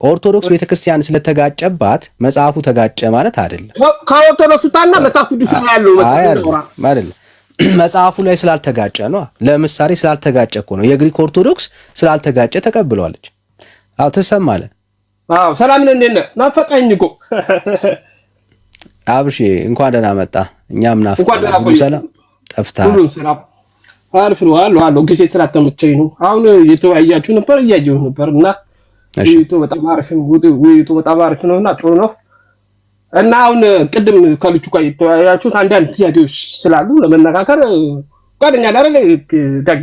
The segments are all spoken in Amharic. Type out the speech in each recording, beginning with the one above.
ኦርቶዶክስ ቤተክርስቲያን ስለተጋጨባት መጽሐፉ ተጋጨ ማለት አይደለም። ከኦርቶዶክስ ታና መጽሐፉ ቅዱስ ነው ያለው አይደለም። መጽሐፉ ላይ ስላልተጋጨ ነው። ለምሳሌ ስላልተጋጨ እኮ ነው የግሪክ ኦርቶዶክስ ስላልተጋጨ ተቀብለዋለች። አዎ ተሰማለ። አዎ ሰላም ነን እንዴ? ናፈቀኝ እኮ አብሺ እንኳን ደህና መጣ። እኛም ናፍቀን ሰላም ጠፍታ ሁሉ ሰላም አልፍ ነው አሉ ጊዜ ስላልተመቸኝ ነው። አሁን የተወያያችሁ ነበር እያየሁ ነበርና ውይይቱ በጣም አሪፍ ነውና ጥሩ ነው። እና አሁን ቅድም ከልጁ ጋር የተወያያችሁት አንዳንድ ጥያቄዎች ስላሉ ለመነጋገር ፈቃደኛ አይደል ዳጊ?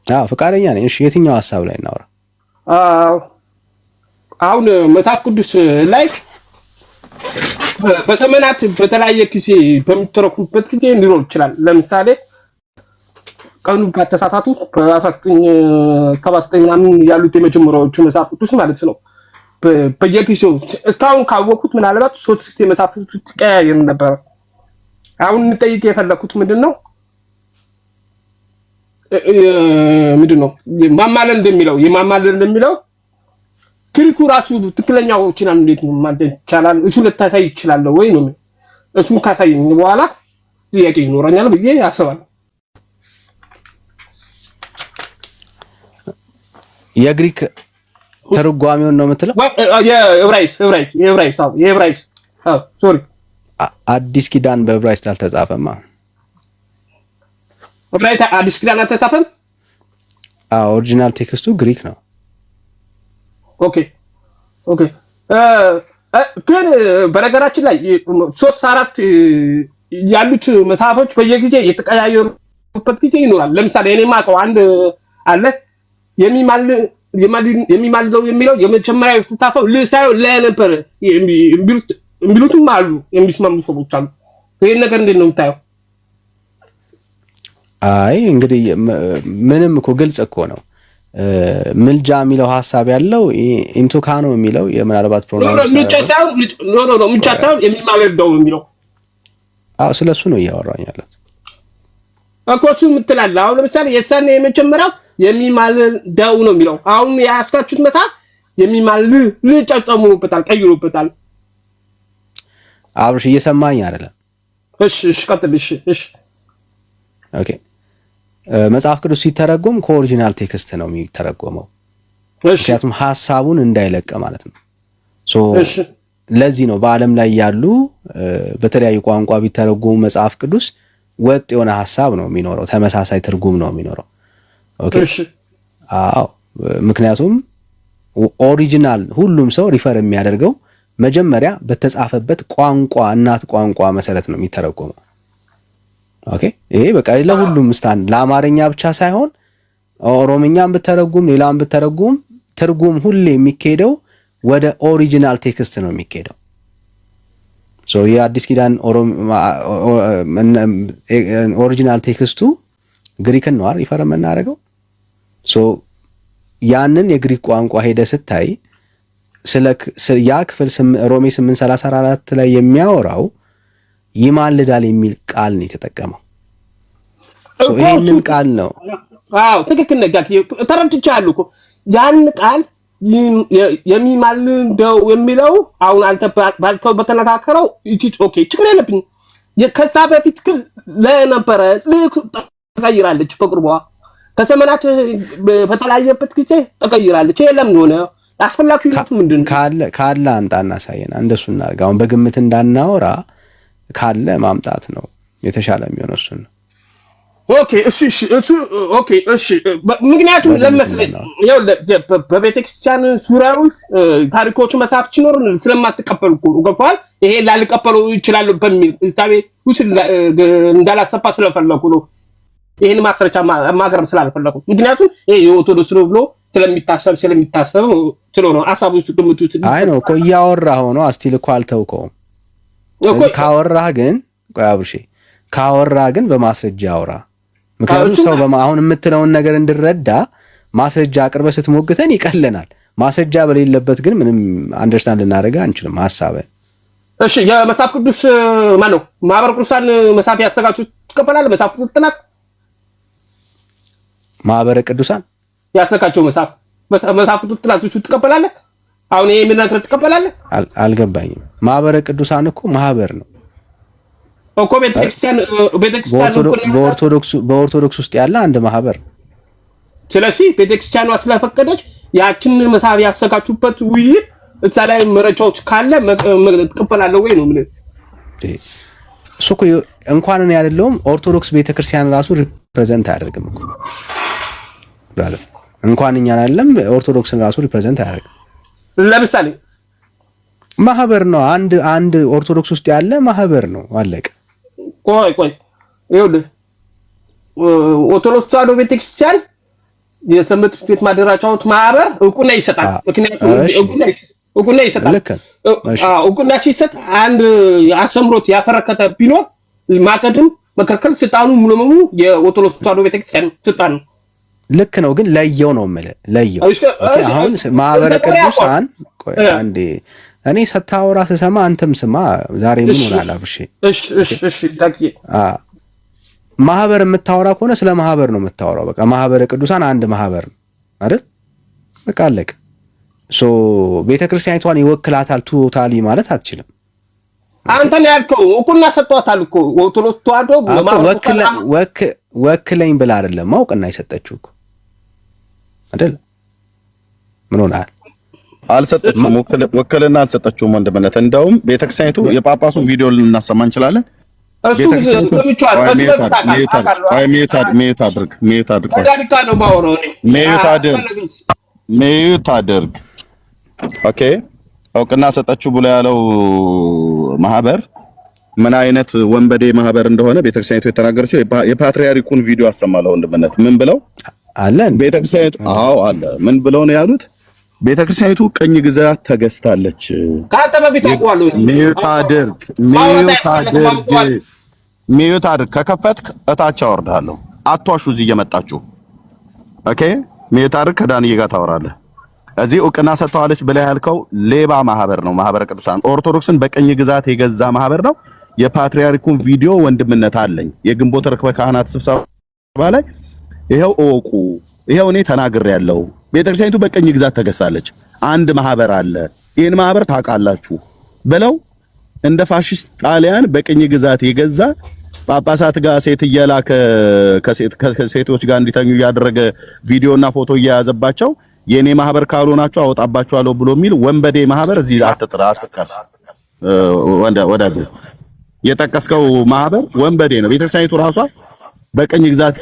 አዎ ፈቃደኛ ነኝ። እሺ የትኛው ሐሳብ ላይ እናወራ? አሁን መጽሐፍ ቅዱስ ላይ በዘመናት በተለያየ ጊዜ በሚተረኩበት ጊዜ ሊኖር ይችላል። ለምሳሌ ቀኑ ከተሳሳቱ በ1979 ምናምን ያሉት የመጀመሪያዎቹ መጽሐፍ ቅዱስ ማለት ነው በየጊዜው እስካሁን ካወቁት ምናልባት 3 ጊዜ መጽሐፍ ቅዱስ ተቀያየሩ ነበር። አሁን እንጠይቅ የፈለኩት ምንድነው ማማለል እንደሚለው ግሪኩ ራሱ ትክክለኛዎችን እንዴት ነው ማለት ይቻላል? እሱ ለታሳይ ይችላል ወይ ነው? እሱን ካሳየኝ በኋላ ጥያቄ ይኖረኛል ብዬ ያስባል። የግሪክ ተርጓሚውን ነው የምትለው? የዕብራይስጥ ሶሪ አዲስ ኪዳን በዕብራይስጥ አልተጻፈማ። አዲስ ኪዳን አልተጻፈም? ኦሪጂናል ቴክስቱ ግሪክ ነው። ኦኬ ግን በነገራችን ላይ 3-4 ያሉት መጽሐፎች በየጊዜ የተቀያየሩበት ጊዜ ይኖራል። ለምሳሌ እኔ ማቀው አንድ አለ የሚማልለው የሚለው የመጀመሪያው የተጻፈው ለሳዩ ለነበር የሚሉትም አሉ የሚስማሙ ሰዎች አሉ። ይሄን ነገር እንዴት ነው የምታየው? አይ እንግዲህ ምንም እኮ ግልጽ እኮ ነው። ምልጃ የሚለው ሐሳብ ያለው ኢንቶካኖ የሚለው የምናልባት ፕሮናንስ ምልጃ ሳይሆን የሚማልደው የሚለው ስለሱ ነው እያወራኝ ያለው እኮ እሱ የምትላለህ። አሁን ለምሳሌ የሰኔ የመጀመሪያው የሚማልደው ነው የሚለው። አሁን ያስካችሁት መጽሐፍ ጨምሮበታል፣ ቀይሮበታል። አብርሽ እየሰማኝ አይደለም? እሺ ቀጥል። እሺ ኦኬ። መጽሐፍ ቅዱስ ሲተረጎም ከኦሪጂናል ቴክስት ነው የሚተረጎመው። ምክንያቱም ሐሳቡን እንዳይለቅ ማለት ነው። ለዚህ ነው በአለም ላይ ያሉ በተለያዩ ቋንቋ ቢተረጎሙ መጽሐፍ ቅዱስ ወጥ የሆነ ሐሳብ ነው የሚኖረው፣ ተመሳሳይ ትርጉም ነው የሚኖረው። ኦኬ ምክንያቱም ኦሪጂናል ሁሉም ሰው ሪፈር የሚያደርገው መጀመሪያ በተጻፈበት ቋንቋ እናት ቋንቋ መሰረት ነው የሚተረጎመው። ኦኬ ይሄ በቃ ለሁሉም ስታንድ ለአማርኛ ብቻ ሳይሆን ኦሮምኛም ብትተረጉም ሌላም ብትተረጉም ትርጉም ሁሌ የሚካሄደው ወደ ኦሪጂናል ቴክስት ነው የሚካሄደው። የአዲስ ኪዳን ኦሪጂናል ቴክስቱ ግሪክን ነው ሪፈር የምናደርገው። ያንን የግሪክ ቋንቋ ሄደ ስታይ ያ ክፍል ሮሜ 8:34 ላይ የሚያወራው ይማልዳል የሚል ቃል ነው የተጠቀመው። ይሄንን ቃል ነው ትክክል ነጋክ ተረድቻለሁ እኮ ያን ቃል የሚማልደው የሚለው አሁን አንተ ባልከው በተነካከረው ኦኬ ችግር የለብኝ። ከዛ በፊት ግን ለነበረ ተቀይራለች በቅርቧ ከዘመናት በተለያየበት ጊዜ ተቀይራለች። ይሄ ለምን ሆነ? አስፈላጊነቱ ምንድነው? ካለ አንጣና ሳይና እንደሱ እናርጋ። አሁን በግምት እንዳናወራ ካለ ማምጣት ነው የተሻለ የሚሆነው እሱ ነው። እሺ ምክንያቱም ለምሳሌ ያው በቤተክርስቲያን ዙሪያ ውስጥ ታሪኮቹ መጽሐፍ ሲኖር ስለማትቀበሉ እኮ ገብቷል። ይሄ ላልቀበሉ ይችላል በሚል እዛቤ ውስጥ እንዳላሰፋ ስለፈለኩ ነው። ይሄን ማስረጃ ማቅረብ ስላልፈለኩ ምክንያቱም ይሄ የኦርቶዶክስ ነው ብሎ ስለሚታሰብ ስለሆነ ሐሳቡ ውስጥ ግምቱ አይ ነው እኮ እያወራህ ሆኖ አስቲል እኮ አልተውከውም። ካወራህ ግን ቆይ አብርሽ ካወራህ ግን በማስረጃ አውራ። ምክንያቱም ሰው አሁን የምትለውን ነገር እንድረዳ ማስረጃ አቅርበህ ስትሞግተን ይቀለናል። ማስረጃ በሌለበት ግን ምንም አንደርስታንድ ልናደርግ አንችልም ሐሳብህን። እሺ የመጽሐፍ ቅዱስ ማነው ማህበረ ቅዱሳን መጽሐፍ ያስተካክሉት ትቀበላለህ? መጽሐፍ ጥናት ማህበረ ቅዱሳን ያስተካክለው መጽሐፍ ጥናቶቹ ትቀበላለህ? አሁን ይሄ ምን ነገር ትቀበላለህ? አልገባኝም። ማህበረ ቅዱሳን እኮ ማህበር ነው እኮ ቤተክርስቲያን በኦርቶዶክስ ውስጥ ያለ አንድ ማህበር። ስለዚህ ቤተክርስቲያኗ ስለፈቀደች ያችን መሳብ ያሰጋችሁበት ውይይት እዛ ላይ መረጃዎች ካለ ትቀበላለህ ወይ ነው ምን? እሱ እኮ እንኳን እኔ አይደለሁም ኦርቶዶክስ ቤተክርስቲያን ራሱ ሪፕሬዘንት አያደርግም እኮ ብራዘር። እንኳን እኛን አይደለም ኦርቶዶክስን ራሱ ሪፕሬዘንት አያደርግም። ለምሳሌ ማህበር ነው አንድ ኦርቶዶክስ ውስጥ ያለ ማህበር ነው አለቀ። ቆይ ይኸውልህ ኦርቶዶክስ ተዋሕዶ ቤተክርስቲያን የሰንበት ቤት ማደራጃዎች ማህበር እውቅና ይሰጣል። ምክንያቱም እውቅና ይሰጣል። እውቅና ሲሰጥ አንድ አስተምሮት ያፈረከተ ቢኖር ማቀድም መከልከል ስልጣኑ ሙሉ በሙሉ የኦርቶዶክስ ተዋሕዶ ቤተክርስቲያን ስልጣን ነው። ልክ ነው፣ ግን ለየው ነው የምልህ ለየው። አሁን ማህበረ ቅዱሳን ቆይ አንዴ እኔ ስታወራ ስሰማ አንተም ስማ። ዛሬ ምን ሆናል አብሽ? እሺ ዳቂ ማህበር የምታወራ ከሆነ ስለ ማህበር ነው የምታወራው። በቃ ማህበረ ቅዱሳን አንድ ማህበር ነው አይደል? በቃ አለቀ። ቤተክርስቲያኒቷን ይወክላታል ቶታሊ ማለት አትችልም። አንተ ነው ያልከው እውቅና ሰጥቷታል እኮ ኦርቶዶክስ ተዋሕዶ ወክለኝ ብላ አይደለም እውቅና የሰጠችው እኮ አይደል? ምን ሆናል? አልሰጠችውም፣ ወክልና አልሰጠችውም ወንድምነት። እንደውም ቤተክርስቲያኒቱ የጳጳሱን ቪዲዮ ልናሰማ እንችላለን። ሚዩት አድርግ። ኦኬ እውቅና ሰጠችው ብሎ ያለው ማህበር ምን አይነት ወንበዴ ማህበር እንደሆነ ቤተክርስቲያኒቱ የተናገረችው የፓትሪያርኩን ቪዲዮ አሰማለሁ ወንድምነት። ምን ብለው አለ ቤተክርስቲያኒቱ? አዎ አለ። ምን ብለው ነው ያሉት? ቤተክርስቲያኒቱ ቅኝ ግዛት ተገዝታለች። ካንተ በፊት አውቀዋለሁ። ሚዩት አድርግ። ከከፈትክ እታች አወርዳለሁ። አትዋሹ እዚህ እየመጣችሁ። ኦኬ ሚዩት አድርግ። ከዳንዬ ጋር ታወራለህ። እዚህ እውቅና ሰጥተዋለች ብለህ ያልከው ሌባ ማህበር ነው። ማህበረ ቅዱሳን ኦርቶዶክስን በቅኝ ግዛት የገዛ ማህበር ነው። የፓትሪያርኩን ቪዲዮ ወንድምነት አለኝ። የግንቦት ርክበ ካህናት ስብሰባ ላይ ይሄው እወቁ፣ ይሄው እኔ ተናግሬያለሁ። ቤተክርስቲያኒቱ በቅኝ ግዛት ተገዝታለች። አንድ ማህበር አለ፣ ይሄን ማህበር ታውቃላችሁ ብለው እንደ ፋሺስት ጣሊያን በቅኝ ግዛት የገዛ ጳጳሳት ጋር ሴት እየላከ ከሴቶች ጋር እንዲተኙ እያደረገ ቪዲዮና ፎቶ እየያዘባቸው የኔ ማህበር ካልሆናችሁ አወጣባችኋለሁ ብሎ የሚል ወንበዴ ማህበር እዚህ አትጥቀስ። ወዳጅ የጠቀስከው ማህበር ወንበዴ ነው። ቤተክርስቲያኒቱ ራሷ በቅኝ ግዛት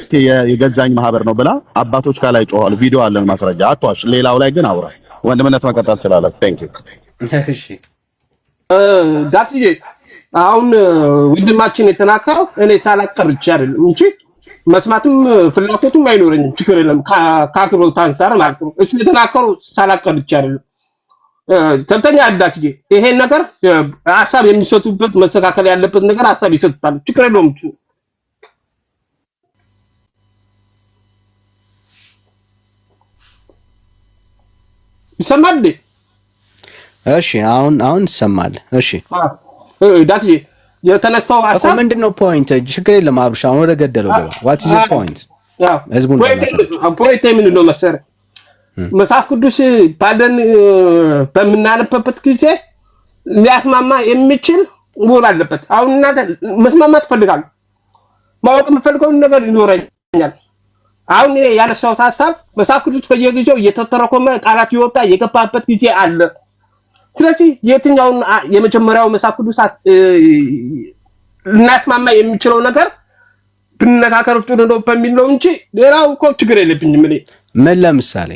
የገዛኝ ማህበር ነው ብላ አባቶች ካላይ ጮኋል። ቪዲዮ አለን ማስረጃ። አትዋሽ። ሌላው ላይ ግን አውራ። ወንድምነት መቀጠል ትችላለህ። ቴንክ ዩ። እሺ ዳትዬ አሁን ወንድማችን የተናከረው እኔ ሳላቀርጭ አይደለም እንጂ መስማትም ፍላጎቱም አይኖረኝም። ችግር የለም ከአክብሮት አንፃር ማለት ነው። እሱ የተናከረው ሳላቀርጭ አይደለም። ተንተኛ አዳክዬ ይሄን ነገር ሐሳብ የሚሰጡበት መስተካከል ያለበት ነገር ሐሳብ ይሰጡታል። ችግር የለውም። ይሰማል። እሺ አሁን ይሰማል። እሺ ዳክዬ የተነሳው ሐሳብ ምንድነው? ፖይንት ችግር የለም አብርሽ፣ አሁን ወደ ገደለው ገባ። ዋት ኢዝ ዮር ፖይንት? ህዝቡን ፖይንት ምንድነው መሰለህ? መጽሐፍ ቅዱስ ባለን በምናነብበት ጊዜ ሊያስማማ የሚችል መሆን አለበት። አሁን እናንተ መስማማት ትፈልጋለህ፣ ማወቅ የምፈልገው ነገር ይኖረኛል። አሁን ያነሳሁት ሐሳብ መጽሐፍ ቅዱስ በየጊዜው እየተተረኮመ ቃላት ይወጣ የገባበት ጊዜ አለ። ስለዚህ የትኛውን የመጀመሪያው መጽሐፍ ቅዱስ ልናስማማ የሚችለው ነገር ብንነካከር ጥሩ ነው በሚል ነው እንጂ ሌላው እኮ ችግር የለብኝም። እኔ ምን ለምሳሌ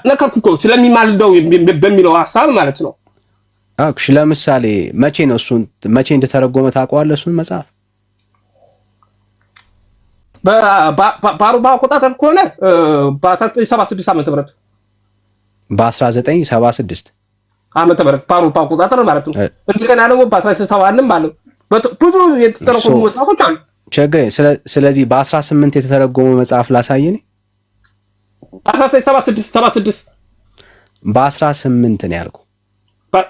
ነከርኩ እኮ ስለሚማልደው በሚለው ሐሳብ ማለት ነው። እሺ ለምሳሌ መቼ እንደተረጎመ ታውቀዋለህ? እሱን መጽሐፍ በአውሮፓ አቆጣጠር ከሆነ በ1976 ዓመተ ምህረት በ1976 ዓመተ ምህረት በአውሮፓ አቆጣጠር ማለት ነው። እንደገና ደግሞ በ1971 ማለት ብዙ የተተረጎሙ መጽሐፎች አሉ። ቸገሬ ስለዚህ በ18 የተተረጎመ መጽሐፍ ላሳየኝ። 1976 በ18 ነው ያልኩህ።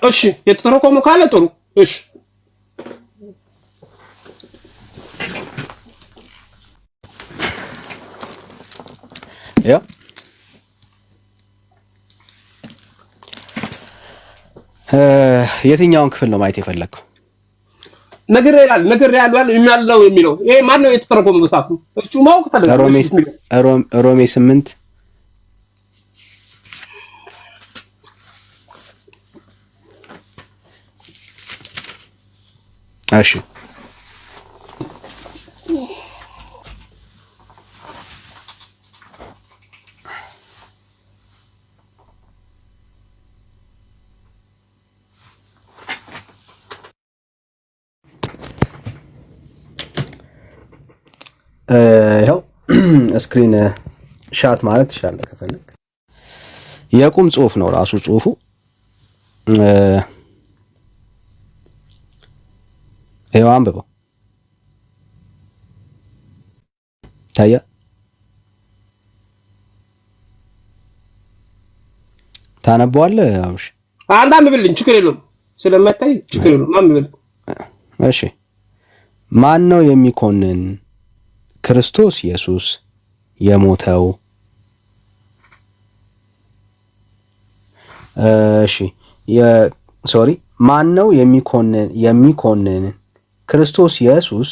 እሺ የተተረጎመ ካለ ጥሩ። እሺ ያ የትኛውን ክፍል ነው ማየት የፈለግከው? ነገር ያለው የሚለው ይሄ ማን ነው የተተረጎመው መጽሐፉ? እሱ ማወቅ ታዲያ ሮሜ 8 እሺ ያው ስክሪን ሻት ማለት ትችላለህ ከፈለክ። የቁም ጽሁፍ ነው ራሱ ጽሁፉ። ይኸው አንብበው ታያ ታነበዋለህ። አውሽ አንድ አንብብልኝ፣ ችግር የለውም ስለማታይ ችግር የለውም አንብብል። እሺ ማን ነው የሚኮንን? ክርስቶስ ኢየሱስ የሞተው። እሺ ሶሪ ማን ነው የሚኮንን? ክርስቶስ ኢየሱስ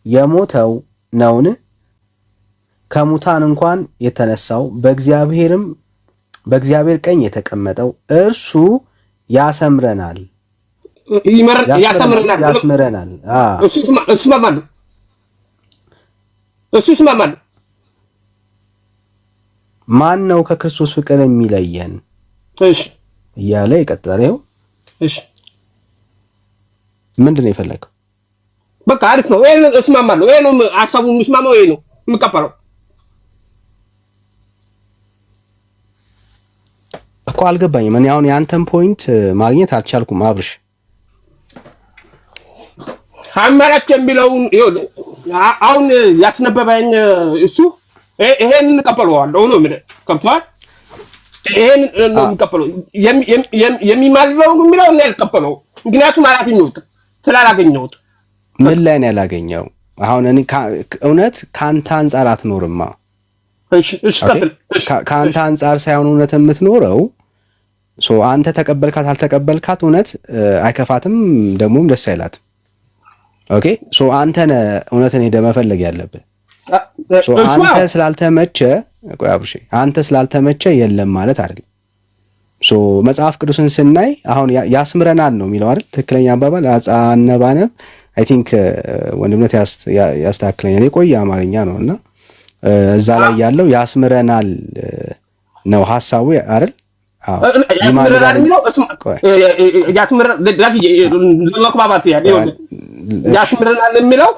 የሞተው ነውን? ከሙታን እንኳን የተነሳው በእግዚአብሔር ቀኝ የተቀመጠው እርሱ ያሰምረናል። ያስምረናል። እሱ ይስማማል። ማን ነው ከክርስቶስ ፍቅር የሚለየን? እሺ እያለ ይቀጥላል። ይኸው እሺ ምንድን ነው የፈለገው? በቃ አሪፍ ነው። ይሄን እስማማለሁ። ይሄ ነው ሐሳቡ የሚስማማው፣ ይሄ ነው የምቀበለው እኮ። አልገባኝም። እኔ አሁን ያንተን ፖይንት ማግኘት አልቻልኩም አብርሽ። አማራጭ የሚለውን አሁን ያስነበበኝ እሱ ይሄን እንቀበለዋለሁ ነው ምን ከብቷል። ይሄን ነው የምቀበለው። የሚማልለው የሚለው እኔ አልቀበለው፣ ምክንያቱም አላገኘሁትም። ስላላገኘሁት ምን ላይ ነው ያላገኘው? አሁን እኔ እውነት ካንተ አንፃር አትኖርማ። እሺ ቀጥል። ካንተ አንፃር ሳይሆን እውነት የምትኖረው አንተ ተቀበልካት አልተቀበልካት እውነት አይከፋትም፣ ደግሞም ደስ አይላትም። ኦኬ አንተ ነህ እውነትን ሄደህ መፈለግ ያለብህ። አንተ ስላልተመቸ ቆይ አብርሽ፣ አንተ ስላልተመቸ የለም ማለት አይደለም። መጽሐፍ ቅዱስን ስናይ አሁን ያስምረናል ነው የሚለው አይደል? ትክክለኛ አባባል አነባነብ አይ ቲንክ ወንድምነት ያስተካክለኛል። የቆየ አማርኛ ነውና እዛ ላይ ያለው ያስምረናል ነው ሐሳቡ አይደል? ያስምረናል የሚለው ያስምረናል የሚለው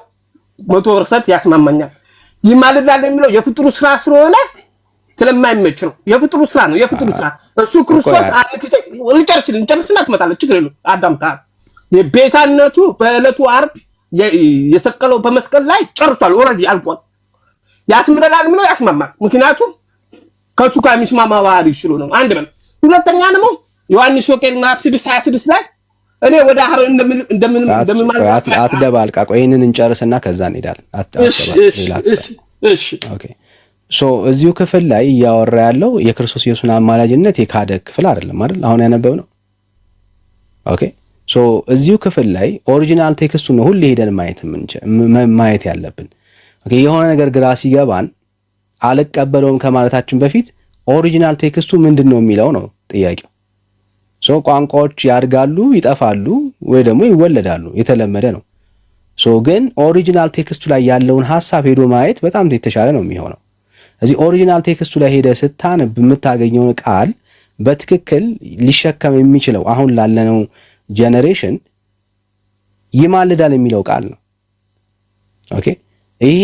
100% ያስማማኛል። ይማልዳል የሚለው የፍጥሩ ስራ ስለሆነ ስለማይመች ነው። የፍጥሩ ስራ ነው። የፍጥሩ ስራ እሱ ክርስቶስ ልጨርስና ትመጣለች። ችግር የለውም አዳምጣ። የቤዛነቱ በዕለቱ ዓርብ የሰቀለው በመስቀል ላይ ጨርሷል። ኦልሬዲ አልቋል። ያስምረናል የሚለው ያስማማል። ምክንያቱም ከሱ ጋር የሚስማማ ባህሪ ስለሆነ ነው። አንድ በል። ሁለተኛ ደግሞ ዮሐንስ ወንጌል ምዕራፍ 6:26 ላይ እኔ ወደ አብ እንደምን አትደባልቃ። ቆይ ይሄንን እንጨርስና ከዛ እንሄዳለን። እሺ ኦኬ። እዚሁ ክፍል ላይ እያወራ ያለው የክርስቶስ ኢየሱስን አማላጅነት የካደ ክፍል አይደለም አይደል? አሁን ያነበብነው። ኦኬ እዚሁ ክፍል ላይ ኦሪጂናል ቴክስቱ ነው ሁሌ ሄደን ማየት ያለብን። ኦኬ የሆነ ነገር ግራ ሲገባን አልቀበለውም ከማለታችን በፊት ኦሪጂናል ቴክስቱ ምንድነው የሚለው ነው ጥያቄው። ቋንቋዎች ያድጋሉ፣ ይጠፋሉ፣ ወይ ደግሞ ይወለዳሉ፣ የተለመደ ነው። ግን ኦሪጂናል ቴክስቱ ላይ ያለውን ሐሳብ ሄዶ ማየት በጣም የተሻለ ነው የሚሆነው። እዚህ ኦሪጂናል ቴክስቱ ላይ ሄደ ስታነብ የምታገኘውን ቃል በትክክል ሊሸከም የሚችለው አሁን ላለነው ጄኔሬሽን ይማልዳል የሚለው ቃል ነው። ኦኬ ይሄ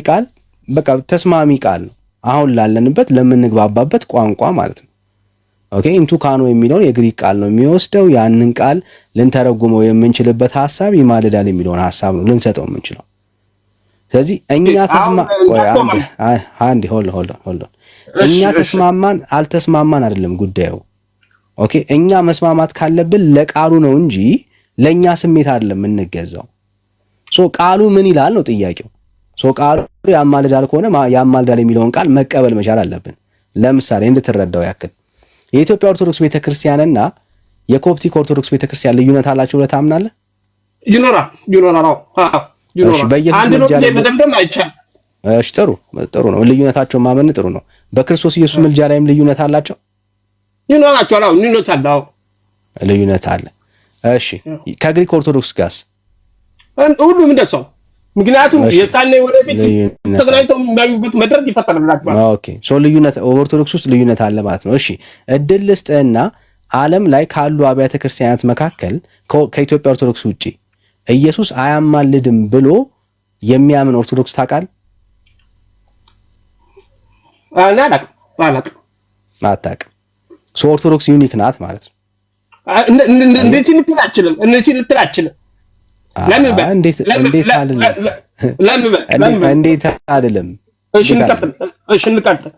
ቃል በቃ ተስማሚ ቃል ነው አሁን ላለንበት ለምንግባባበት ቋንቋ ማለት ነው። ኦኬ ኢንቱ ካኖ የሚለውን የግሪክ ቃል ነው የሚወስደው። ያንን ቃል ልንተረጉመው የምንችልበት ሐሳብ ይማልዳል የሚለውን ሐሳብ ነው ልንሰጠው የምንችለው። ስለዚህ እኛ እኛ ተስማማን አልተስማማን አይደለም ጉዳዩ። ኦኬ እኛ መስማማት ካለብን ለቃሉ ነው እንጂ ለኛ ስሜት አይደለም የምንገዛው። ቃሉ ምን ይላል ነው ጥያቄው። ቃሉ ያማልዳል ከሆነ ያማልዳል የሚለውን ቃል መቀበል መቻል አለብን። ለምሳሌ እንድትረዳው ያክል የኢትዮጵያ ኦርቶዶክስ ቤተክርስቲያንና የኮፕቲክ ኦርቶዶክስ ቤተክርስቲያን ልዩነት አላቸው ብለህ ታምናለህ? ይኖራል። እሺ በኢየሱስ ምልጃ ላይ መደምደም አይቻልም። እሺ ጥሩ ነው። ልዩነታቸውን ማመን ጥሩ ነው። በክርስቶስ ኢየሱስ ምልጃ ላይም ልዩነት አላቸው? ይኖራቸዋል። ልዩነት አለ። እሺ ከግሪክ ኦርቶዶክስ ጋርስ? ሁሉም እንደሰው ምክንያቱም የታነ ወደፊት ተገናኝተው የሚያዩበት መድረክ ይፈጠርላቸዋል። ኦኬ ልዩነት ኦርቶዶክስ ውስጥ ልዩነት አለ ማለት ነው። እሺ እድል ልስጥህና ዓለም ላይ ካሉ አብያተ ክርስቲያናት መካከል ከኢትዮጵያ ኦርቶዶክስ ውጪ ኢየሱስ አያማልድም ብሎ የሚያምን ኦርቶዶክስ ታውቃለህ? አላውቅም። አታውቅም። ኦርቶዶክስ ዩኒክ ናት ማለት ነው። እንዴት ልትል አችልም። እንዴት አይደለም? እሺ እንቀጥል።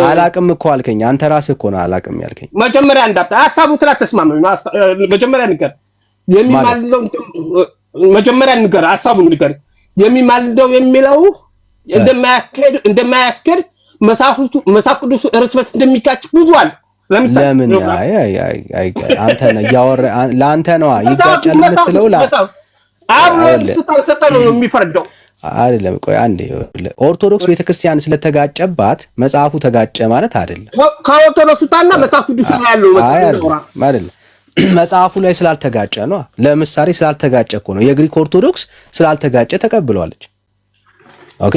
አላውቅም እኮ አልከኝ። አንተ ራስህ እኮ ነው አላውቅም ያልከኝ። መጀመሪያ እንዳታ ሐሳቡ ተስማማኝ። መጀመሪያ ንገር የሚማልደው መጀመሪያ ንገር፣ ሐሳቡን ንገር። የሚማልደው የሚለው እንደማያስኬድ መጽሐፍ ቅዱስ እርስ በርስ እንደሚጋጭ ብዙ አለ። ለምን አንተ ነው ያወራ ለአንተ ነው ይጋጫል የምትለው አብሎ ስታሰጠ ነው የሚፈርደው አይደለም። ቆይ አንዴ ኦርቶዶክስ ቤተክርስቲያን ስለተጋጨባት መጽሐፉ ተጋጨ ማለት አይደለም። ከኦርቶዶክስና መጽሐፍ ቅዱስ ላይ ያለው አይደለም። መጽሐፉ ላይ ስላልተጋጨ ነው። ለምሳሌ ስላልተጋጨ እኮ ነው የግሪክ ኦርቶዶክስ ስላልተጋጨ ተቀብሏለች። ኦኬ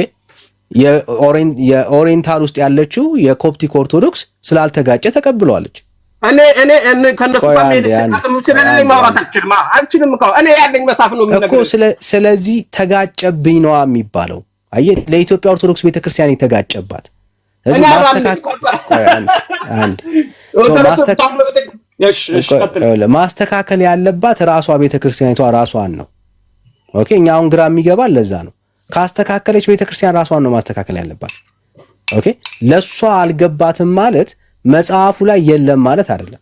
የኦሪየንታል ውስጥ ያለችው የኮፕቲክ ኦርቶዶክስ ስላልተጋጨ ተቀብሏለች። እኔ ከነሱ እኮ ስለዚህ ተጋጨብኝ ነው የሚባለው። አየህ ለኢትዮጵያ ኦርቶዶክስ ቤተክርስቲያን የተጋጨባት ማስተካከል ያለባት ራሷ ቤተክርስቲያኒቷ ራሷን ነው። ኦኬ እኛ አሁን ግራ የሚገባል ለዛ ነው። ካስተካከለች ቤተክርስቲያን ራሷን ነው ማስተካከል ያለባት። ኦኬ ለሷ አልገባትም ማለት መጽሐፉ ላይ የለም ማለት አይደለም።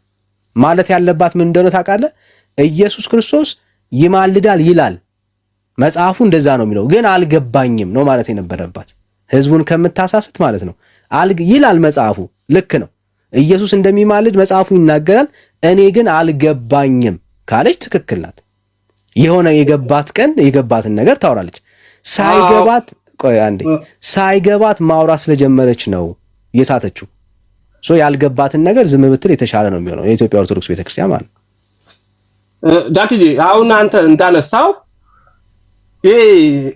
ማለት ያለባት ምን እንደሆነ ታውቃለህ? ኢየሱስ ክርስቶስ ይማልዳል ይላል መጽሐፉ እንደዛ ነው የሚለው፣ ግን አልገባኝም ነው ማለት የነበረባት። ህዝቡን ከምታሳስት ማለት ነው። ይላል መጽሐፉ ልክ ነው። ኢየሱስ እንደሚማልድ መጽሐፉ ይናገራል። እኔ ግን አልገባኝም ካለች ትክክል ናት። የሆነ የገባት ቀን የገባትን ነገር ታወራለች። ሳይገባት ማውራት ስለጀመረች ነው የሳተችው። ያልገባትን ነገር ዝም ብትል የተሻለ ነው የሚሆነው የኢትዮጵያ ኦርቶዶክስ ቤተክርስቲያን ማለት ነው። ዳክዬ አሁን አንተ እንዳነሳው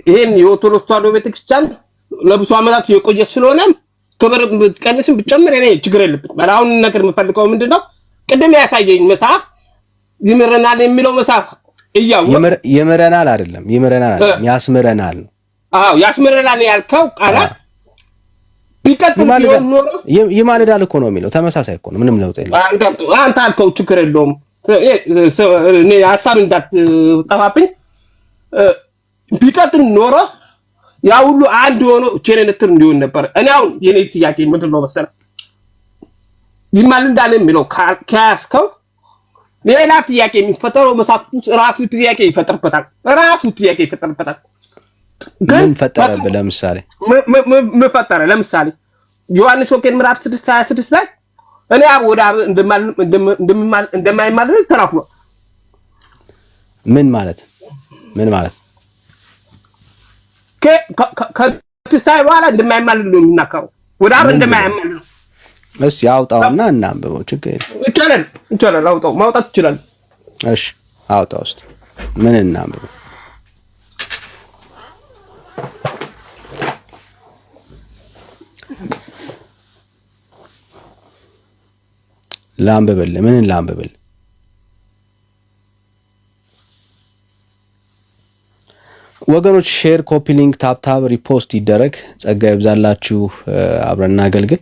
ይሄን የኦርቶዶክስ ተዋሕዶ ቤተክርስቲያን ለብዙ ዓመታት የቆየ ስለሆነ ክብር ብትቀንስም ብትጨምር እኔ ችግር የለብኝም። አሁን ነገር የምፈልገው ምንድነው ቅድም ያሳየኝ መጽሐፍ ይምረናል የሚለው መጽሐፍ ይምረናል አይደለም ያስምረናል ነው። ያስምረናል ያልከው ቃላት ቢቀጥል ቢሆን ኖሮ ይማልዳል እኮ ነው የሚለው ተመሳሳይ እኮ ነው። ምንም ለውጥ የለም። አንተ አልከው ችግር የለውም። እኔ ሐሳብ እንዳትጠፋብኝ ቢቀጥል ኖሮ ያ ሁሉ አንድ ሆኖ ቼኔነትር እንዲሆን ነበር። እኔ አሁን የኔ ጥያቄ ምንድን ነው መሰለህ ይማልዳል የሚለው ከያዝከው ሌላ ጥያቄ የሚፈጠረው መጽሐፍ ራሱ ጥያቄ ይፈጠርበታል። ምን ፈጠረብህ? ለምሳሌ ምን ፈጠረ? ለምሳሌ ዮሐንስ ወንጌል ምዕራፍ 6:26 ላይ እኔ አብ ወደ አብ እንደማይማልድ ተናግሯል። ምን ማለት ከትንሣኤ በኋላ እንደማይማልድ ነው የሚናገረው። ወደ አብ እንደማይማልድ ነው። እሺ አውጣውና እናንብበው። ችግር ይቻላል። ማውጣት ይችላል። እሺ አውጣው እስቲ ምን እናንብበው? ላንብብል ምን ላንብብል? ወገኖች ሼር፣ ኮፒ ሊንክ፣ ታፕ ሪፖስት ይደረግ። ጸጋ ይብዛላችሁ። አብረና አገልግል።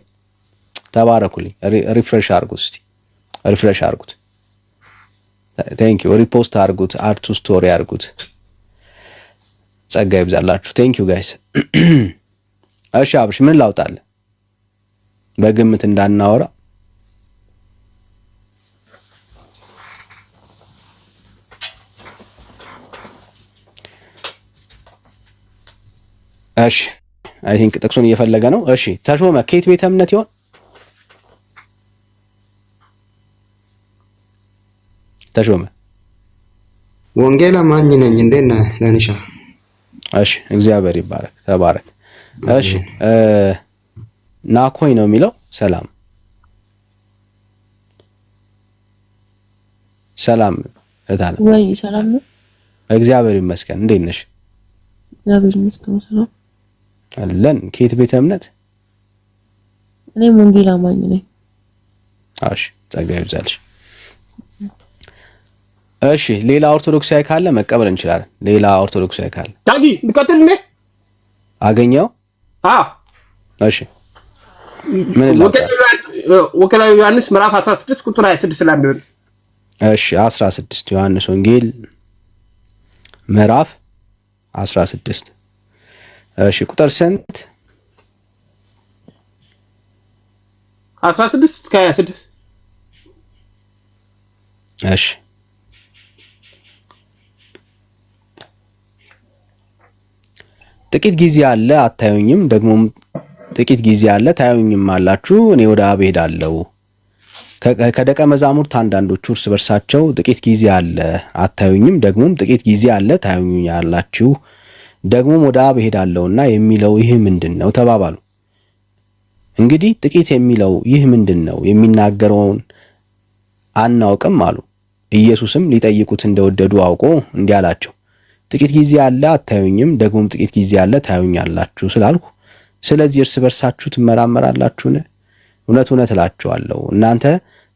ተባረኩልኝ። ሪፍሬሽ አድርጉት እስቲ ሪፍሬሽ አድርጉት። ቴንክ ዩ። ሪፖስት አድርጉት። አድ ቱ ስቶሪ አድርጉት። ጸጋ ይብዛላችሁ። ቴንክ ዩ ጋይስ። እሺ አብሽ ምን ላውጣልህ? በግምት እንዳናወራ እሺ አይ ቲንክ ጥቅሱን እየፈለገ ነው። እሺ ተሾመ ከየት ቤተ እምነት ይሆን? ተሾመ ወንጌል አማኝ ነኝ። እንዴት ነህ ለንሻ? እሺ እግዚአብሔር ይባረክ ተባረክ። እሺ ናኮይ ነው የሚለው። ሰላም ሰላም እታለ ወይ ሰላም ነው። እግዚአብሔር ይመስገን። እንዴት ነሽ? እግዚአብሔር ይመስገን ሰላም አለን። ከየት ቤተ እምነት? እኔ ወንጌል አማኝ ነኝ። እሺ ጸጋ ይብዛልሽ። እሺ ሌላ ኦርቶዶክሳዊ ካለ መቀበል እንችላለን። ሌላ ኦርቶዶክሳዊ ካለ ታጊ ልቀጥል ነኝ አገኘው። እሺ ምን ወንጌላዊ ዮሐንስ ምዕራፍ 16 ቁጥር 26 ላይ ነው። እሺ 16 ዮሐንስ ወንጌል ምዕራፍ 16 እሺ ቁጥር ስንት? 16 እስከ 26 እሺ ጥቂት ጊዜ አለ አታዩኝም፣ ደግሞም ጥቂት ጊዜ አለ ታዩኝም አላችሁ፣ እኔ ወደ አብ ሄዳለሁ። ከደቀ መዛሙርት አንዳንዶቹ እርስ በርሳቸው ጥቂት ጊዜ አለ አታዩኝም፣ ደግሞም ጥቂት ጊዜ አለ ታዩኛላችሁ፣ ደግሞም ወደ አብ ሄዳለሁና የሚለው ይህ ምንድነው ተባባሉ። እንግዲህ ጥቂት የሚለው ይህ ምንድነው የሚናገረውን አናውቅም አሉ። ኢየሱስም ሊጠይቁት እንደወደዱ አውቆ እንዲህ አላቸው፣ ጥቂት ጊዜ አለ አታዩኝም፣ ደግሞም ጥቂት ጊዜ አለ ታዩኛላችሁ ስላልኩ ስለዚህ እርስ በርሳችሁ ትመራመራላችሁን? እውነት እውነት እላችኋለሁ እናንተ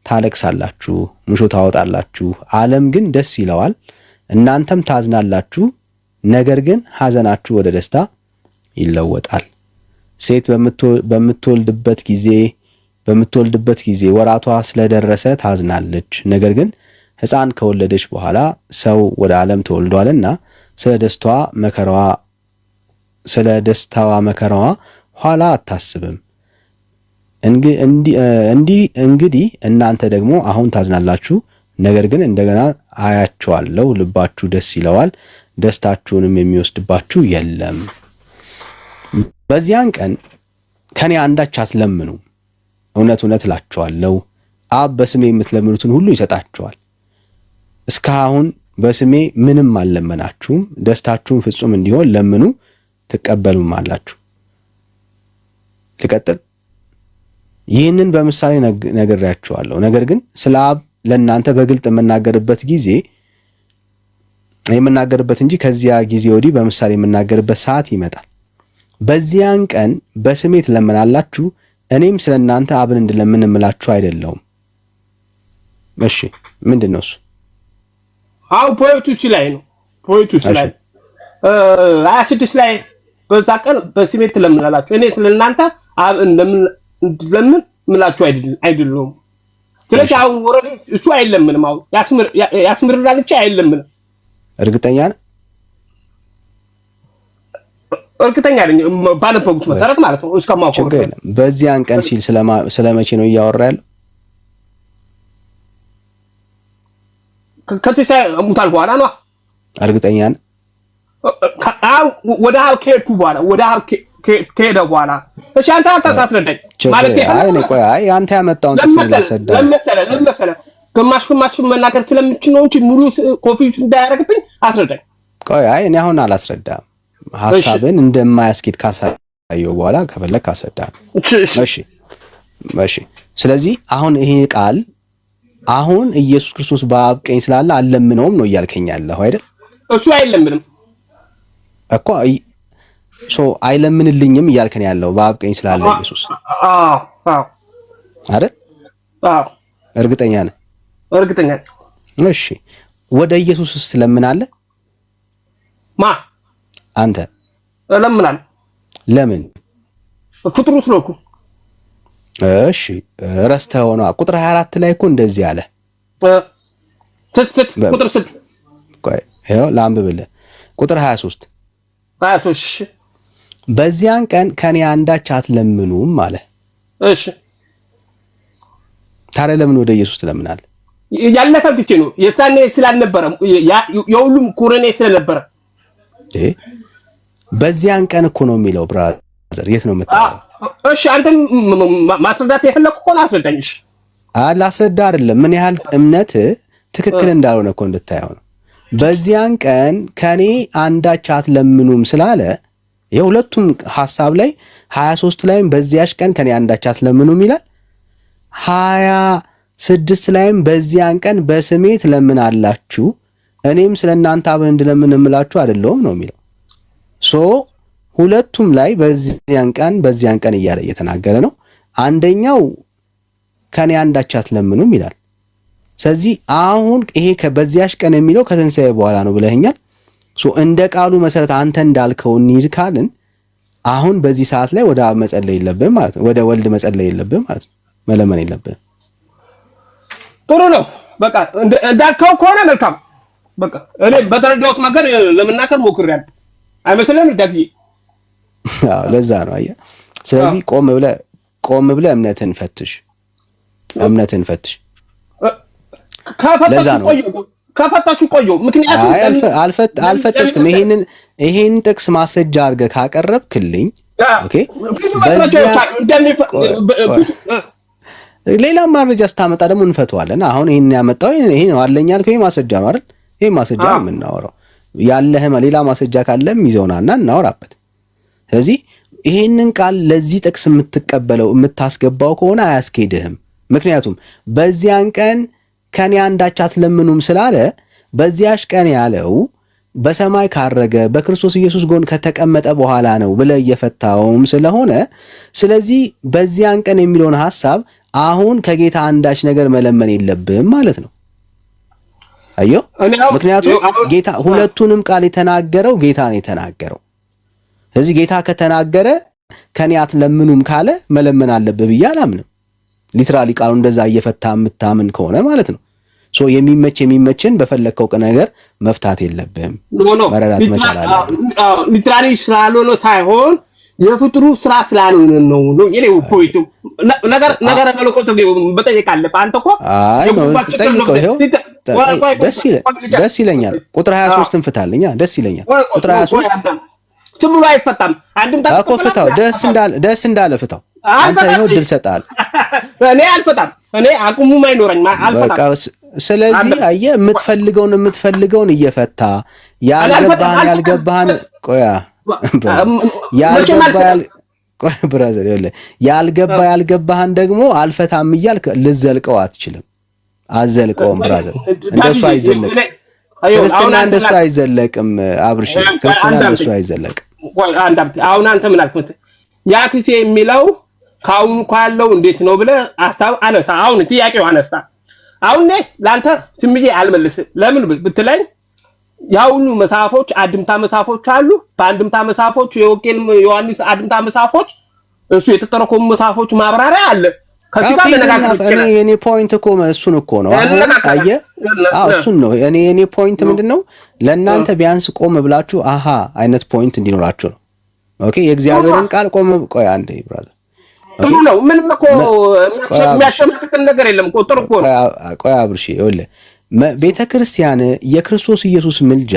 ታለቅሳላችሁ፣ ሙሾ ታወጣላችሁ፣ ዓለም ግን ደስ ይለዋል። እናንተም ታዝናላችሁ፣ ነገር ግን ሐዘናችሁ ወደ ደስታ ይለወጣል። ሴት በምትወልድበት ጊዜ ወራቷ ስለደረሰ ታዝናለች። ነገር ግን ሕፃን ከወለደች በኋላ ሰው ወደ ዓለም ተወልዷልና ስለ ደስታዋ መከራዋ ኋላ አታስብም። እንግዲህ እናንተ ደግሞ አሁን ታዝናላችሁ፣ ነገር ግን እንደገና አያችኋለሁ፣ ልባችሁ ደስ ይለዋል፣ ደስታችሁንም የሚወስድባችሁ የለም። በዚያን ቀን ከኔ አንዳች አትለምኑ፣ እውነት እውነት እላችኋለሁ አብ በስሜ የምትለምኑትን ሁሉ ይሰጣችኋል። እስካሁን በስሜ ምንም አልለመናችሁም፣ ደስታችሁን ፍጹም እንዲሆን ለምኑ ትቀበሉም አላችሁ። ልቀጥል። ይህንን በምሳሌ ነግሬያችኋለሁ። ነገር ግን ስለ አብ ለእናንተ በግልጥ የምናገርበት እንጂ ከዚያ ጊዜ ወዲህ በምሳሌ የምናገርበት ሰዓት ይመጣል። በዚያን ቀን በስሜ ትለምናላችሁ፣ እኔም ስለ እናንተ አብን እንድለምን እምላችሁ አይደለሁም። እሺ ምንድን ነው እሱ? ፖይንቱ ላይ ነው። 26 ላይ በዛ ቀን በስሜ ትለምናላችሁ፣ እኔ ስለ እናንተ አብ እንድለምን እምላችሁ አይደለሁም። ስለዚህ አሁን ወረደ እሱ አይለምንም። አሁን ያስምርራል እንጂ አይለምንም። እርግጠኛ ነህ? እርግጠኛ ነኝ ባነበብኩት መሰረት ማለት ነው። እስከማውቀው በዚያን ቀን ሲል ስለመቼ ነው እያወራ ያለው? ከትንሣኤ ሙታን በኋላ ነው። እርግጠኛ ነህ? ወደ አብ ከሄድኩ በኋላ ከሄደ በኋላ እሺ፣ አንተ አታስረዳኝ ማለት አይ አንተ ያመጣውን ጥቅስ ላስረዳ ለምሳሌ ግማሽ መናገር ስለምችል ነው እንጂ ሙሉ ኮንፊውዥን እንዳያደርግብኝ አስረዳኝ። አይ እኔ አሁን አላስረዳም። ሐሳብን እንደማያስኬድ ካሳየው በኋላ ከፈለክ አስረዳ። እሺ። ስለዚህ አሁን ይሄ ቃል አሁን ኢየሱስ ክርስቶስ በአብ ቀኝ ስላለ አልለምነውም ነው እያልከኝ ያለኸው አይደል? እሱ አይለምንም እኮ አይለምንልኝም እያልከኝ ያለው በአብ ቀኝ ስላለ ኢየሱስ። አይደል? እርግጠኛ ነህ? እርግጠኛ ነኝ። እሺ ወደ ኢየሱስስ ትለምናለህ? አንተ እለምናለሁ። ለምን? ፍጥሩ ስለኩ። እሺ ረስተህ ሆነ። ቁጥር 24 ላይ እኮ እንደዚህ አለ። ቁጥር 6 ቆይ ይኸው ላንብብልህ። ቁጥር 23 እሺ በዚያን ቀን ከኔ አንዳች አትለምኑም አለ። እሺ ታዲያ ለምን ወደ ኢየሱስ ትለምናለህ? ያለፈ ጊዜ ነው። የሳኔ ስላልነበረ የሁሉም ኩረኔ ስለነበረ በዚያን ቀን እኮ ነው የሚለው። ብራዘር የት ነው የምታየው? እሺ አንተ ማስረዳት የፈለኩ እኮ አስረዳኝ። እሺ አላስረዳ አይደለም። ምን ያህል እምነት ትክክል እንዳልሆነ እኮ እንድታየው ነው። በዚያን ቀን ከኔ አንዳች አትለምኑም ስላለ የሁለቱም ሐሳብ ላይ 23 ላይም በዚያሽ ቀን ከኔ አንዳች አትለምኑም ይላል። 26 ላይም በዚያን ቀን በስሜ ትለምናላችሁ እኔም ስለናንተ አብን እንድለምን እምላችሁ አይደለም ነው የሚለው። ሶ ሁለቱም ላይ በዚያን ቀን እያለ እየተናገረ ነው። አንደኛው ከኔ አንዳች አትለምኑም ይላል። ስለዚህ አሁን ይሄ በዚያሽ ቀን የሚለው ከትንሣኤ በኋላ ነው ብለኸኛል። ሶ እንደ ቃሉ መሰረት አንተ እንዳልከው እንሂድ ካልን አሁን በዚህ ሰዓት ላይ ወደ አብ መጸለይ የለብህም ማለት ነው። ወደ ወልድ መጸለይ የለብህም ማለት ነው። መለመን የለብህም። ጥሩ ነው። በቃ እንዳልከው ከሆነ መልካም። በቃ እኔ በተረዳሁት ነገር ለመናገር ሞክሬያለሁ። አይመስልም ዳግዬ? አዎ ለዛ ነው አየህ። ስለዚህ ቆም ብለህ እምነትን ፈትሽ። ከፈታችሁ ቆዩ። ምክንያቱም አልፈተሽክም። ይሄን ጥቅስ ማስረጃ አድርገህ ካቀረብክልኝ ኦኬ፣ ሌላ ማስረጃ ስታመጣ ደግሞ እንፈተዋለን። አሁን ይሄን ያመጣው ይሄ ነው አለኝ ያልከው ማስረጃ ነው አይደል? ይሄ ማስረጃ ነው የምናወራው። ያለህም ሌላ ማስረጃ ካለም ይዘውናና እናወራበት። ስለዚህ ይሄንን ቃል ለዚህ ጥቅስ የምትቀበለው የምታስገባው ከሆነ አያስኬድህም። ምክንያቱም በዚያን ቀን ከኔ አንዳች አትለምኑም ስላለ በዚያሽ ቀን ያለው በሰማይ ካረገ በክርስቶስ ኢየሱስ ጎን ከተቀመጠ በኋላ ነው ብለህ እየፈታውም ስለሆነ ስለዚህ በዚያን ቀን የሚለውን ሐሳብ አሁን ከጌታ አንዳች ነገር መለመን የለብህም ማለት ነው። አየሁ። ምክንያቱም ጌታ ሁለቱንም ቃል የተናገረው ጌታ ነው የተናገረው። ስለዚህ ጌታ ከተናገረ ከኔ አትለምኑም ካለ መለመን አለብህ ብዬ አላምንም። ሊትራሊ ቃሉ እንደዛ እየፈታ የምታምን ከሆነ ማለት ነው። ሶ የሚመችን በፈለከው ነገር መፍታት የለብህም። መረዳት መቻል አለብህ። ሊትራሊ ስላልሆነ ሳይሆን የፍጥሩ ስራ ስላልሆነ ነው የኔው ፖይንቱ። ነገር መለኮት በጠየቅ አለብህ አንተ እኮ። አይ ነው ጠይቀው። ይሄው ደስ ይለኛል። ቁጥር 23ን ፍታልኛ። ደስ ይለኛል። ቁጥር 23 ዝም ብሎ አይፈታም። አንድም ታቆ ፍታው። ደስ እንዳለ ፍታው። አንተ ይሄው ድል ሰጣል። እኔ አልፈታም። እኔ አቁሙም አይኖረኝም አልፈታም። በቃ ስለዚህ አየህ የምትፈልገውን እየፈታ ያልገባህን ብራዘር ያልገባህን ደግሞ አልፈታም እያልክ ልዘልቀው አትችልም። አዘልቀውም ብራዘር እንደሱ አይዘለቅም። ክርስትና እንደሱ አይዘለቅም። አብርሽ ክርስትና እንደሱ አይዘለቅም። አሁን አንተ ምን አልኩት? ያ ክሴ የሚለው ካሁን ካለው እንዴት ነው ብለህ ሐሳብ አነሳ። አሁን ጥያቄው አነሳ። አሁን ለአንተ ስምዬ አልመልስም። ለምን ብትለኝ ያውኑ መጽሐፎች አድምታ መጽሐፎች አሉ። በአንድምታ መጽሐፎች የወንጌል ዮሐንስ አድምታ መጽሐፎች እሱ የተተረኮሙ መጽሐፎች ማብራሪያ አለ። ከዚህ ጋር ለነጋገር የኔ ፖይንት እኮ እሱን እኮ ነው። አየህ እሱን ነው የኔ ፖይንት ምንድነው? ለእናንተ ቢያንስ ቆም ብላችሁ አሃ አይነት ፖይንት እንዲኖራችሁ ነው። ኦኬ የእግዚአብሔርን ቃል ቆይ አንዴ ብራዘር ጥሩ ነው። ምንም እኮ የሚያሸማቅቅን ነገር የለም እኮ ጥሩ እኮ ነው። ቆይ አብርሽ ይኸውልህ ቤተክርስቲያን የክርስቶስ ኢየሱስ ምልጃ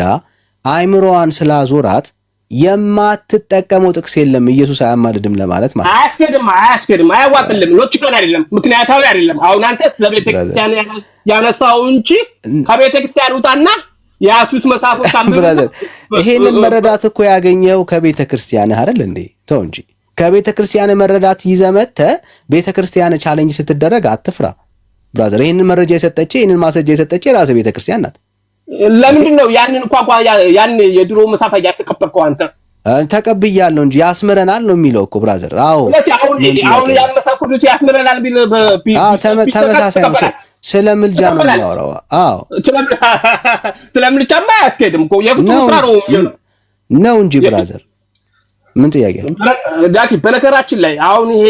አይምሮዋን ስላዞራት የማትጠቀመው ጥቅስ የለም። ኢየሱስ አያማልድም ለማለት ማለት አያስኬድም፣ አያዋጥልም፣ ሎጂካል አይደለም፣ ምክንያታዊ አይደለም። አሁን አንተ ስለ ቤተክርስቲያን ያነሳው እንጂ ከቤተክርስቲያን ውጣና ያሱት መጽሐፎች ብራዘር ይሄንን መረዳት እኮ ያገኘው ከቤተክርስቲያን አይደል እንዴ? ተው እንጂ ከቤተክርስቲያን መረዳት ይዘመተ ቤተክርስቲያን ቻሌንጅ ስትደረግ አትፍራ ብራዘር። ይሄንን መረጃ የሰጠች ይሄንን ማስረጃ የሰጠች ራስ ቤተክርስቲያን ናት። ለምንድን ነው ያንን ያን የድሮ መጽሐፍ ያተቀበልከው አንተ? ተቀብያለሁ እንጂ ያስምረናል ነው የሚለው እኮ ብራዘር። አዎ አሁን ያመጣው ቅዱስ ያስምረናል ቢል ተመሳሳይ ነው። ስለ ምልጃ ነው የሚያወራው። አዎ ስለ ምልጃማ አያስኬድም እኮ የፍጥሩ ስራ ነው እንጂ ብራዘር ምን ጥያቄ ነው ዳኪ? በነገራችን ላይ አሁን ይሄ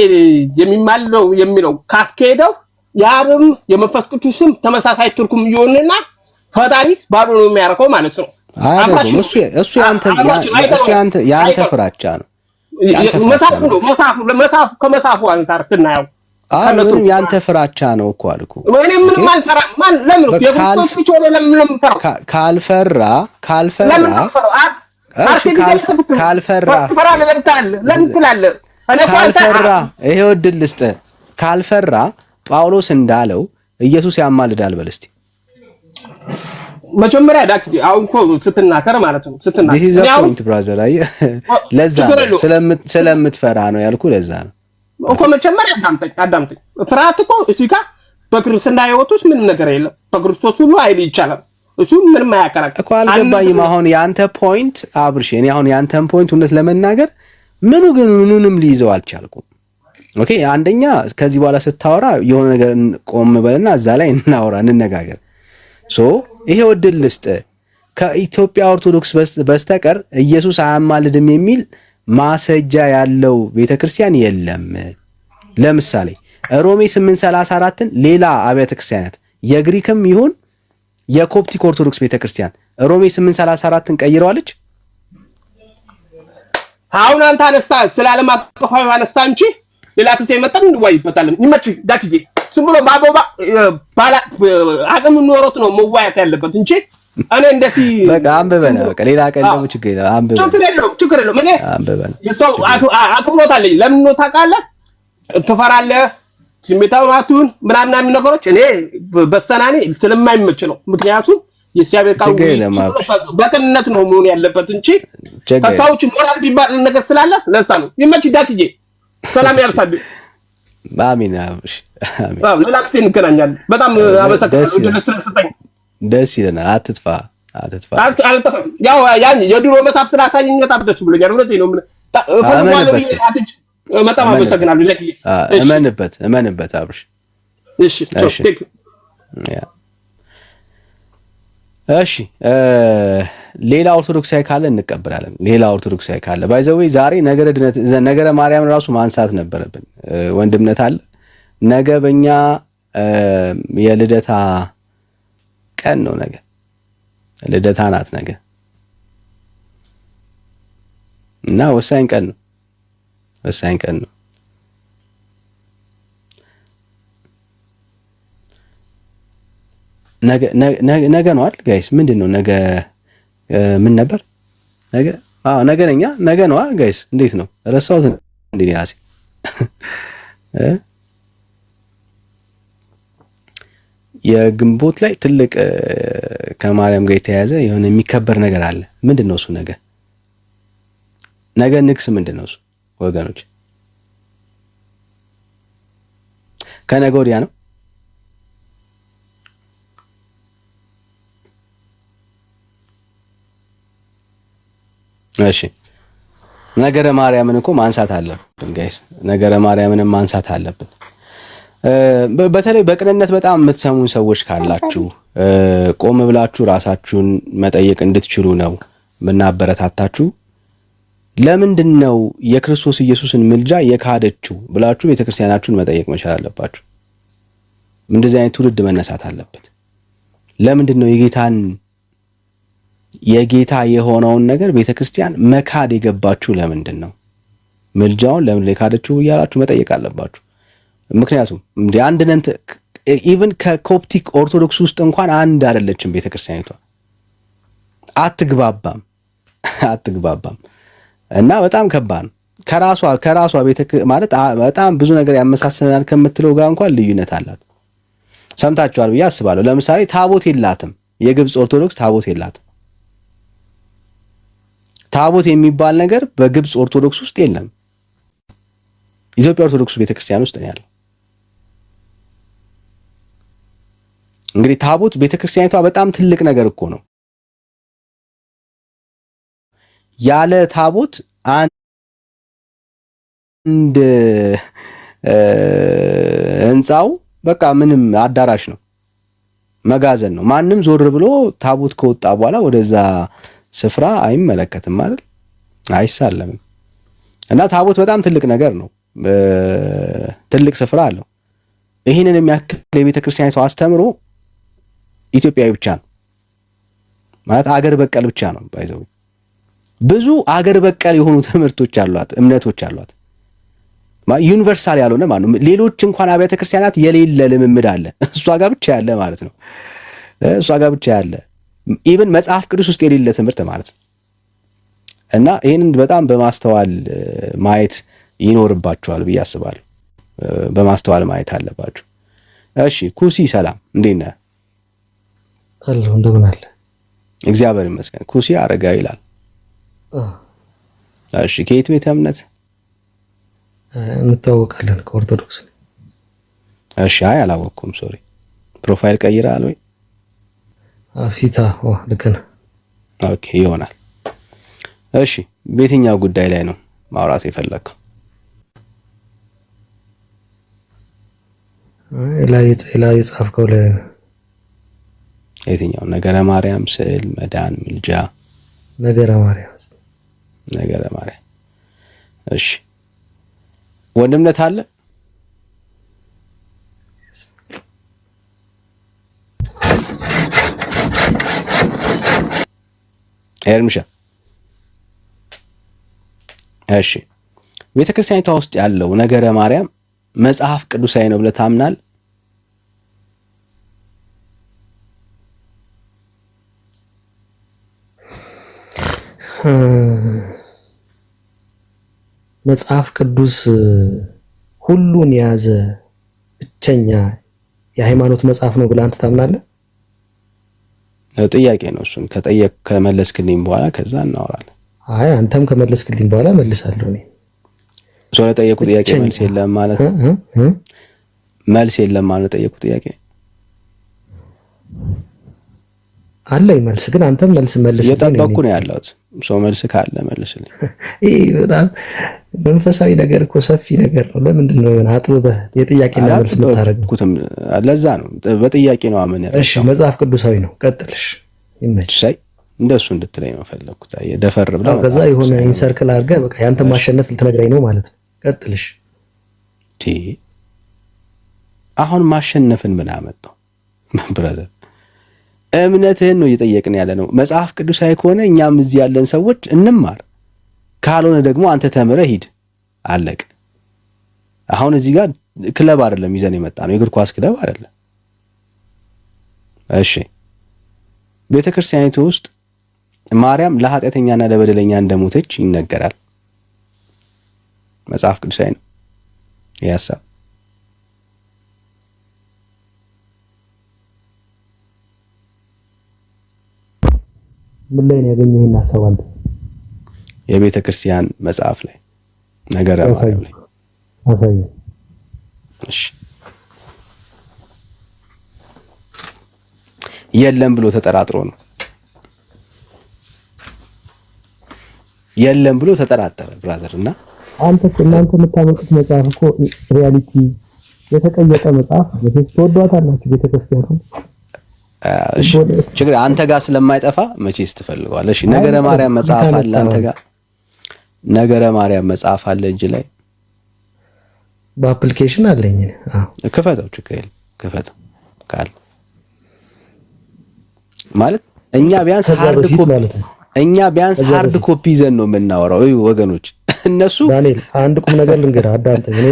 የሚማለው የሚለው ካስኬደው ያብም የመንፈስ ቅዱስም ተመሳሳይ ትርጉም ይሆንና ፈጣሪ ባዶ ነው የሚያረከው ማለት ነው። አይደለም እሱ ያንተ ፍራቻ ነው። መጽሐፉ ከመጽሐፉ አንፃር ስናየው ምንም ያንተ ፍራቻ ነው እኮ አልኩ። እኔ ምንም አልፈራም። ማን ለምን የክርስቶስ ልጅ ሆነ ለምን ፈራ? ካልፈራ ይሄው እድል ልስጥህ። ካልፈራ ጳውሎስ እንዳለው ኢየሱስ ያማልዳል በል እስቲ። መጀመሪያ ዳክ አሁን እኮ ስትናከር ማለት ነው ስትናከር this is a point brother አይ ለዛ ስለምትፈራ ነው ያልኩ ለዛ ነው እኮ መጀመሪያ አዳምጠኝ ፍርሃት እኮ እዚህ ጋር በክርስትና ህይወት ውስጥ ምንም ነገር የለም በክርስቶስ ሁሉ አይል ይቻላል እሱ ምንም አያከራክር እኮ አልገባኝም አሁን ያንተ ፖይንት አብርሽ እኔ አሁን ያንተን ፖይንት እውነት ለመናገር ምኑንም ሊይዘው አልቻልኩም ኦኬ አንደኛ ከዚህ በኋላ ስታወራ የሆነ ነገር ቆም በልና እዛ ላይ እንነጋገር ሶ ይሄ ወድል ልስጥ ከኢትዮጵያ ኦርቶዶክስ በስተቀር ኢየሱስ አያማልድም የሚል ማሰጃ ያለው ቤተክርስቲያን የለም ለምሳሌ ሮሜ 8:34ን ሌላ አብያተ ክርስቲያናት የግሪክም ይሁን የኮፕቲክ ኦርቶዶክስ ቤተክርስቲያን ሮሜ 8:34ን ቀይረዋለች አሁን አንተ አነሳ ስላለም አጥፋው አነሳ እንጂ ሌላ ጊዜ መጣን እንወያይበታለን ይመች ዳክጂ ዝም ብሎ ባላ አቅም ኖሮት ነው መዋያት ያለበት እንጂ እኔ እንደዚህ በቃ አንበበና በቃ ሌላ ቀን ደግሞ ችግር የለውም እኔ አንበበና የሰው አቅምኖት አለኝ ለምን ነው ታውቃለህ ትፈራለህ ስሜታው አቱን ምናምን ነገሮች እኔ በሰናኔ ስለማይመች ነው ምክንያቱም የሲያቤ ቃል በቅንነት ነው መሆን ያለበት እንጂ ከታውጭ ሞራል ቢባል ነገር ስላለ ለዛ ነው ይመች ዳክጂ ሰላም ያርሳድ አሚን አብሽ አሚን ሌላ ጊዜ እንገናኛለን በጣም አመሰግናለሁ ደስ ይለናል አትጥፋ ያው ያን የድሮ መጽሐፍ ስላሳየኝ በጣም ደስ ብሎኛል እውነቴን ነው በጣም አመሰግናለሁ ለኪ እመንበት አብሽ እሺ ሌላ ኦርቶዶክሳዊ ካለ እንቀበላለን ሌላ ኦርቶዶክሳዊ ካለ ባይዘዌ ዛሬ ነገረ ማርያም ራሱ ማንሳት ነበረብን ወንድምነት አለ ነገ በእኛ የልደታ ቀን ነው ነገ ልደታ ናት ነገ እና ወሳኝ ቀን ነው ነገ ነው አይደል ጋይስ ምንድነው ነገ ምን ነበር ነገ ነገ ነው አይደል ጋይስ እንዴት ነው ረሳሁት እንዴ ያሲ የግንቦት ላይ ትልቅ ከማርያም ጋር የተያያዘ የሆነ የሚከበር ነገር አለ ምንድነው እሱ ነገ ንግስ ምንድነው እሱ ወገኖች ከነገ ወዲያ ነው እሺ ነገረ ማርያምን እኮ ማንሳት አለብን ጋይስ ነገረ ማርያምንም ማንሳት አለብን በተለይ በቅንነት በጣም የምትሰሙን ሰዎች ካላችሁ ቆም ብላችሁ ራሳችሁን መጠየቅ እንድትችሉ ነው ምናበረታታችሁ ለምንድነው የክርስቶስ ኢየሱስን ምልጃ የካደችው ብላችሁ ቤተክርስቲያናችሁን መጠየቅ መቻል አለባችሁ እንደዚህ አይነት ትውልድ መነሳት አለበት ለምንድነው የጌታ የሆነውን ነገር ቤተክርስቲያን መካድ የገባችሁ ለምንድነው ምልጃውን ለምን ለካደችው እያላችሁ መጠየቅ አለባችሁ ምክንያቱም እንደ አንድነት ኢቭን ከኮፕቲክ ኦርቶዶክስ ውስጥ እንኳን አንድ አይደለችም ቤተክርስቲያኒቷ አትግባባም እና በጣም ከባድ ከራሷ ማለት በጣም ብዙ ነገር ያመሳሰናል ከምትለው ጋር እንኳን ልዩነት አላት ሰምታችኋል ብዬ አስባለሁ ለምሳሌ ታቦት የላትም የግብጽ ኦርቶዶክስ ታቦት የላትም ታቦት የሚባል ነገር በግብጽ ኦርቶዶክስ ውስጥ የለም ኢትዮጵያ ኦርቶዶክስ ቤተክርስቲያን ውስጥ ነው ያለው እንግዲህ ታቦት ቤተክርስቲያኒቷ በጣም ትልቅ ነገር እኮ ነው ያለ ታቦት አንድ ህንጻው በቃ ምንም አዳራሽ ነው መጋዘን ነው ማንም ዞር ብሎ ታቦት ከወጣ በኋላ ወደዛ ስፍራ አይመለከትም ማለት አይሳለምም እና ታቦት በጣም ትልቅ ነገር ነው ትልቅ ስፍራ አለው ይሄንን የሚያክል የቤተክርስቲያኒቷ አስተምሮ ኢትዮጵያዊ ብቻ ነው ማለት አገር በቀል ብቻ ነው ባይዘው ብዙ አገር በቀል የሆኑ ትምህርቶች አሏት እምነቶች አሏት ዩኒቨርሳል ያልሆነ ማለት ነው ሌሎች እንኳን አብያተ ክርስቲያናት የሌለ ልምምድ አለ እሷ ጋር ብቻ ያለ ማለት ነው እሷ ጋር ብቻ ያለ ኢቭን መጽሐፍ ቅዱስ ውስጥ የሌለ ትምህርት ማለት ነው እና ይሄንን በጣም በማስተዋል ማየት ይኖርባችኋል ብዬ አስባለሁ በማስተዋል ማየት አለባችሁ እሺ ኩሲ ሰላም እንዴት ነህ አለሁ እንደምን አለ እግዚአብሔር ይመስገን። ኩሲ አረጋዊ ይላል። እሺ ከየት ቤተ እምነት እንታወቃለን? ከኦርቶዶክስ። እሺ አይ አላወኩም፣ ሶሪ። ፕሮፋይል ቀይራል ወይ? አፊታ ልክ ነህ። ኦኬ ይሆናል። እሺ በየትኛው ጉዳይ ላይ ነው ማውራት የፈለከው? ላይ የጻፍከው ላይ የትኛው? ነገረ ማርያም፣ ስዕል፣ መዳን፣ ምልጃ። ነገረ ማርያም። እሺ ወንድምነት አለ? ኤርምሻ እሺ ቤተክርስቲያኒቷ ውስጥ ያለው ነገረ ማርያም መጽሐፍ ቅዱሳዊ ነው ብለህ ታምናለህ? መጽሐፍ ቅዱስ ሁሉን የያዘ ብቸኛ የሃይማኖት መጽሐፍ ነው ብለህ አንተ ታምናለህ? ጥያቄ ነው። እሱን ከመለስክልኝ በኋላ ከዛ እናወራለን። አይ አንተም ከመለስክልኝ በኋላ መልሳለሁ። እኔ ሶ ለጠየቁ ጥያቄ መልስ የለም ማለት መልስ የለም ማለት ጠየቁ ጥያቄ አለኝ መልስ፣ ግን አንተም መልስ እየጠበቅኩ ነው ያለሁት። ሶ መልስ ካለ መልስልኝ። ይሄ በጣም መንፈሳዊ ነገር እኮ ሰፊ ነገር ነው። ለምንድን ነው አጥብበህ የጥያቄና መልስ የምታደርገው? ለዛ ነው በጥያቄ ነው አመን ያለው። እሺ መጽሐፍ ቅዱሳዊ ነው። ቀጥልሽ ይመችሽ። እንደሱ እንድትለኝ ነው ፈለኩት። ደፈር ብላ ከዛ የሆነ ኢንሰርክል አድርገህ በቃ ያንተ ማሸነፍ ልትነግረኝ ነው ማለት ነው። ቀጥልሽ። አሁን ማሸነፍን ምን አመጣው? ብራዘር እምነትህን ነው እየጠየቅን ያለ ነው። መጽሐፍ ቅዱሳዊ ከሆነ እኛም እዚህ ያለን ሰዎች እንማር፣ ካልሆነ ደግሞ አንተ ተምረህ ሂድ። አለቅ። አሁን እዚህ ጋር ክለብ አይደለም ይዘን የመጣ ነው፣ የእግር ኳስ ክለብ አይደለም። እሺ ቤተክርስቲያኒቱ ውስጥ ማርያም ለኃጢአተኛና ለበደለኛ እንደሞተች ይነገራል። መጽሐፍ ቅዱሳዊ ነው ይህ ሐሳብ። ምን ላይ ነው ያገኘው ይሄን ሐሳብ አንተ? የቤተ ክርስቲያን መጽሐፍ ላይ ነገረ ማርያም ላይ አሳይ። እሺ የለም ብሎ ተጠራጥሮ ነው። የለም ብሎ ተጠራጠረ ብራዘር። እና እናንተ የምታመጡት መጽሐፍ እኮ ሪያሊቲ የተቀየጠ መጽሐፍ ነው። ተወዷታላችሁ ቤተክርስቲያኑ። እሺ ችግር አንተ ጋር ስለማይጠፋ መቼስ ትፈልገዋለህ። እሺ ነገረ ማርያም መጽሐፍ አለ አንተ ጋር? ነገረ ማርያም መጽሐፍ አለ እጅ ላይ? በአፕሊኬሽን አለኝ። አዎ ክፈተው፣ ችግር የለም ክፈተው ካለ ማለት እኛ ቢያንስ ሃርድ ኮፒ ማለት ነው። እኛ ቢያንስ ሃርድ ኮፒ ይዘን ነው የምናወራው ወገኖች። እነሱ ዳንኤል አንድ ቁም ነገር ልንገርህ፣ አዳምጠኝ። እኔ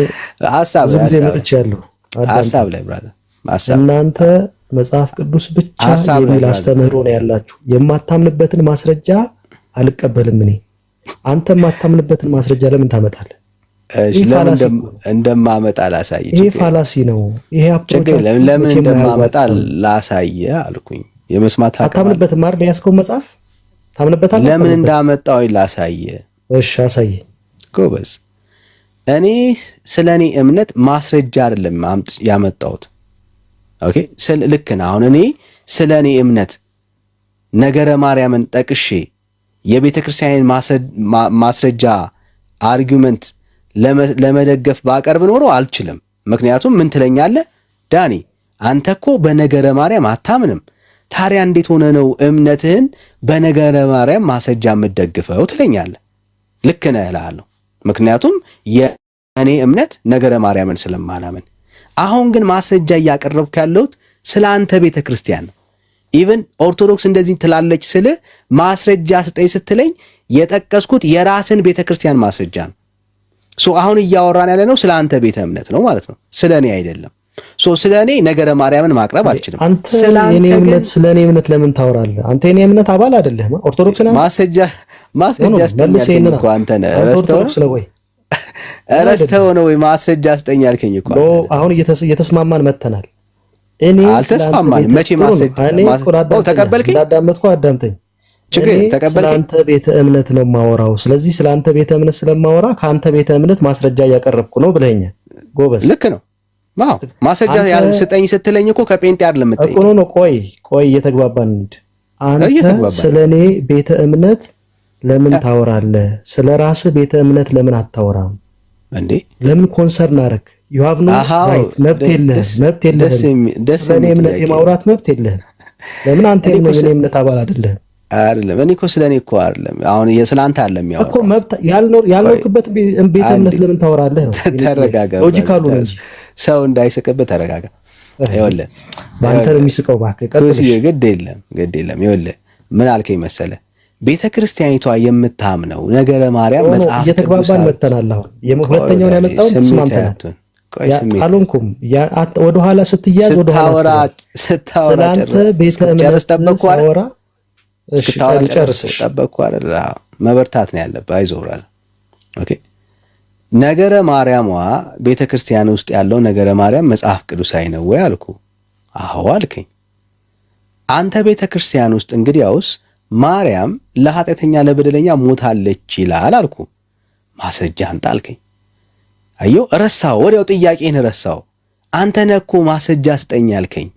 ሐሳብ ላይ ብራዘር፣ እናንተ መጽሐፍ ቅዱስ ብቻ የሚል አስተምህሮ ነው ያላችሁ። የማታምንበትን ማስረጃ አልቀበልም እኔ። አንተ የማታምንበትን ማስረጃ ለምን ታመጣለህ? እሺ ለምን እንደማመጣ ላሳይ። ይሄ ፋላሲ ነው። ይሄ አፕሮች ለምን እንደማመጣ ላሳይ አልኩኝ። የመስማት አታምንበትም ማለት ያስከው መጽሐፍ ታምንበታለህ? ለምን እንዳመጣው ላሳይ። እሺ አሳይ ጎበዝ። እኔ ስለኔ እምነት ማስረጃ አይደለም ያመጣሁት። ኦኬ ልክ ነህ። አሁን እኔ ስለኔ እምነት ነገረ ማርያምን ጠቅሼ የቤተ ክርስቲያንን ማስረጃ አርጊውመንት ለመደገፍ ባቀርብ ኖሮ አልችልም። ምክንያቱም ምን ትለኛለህ ዳኒ፣ አንተ እኮ በነገረ ማርያም አታምንም። ታዲያ እንዴት ሆነ ነው እምነትህን በነገረ ማርያም ማስረጃ የምትደግፈው ትለኛለህ። ልክ ነህ እልሃለሁ። ምክንያቱም የእኔ እምነት ነገረ ማርያምን ስለማላምን። አሁን ግን ማስረጃ እያቀረብኩ ያለሁት ስለ አንተ ቤተ ክርስቲያን ነው። ኢቭን ኦርቶዶክስ እንደዚህ ትላለች ስለ ማስረጃ ስጠኝ ስትለኝ የጠቀስኩት የራስን ቤተ ክርስቲያን ማስረጃ ነው። አሁን እያወራን ያለ ነው ስለ አንተ ቤተ እምነት ነው ማለት ነው፣ ስለ እኔ አይደለም። ስለ እኔ ነገረ ማርያምን ማቅረብ አልችልም። ስለ እኔ እምነት ለምን ታወራለህ? አንተ የኔ እምነት አባል አይደለህም። ኦርቶዶክስ ነህ። ማስረጃ ስጠኝ እኮ አንተ ነህ። ረስተው ነው ወይ ማስረጃ ስጠኝ ያልከኝ እኮ። አሁን እየተስማማን መተናል። እኔ አልተስማማን። መቼ ማስረጃ ተቀበልከኝ? አዳመጥኩ። አዳምጠኝ። ችግር ተቀበልከኝ። ስለአንተ ቤተ እምነት ነው የማወራው። ስለዚህ ስለአንተ ቤተ እምነት ስለማወራ ከአንተ ቤተ እምነት ማስረጃ እያቀረብኩ ነው ብለኸኛል። ጎበዝ፣ ልክ ነው። አዎ ማስረጃ ስጠኝ ስትለኝ እኮ ከጴንጤ አይደለም የምትጠይቅ እኮ ነው። ቆይ እየተግባባን እንሂድ። አንተ ስለኔ ቤተ እምነት ለምን ታወራለህ? ስለ ራስህ ቤተ እምነት ለምን አታወራም እንዴ? ለምን ኮንሰርን አደረክ? you have no right መብት የለህም። ስለኔ እምነት የማውራት መብት የለህም። ለምን አንተ የኔ እምነት አባል አይደለህም? አይደለም እኔ እኮ ስለኔ እኮ አይደለም አሁን የስላንተ አይደለም ያው እኮ መብት ያልኖርክበት ቤተ እምነት ለምን ታወራለህ ነው። ተረጋጋ፣ ሎጂካሉ ነው እንጂ ሰው እንዳይስቅበት ተረጋጋ። ይኸውልህ በአንተ ነው የሚስቀው። እባክህ ቀጥል። ግድ የለም ይኸውልህ ምን አልከኝ መሰለህ? ቤተ ክርስቲያኒቷ የምታምነው ነገረ ማርያም መጽሐፍ እየተግባባን መተናል። አሁን ሁለተኛውን ያመጣውን ተስማምተናል። አልሆንኩም ወደ ኋላ ስትያዝ ወደ ኋላ ስታወራ ስለአንተ ቤተ እምነት ታወራ ጠበቅኩ አይደል? መበርታት ነው ያለብህ። አይዞህ ብራዘር። ኦኬ ነገረ ማርያሟ ቤተ ክርስቲያን ውስጥ ያለው ነገረ ማርያም መጽሐፍ ቅዱሳዊ ነው ወይ አልኩ። አዎ አልከኝ። አንተ ቤተ ክርስቲያን ውስጥ እንግዲያውስ ማርያም ለኃጢአተኛ ለበደለኛ ሞታለች ይላል አልኩ። ማስረጃ አንተ አልከኝ። አየሁ ረሳው፣ ወዲያው ጥያቄን ረሳው። አንተ ነህ እኮ ማስረጃ ስጠኝ አልከኝ።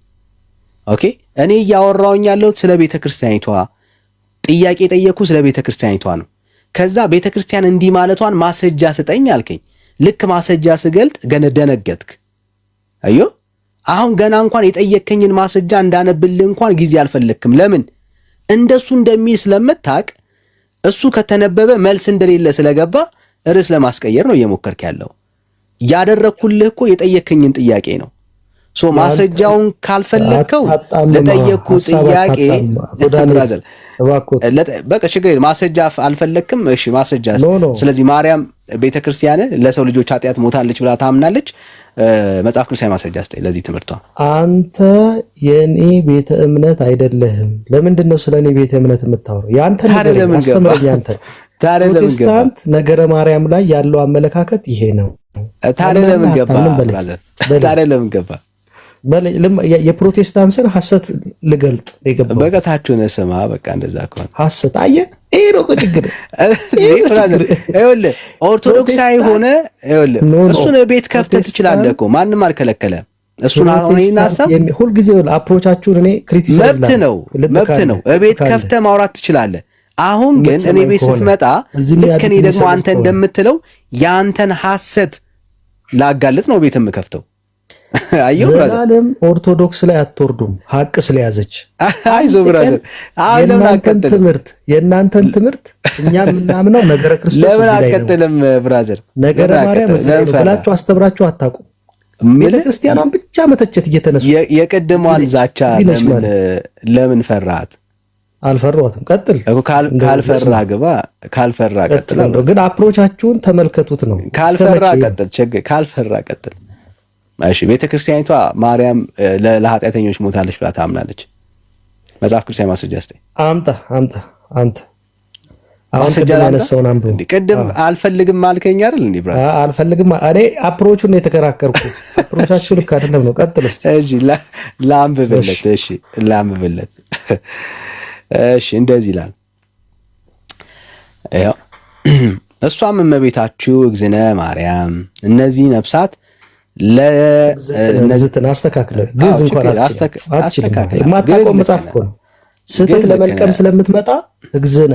ኦኬ እኔ እያወራሁኝ ያለሁት ስለ ቤተ ክርስቲያኒቷ ጥያቄ ጠየቅኩ፣ ስለ ቤተ ክርስቲያኒቷ ነው። ከዛ ቤተ ክርስቲያን እንዲህ ማለቷን ማስረጃ ስጠኝ አልከኝ። ልክ ማስረጃ ስገልጥ ደነገጥክ። አየሁ አሁን ገና እንኳን የጠየከኝን ማስረጃ እንዳነብልህ እንኳን ጊዜ አልፈለክም። ለምን? እንደሱ እንደሚል ስለምታቅ እሱ ከተነበበ መልስ እንደሌለ ስለገባ ርዕስ ለማስቀየር ነው እየሞከርክ ያለው። ያደረኩልህ እኮ የጠየከኝን ጥያቄ ነው። ሶ ማስረጃውን ካልፈለከው ለጠየቅኩ ጥያቄ ብራዘር በቃ ችግር የለም። ማስረጃ አልፈለክም፣ እሺ ማስረጃ። ስለዚህ ማርያም ቤተክርስቲያን ለሰው ልጆች ኃጢአት ሞታለች ብላ ታምናለች። መጽሐፍ ቅዱሳዊ ማስረጃ ስጠኝ ለዚህ ትምህርቷ። አንተ የኔ ቤተ እምነት አይደለህም። ለምንድን ነው ስለኔ ቤተ እምነት የምታወራው? ያንተ ነገር አስተምረኝ። አንተ ፕሮቴስታንት ነገረ ማርያም ላይ ያለው አመለካከት ይሄ ነው። ታዲያ ለምን ገባ ብራዘር? ታዲያ ለምን ገባ? የፕሮቴስታንትን ሐሰት ልገልጥ የገባው በቀታችሁን ስማ። በቃ እንደዛ ከሆነ ሐሰት አየህ፣ ይሄ ነው ችግር። ይኸውልህ ኦርቶዶክሳዊ ሆነ ይኸውልህ እሱን ቤት ከፍተህ ትችላለህ እኮ ማንም አልከለከለም። እሱን አሁን ሐሳብ ሁልጊዜ አፕሮቻችሁን እኔ ክሪቲሳይዝ መብት ነው። ቤት ከፍተህ ማውራት ትችላለህ። አሁን ግን እኔ ቤት ስትመጣ ልክ እኔ ደግሞ አንተ እንደምትለው ያንተን ሐሰት ላጋልጥ ነው ቤት የምከፍተው። አየው ብራዘር፣ ዘላለም ኦርቶዶክስ ላይ አትወርዱም ሐቅ ስለያዘች። አይዞህ ብራዘር፣ የእናንተን ትምህርት እኛ የምናምነው ነገረ ክርስቶስ ለምን አትቀጥልም ብራዘር? ነገረ ማርያም ብላችሁ አስተምራችሁ አታውቁም። ቤተክርስቲያኗን ብቻ መተቸት እየተነሱ የቀደመዋን ዛቻ ለምን ፈራሃት? አልፈራሁትም። ቀጥል። ካልፈራ ግባ፣ ካልፈራ ቀጥል። ግን አፕሮቻችሁን ተመልከቱት ነው። ካልፈራ ቀጥል፣ ካልፈራ ቀጥል። እሺ ቤተክርስቲያኒቷ ማርያም ለኃጢአተኞች ሞታለች ብላ ታምናለች። መጽሐፍ ቅዱሳዊ ማስረጃ ስጠኝ። አምጣ አንተ ማስረጃ ያነሳውን አንብብ። እንዴ ቅድም አልፈልግም አልከኝ አይደል? እንዴ ብራ አልፈልግም። እኔ አፕሮቹን ነው የተከራከርኩ። አፕሮቻችሁ ልክ አይደለም ነው። ቀጥል እስቲ። እሺ ላምብብለት። እሺ ላምብብለት። እሺ እንደዚህ ይላል። ያው እሷም እመቤታችሁ እግዝነ ማርያም እነዚህ ነፍሳት ለነዝትን አስተካክለ ግዝ እንኳን አስተካክለ የማታውቀው መጽሐፍ እኮ ነው። ስህተት ለመልቀም ስለምትመጣ እግዝነ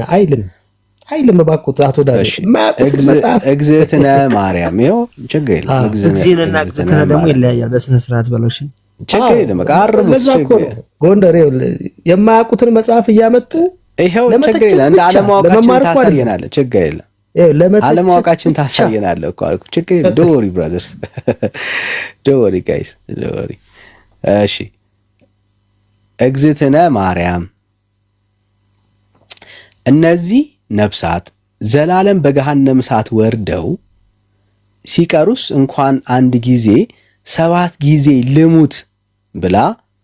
አይልም እባክዎት አቶ ዳንኤል ማያውቁት መጽሐፍ እግዝእትነ ማርያም ይኸው ችግር የለም። እግዝእንና እግዝእትነ ደግሞ ይለያያል። በስነ ስርዓት በለው። እሺ ችግር የለም። አርሙ ለዛ እኮ ነው ጎንደር የማያውቁትን መጽሐፍ እያመጡ ይኸው ችግር የለም። እንደ ዓለማወቃችን ታሳየናለህ። ችግር የለም። ዓለማወቃችን ታሳየናለህ እኮ አልኩ። ችግር የለም። ዶንት ወሪ ብራዘርስ፣ ዶንት ወሪ ጋይስ፣ ዶንት ወሪ። እሺ እግዝእትነ ማርያም እነዚህ ነፍሳት ዘላለም በገሃነም እሳት ወርደው ሲቀሩስ እንኳን አንድ ጊዜ 7 ጊዜ ልሙት ብላ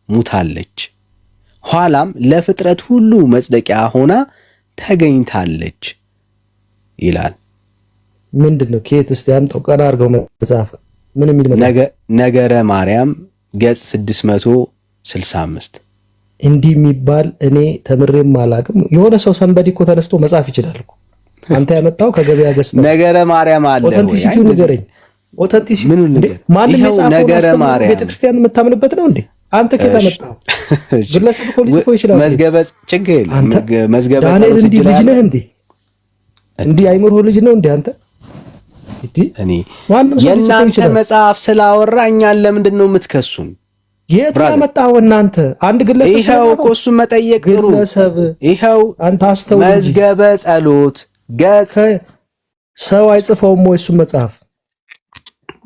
ሙታለች። ኋላም ለፍጥረት ሁሉ መጽደቂያ ሆና ተገኝታለች ይላል። ምንድነው? ከየት እስቲ ያምጣው? ቀና አድርገው መጽሐፍ ምን የሚል መጽሐፍ? ነገረ ማርያም ገጽ 665 እንዲህ የሚባል እኔ ተምሬም አላውቅም። የሆነ ሰው ሰንበዲ እኮ ተነስቶ መጻፍ ይችላል እኮ። አንተ ያመጣው ከገበያ ገዝተህ ነገረ ማርያም አለ ወይ? ኦተንቲሲቲው ንገረኝ። ኦተንቲሲቲ ማንም የጻፈው ነገረ ማርያም ቤተክርስቲያን የምታምንበት ነው እንዴ? አንተ ከየት አመጣው? ግለሰብ እኮ ሊጽፈው ይችላል። መዝገበ ችግር መዝገበ ጸሎት እንዲህ ልጅ ነህ እንዴ? እንዲህ አይምሮ ልጅ ነው እንዴ አንተ? እኔ የእናንተ መጽሐፍ ስላወራ እኛን ለምንድን ነው የምትከሱን? የት ያመጣው እናንተ? አንድ ግለሰብ ይሄው እኮ እሱን መጠየቅ ጥሩ። ይሄው አንተ አስተውል። መዝገበ ጸሎት ገጽ ሰው አይጽፈውም ወይ እሱን መጽሐፍ?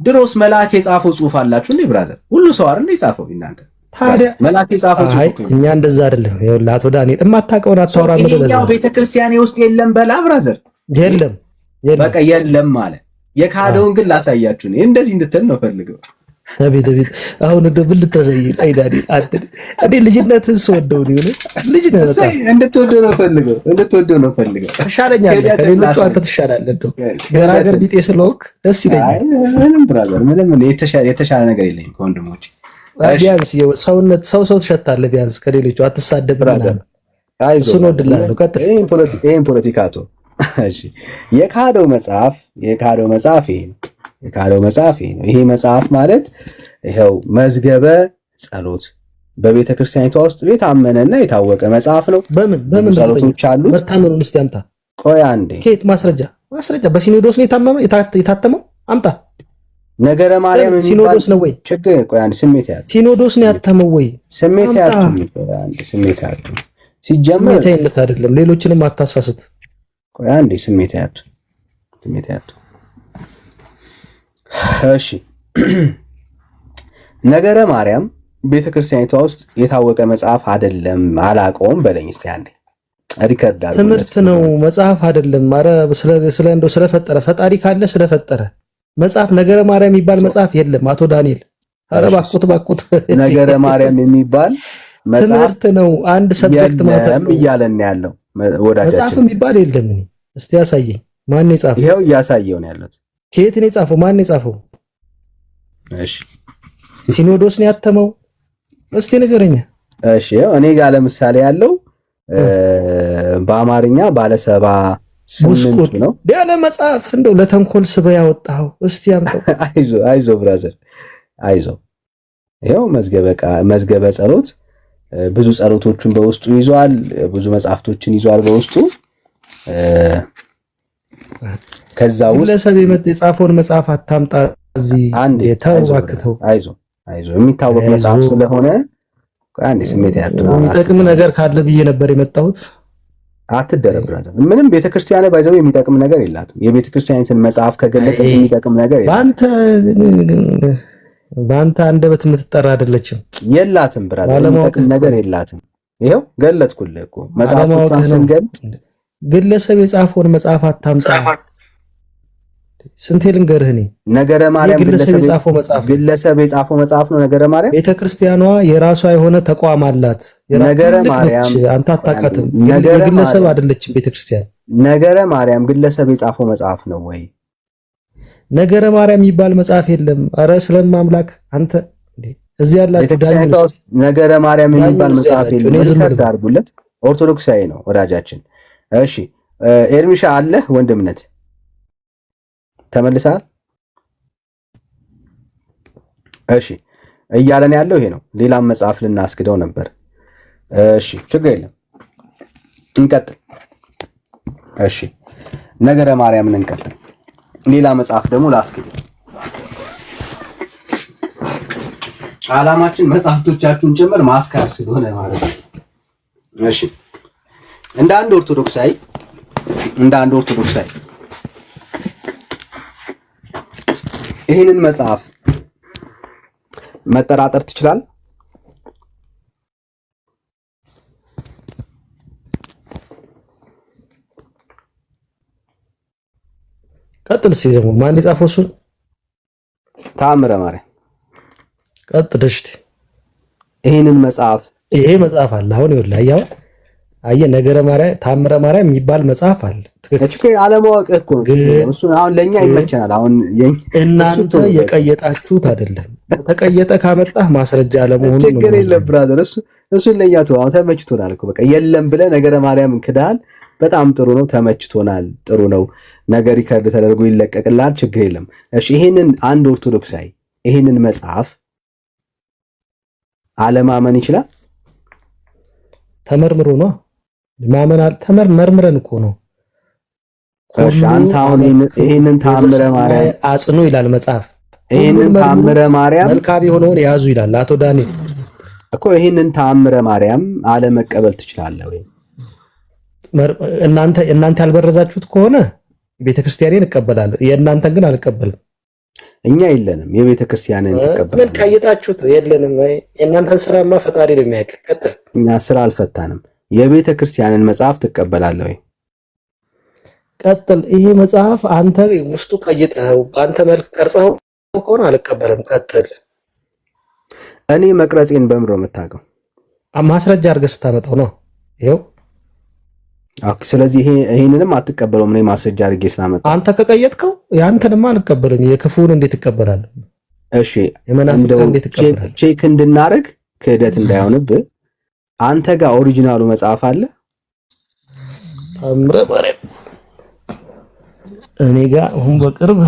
ድሮስ መልአክ የጻፈው ጽሑፍ አላችሁ እንዴ ብራዘር? ሁሉ ሰው አይደል የጻፈው? እናንተ ታዲያ መልአክ የጻፈው ጽሑፍ እኛ እንደዛ አይደለም። ይኸውልህ አቶ ዳንኤል የማታውቀውን አታወራ። ምን ለዛ ያው ቤተክርስቲያኔ ውስጥ የለም በላ ብራዘር። የለም በቃ የለም ማለት የካደውን ግን ላሳያችሁ ነው። እንደዚህ እንድትል ነው ፈልገው። አቤት አሁን እንደው ብል ተዘይ አይዳዲ አንተ እኔ ልጅነትህን ስወደው ነው ልጅ ነው በጣም እንድትወደው ነው ፈልገው ተሻለኛል። ከሌሎቹ አንተ ትሻላለህ። እንደው ገራገር ቢጤ ስለሆንክ ደስ ይለኛል። ምንም ብራዘር ምንም የተሻለ ነገር የለኝም ከወንድሞቼ። ቢያንስ ሰውነት ሰው ትሸታለህ። ቢያንስ ከሌሎቹ አትሳደብ ብራዘር። እሱን ወድላለሁ። ቀጥል። ይሄን ፖለቲካቶ እሺ። የካደው መጽሐፍ ይሄ ነው። ይሄ መጽሐፍ ማለት ይሄው መዝገበ ጸሎት በቤተ ክርስቲያኒቷ ውስጥ የታመነና የታወቀ መጽሐፍ ነው። በምን ጸሎቶች አሉት? መታመኑን እስቲ አምጣ። ቆይ አንዴ። ከየት ማስረጃ በሲኖዶስ ነው የታተመው? አምጣ። ነገረ ማርያም ሲኖዶስ ነው ወይ? ችግር ቆይ አንዴ። ስሜት ያት ሲኖዶስ ነው ያተመው ወይ? ስሜት ያት ሲጀመር ስሜታዊነት አይደለም። ሌሎችንም አታሳስት። ቆይ አንዴ። ስሜት ያት እሺ። ነገረ ማርያም ቤተክርስቲያኒቷ ውስጥ የታወቀ መጽሐፍ አይደለም። አላውቀውም በለኝ እስቲ አንዴ። ሪከርድ አድርጉ። ትምህርት ነው መጽሐፍ አይደለም። ኧረ ስለ እንደው ስለፈጠረ ፈጣሪ ካለ ስለፈጠረ መጽሐፍ ነገረ ማርያም የሚባል መጽሐፍ የለም አቶ ዳንኤል። ኧረ ባቁት ነገረ ማርያም የሚባል ትምህርት ነው። አንድ ሰብጀክት ማለት ነው እያለን ያለው ወዳጃችን። መጽሐፍ የሚባል የለም። እስቲ ያሳየኝ። ማን ነው የጻፈው? ይሄው እያሳየው ነው ያለው። ከየት ነው የጻፈው? ማን ነው የጻፈው? እሺ ሲኖዶስ ነው ያተመው? እስቲ ንገረኛ። እሺ እኔ ጋር ለምሳሌ ያለው በአማርኛ ባለ 78 ነው። ያለ መጽሐፍ እንደው ለተንኮል ስበህ ያወጣው እስቲ አምጣው። አይዞ ብራዘር አይዞ። ይሄው መዝገበ ጸሎት ብዙ ጸሎቶችን በውስጡ ይዟል። ብዙ መጽሐፍቶችን ይዟል በውስጡ። ከዛ ውስጥ ግለሰብ የጻፈውን መጽሐፍ አታምጣ እዚህ የተዋክተው። አይዞ የሚታወቅ መጽሐፍ ስለሆነ አንዴ ስሜት ያድርና የሚጠቅም ነገር ካለ ብዬ ነበር የመጣሁት። አትደረብ ብራዘር። ምንም ቤተክርስቲያን ባይዘው የሚጠቅም ነገር የላትም። የቤተክርስቲያንን መጽሐፍ ከገለጠ የሚጠቅም ነገር የላትም። በአንተ አንደበት የምትጠራ አይደለችም። የላትም ብራዘር፣ የሚጠቅም ነገር የላትም። ይሄው ገለጥኩልህ እኮ መጽሐፉን ስንገልጥ ግለሰብ የጻፈውን መጽሐፍ አታምጣ። ስንቴ ልንገርህ እኔ ነገረ ማርያም ግለሰብ የጻፈው መጽሐፍ ነው። ነገረ ማርያም ቤተክርስቲያኗ የራሷ የሆነ ተቋም አላት። ነገረ ማርያም አንተ አታውቃትም። የግለሰብ አይደለችም ቤተክርስቲያን። ነገረ ማርያም ግለሰብ የጻፈው መጽሐፍ ነው ወይ? ነገረ ማርያም የሚባል መጽሐፍ የለም። አረ ስለማምላክ አንተ እዚህ ያላችሁ ዳንኤል ነገረ ማርያም የሚባል መጽሐፍ የለም። አድርጉለት። ኦርቶዶክሳዊ ነው ወዳጃችን። እሺ ኤርሚሻ አለ ወንድምነት ተመልሰሃል? እሺ እያለን ያለው ይሄ ነው። ሌላም መጽሐፍ ልናስክደው ነበር። እሺ ችግር የለም እንቀጥል። እሺ ነገረ ማርያምን እንቀጥል። ሌላ መጽሐፍ ደግሞ ላስክድ። ዓላማችን መጽሐፍቶቻችሁን ጭምር ማስካር ስለሆነ ማለት ነው። እሺ እንደ አንድ ኦርቶዶክሳዊ ይህንን መጽሐፍ መጠራጠር ትችላል? ቀጥል። እስኪ ደግሞ ማን የጻፈው እሱን? ተአምረ ማርያም። ቀጥል። እሺ ይህንን መጽሐፍ ይሄ መጽሐፍ አለ አሁን ይኸውልህ፣ አያው አየ ነገረ ማርያም ታምረ ማርያም የሚባል መጽሐፍ አለ። ትክክል አለማወቅ እኮ ነው። እሱ አሁን ለኛ ይመቸናል። አሁን እናንተ የቀየጣችሁት አይደለም። ተቀየጠ ካመጣህ ማስረጃ አለመሆኑ ነው። ችግር የለም ብራዘር። እሱን ለኛ ተው። አሁን ተመችቶናል እኮ በቃ የለም ብለህ ነገረ ማርያም ክዳል። በጣም ጥሩ ነው። ተመችቶናል። ጥሩ ነው። ነገር ሪከርድ ተደርጎ ይለቀቅልሃል። ችግር የለም። እሺ ይሄንን አንድ ኦርቶዶክሳዊ ይሄንን መጽሐፍ አለማመን ይችላል? ተመርምሮ ነው ማመን መርምረን እኮ ነው። እሺ አንተ አሁን ይሄንን ተአምረ ማርያም አጽኑ ይላል መጽሐፍ። ይሄንን ተአምረ ማርያም መልካም የሆነውን ያዙ ይላል አቶ ዳንኤል እኮ። ይሄንን ተአምረ ማርያም አለመቀበል ትችላለህ ወይ? እናንተ ያልበረዛችሁት ከሆነ ቤተክርስቲያኔን እቀበላለሁ፣ የእናንተን ግን አልቀበልም። እኛ የለንም የቤተክርስቲያንን ተቀበል። ምን ቀይጣችሁት? የለንም። የእናንተን ስራማ ፈጣሪ ነው የሚያውቅ። ቀጥል። እኛ ስራ አልፈታንም። የቤተክርስቲያንን መጽሐፍ ትቀበላለህ ወይ? ቀጥል። ይሄ መጽሐፍ አንተ ውስጡ ቀይጠኸው በአንተ መልክ ቀርጸኸው ከሆነ አልቀበልም። ቀጥል። እኔ መቅረጼን በምሮ የምታውቀው ማስረጃ አድርገህ ስታመጣው ነው። ይኸው ኦኬ። ስለዚህ ይሄንንም አትቀበለውም። እኔ ማስረጃ አድርጌ ስላመጣ አንተ ከቀየጥከው ያንተንማ አልቀበልም። የክፉን እንዴት እቀበላለሁ? እሺ የመናፍቅን እንዴት እቀበላለሁ? ቼክ እንድናረግ ክህደት እንዳይሆንብህ አንተ ጋር ኦሪጂናሉ መጽሐፍ አለ? ታምረ ማርያም እኔ ጋር አሁን በቅርብ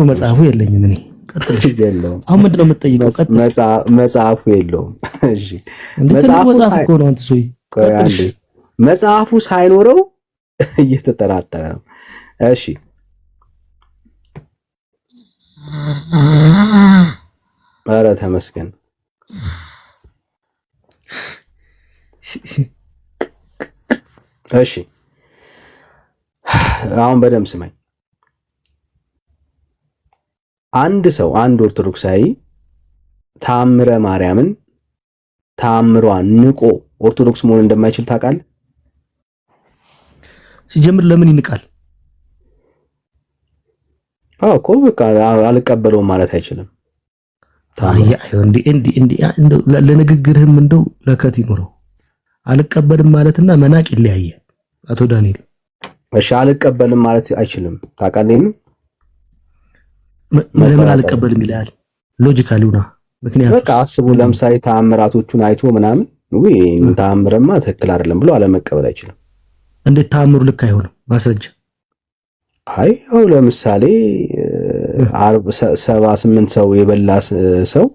መጽሐፉ የለኝም። እኔ ቀጥልሽ የለውም። አሁን ምንድነው የምትጠይቀው? ቀጥል። መጽሐፉ የለውም። እሺ መጽሐፉ እኮ ነው። አንተ ሶይ ቀጥልሽ። መጽሐፉ ሳይኖረው እየተጠራጠረ ነው። እሺ ኧረ ተመስገን። እሺ አሁን በደምብ ስማኝ። አንድ ኦርቶዶክሳዊ ተአምረ ማርያምን ተአምሯን ንቆ ኦርቶዶክስ መሆን እንደማይችል ታውቃለህ? ሲጀምር ለምን ይንቃል? አዎ እኮ በቃ አልቀበለውም ማለት አይችልም። ለንግግርህም እንደው ለከት ይኖረው። አልቀበልም ማለትና መናቅ ይለያያል አቶ ዳንኤል። እሺ አልቀበልም ማለት አይችልም ታውቃለህ? ለምን አልቀበልም ይላል? ሎጂካሊ ነው። ምክንያቱም በቃ አስቡ። ለምሳሌ ተአምራቶቹን አይቶ ምናምን ወይ ተአምረማ ትክክል አይደለም ብሎ አለመቀበል አይችልም። እንዴት ተአምሩ ልክ አይሆንም? ማስረጃ አይ አው ለምሳሌ 78 ሰው የበላ ሰው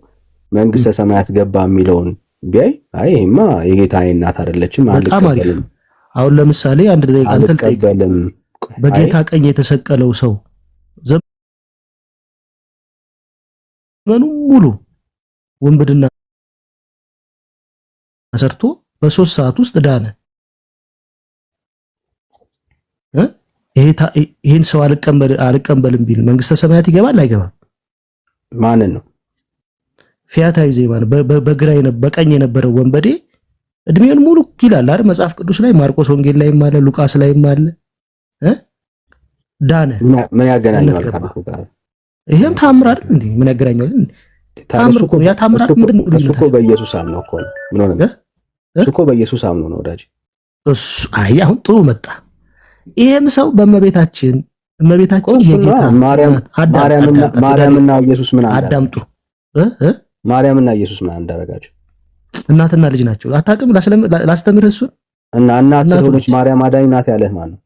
መንግስተ ሰማያት ገባ የሚለውን ቢያይ አይ ይሄማ የጌታዬ እናት አይደለችም አልቀበልም። አሁን ለምሳሌ አንድ ደቂቃ አንተ አልቀበልም። በጌታ ቀኝ የተሰቀለው ሰው ዘመኑ ሙሉ ወንብድና ሰርቶ በ3 ሰዓት ውስጥ ዳነ። ይሄን ሰው አልቀበልም ቢል መንግስተ ሰማያት ይገባል አይገባም? ማንን ነው? ፊያታዊ ዜማን በቀኝ የነበረው ወንበዴ እድሜውን ሙሉ ይላል አይደል? መጽሐፍ ቅዱስ ላይ ማርቆስ ወንጌል ላይም አለ፣ ሉቃስ ላይም አለ። ዳነ። ምን ያገናኛል? ይሄም ታምር አይደል እንዴ? ምን ያገናኛል? ታምር እኮ ያ ታምር ምንድን ነው? እሱ እኮ በኢየሱስ አምኖ እኮ ነው። ምን ሆነ? እሱ እኮ በኢየሱስ አምኖ ነው ወዳጅ። እሱ አይ አሁን ጥሩ መጣ። ይሄም ሰው በእመቤታችን የጌታ ማርያምና ኢየሱስ ምን አዳምጡ። ማርያምና ኢየሱስ ምን እንዳደረጋቸው? እናትና ልጅ ናቸው። አታውቅም? ላስተምርህ እሱን እና እናት ስለሆነች ማርያም አዳኝ ናት ያለህ ማን ነው?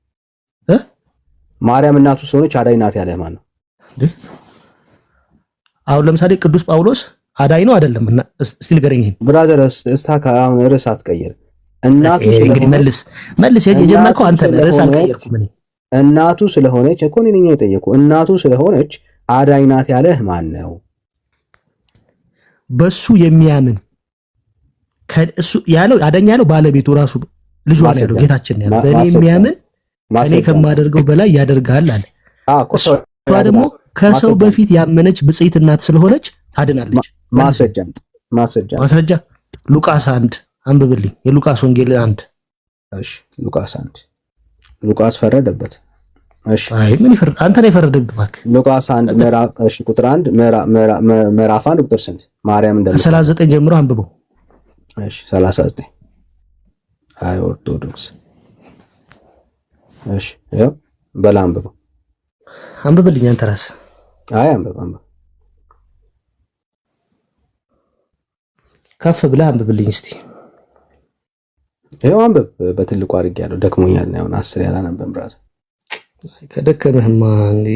ማርያም እናቱ ስለሆነች አዳኝ ናት ያለህ ማን ነው? አሁን ለምሳሌ ቅዱስ ጳውሎስ አዳኝ ነው አይደለም? እና እስቲ ንገረኝ። ይሄን ብራዘር እስታካ አሁን ርዕስ አትቀይር። እናቱ ስለሆነች መልስ የጀመርከው አንተ ርዕስ አልቀየርኩም እኔ። እናቱ ስለሆነች እኮ እኔ ነኝ የጠየኩህ። እናቱ ስለሆነች አዳኝ ናት ያለህ ማን ነው? በሱ የሚያምን ከእሱ ያለው አዳኝ ያለው ባለቤቱ ራሱ ልጇ ነው ያለው ጌታችን ነው ያለው። በእኔ የሚያምን እኔ ከማደርገው በላይ ያደርጋል አለ። እሷ ደግሞ ከሰው በፊት ያመነች ብጽዕት እናት ስለሆነች ታድናለች። ማስረጃ ሉቃስ 1 አንብብልኝ። የሉቃስ ወንጌል 1። እሺ ሉቃስ 1 ሉቃስ ፈረደበት። እሺ አይ ምን ይፈርድ? አንተ ነው የፈረደብህ እባክህ። ሉቃስ 1 ምዕራፍ እሺ ቁጥር 1 ምዕራፍ 1 ቁጥር ስንት? ማርያም እንደምን 39 ጀምሮ አንብበው። እሺ 39 አይ ኦርቶዶክስ እሺ ያው በላምብ አንብብልኝ አንተ ራስህ። አይ አንብብ ከፍ ብለህ አንብብልኝ እስቲ። ይኸው አንብብ በትልቁ አድርጌያለሁ። ደክሞኛል ነው 10 ያላነበብን ብራዘር። ከደከመህማ እንዴ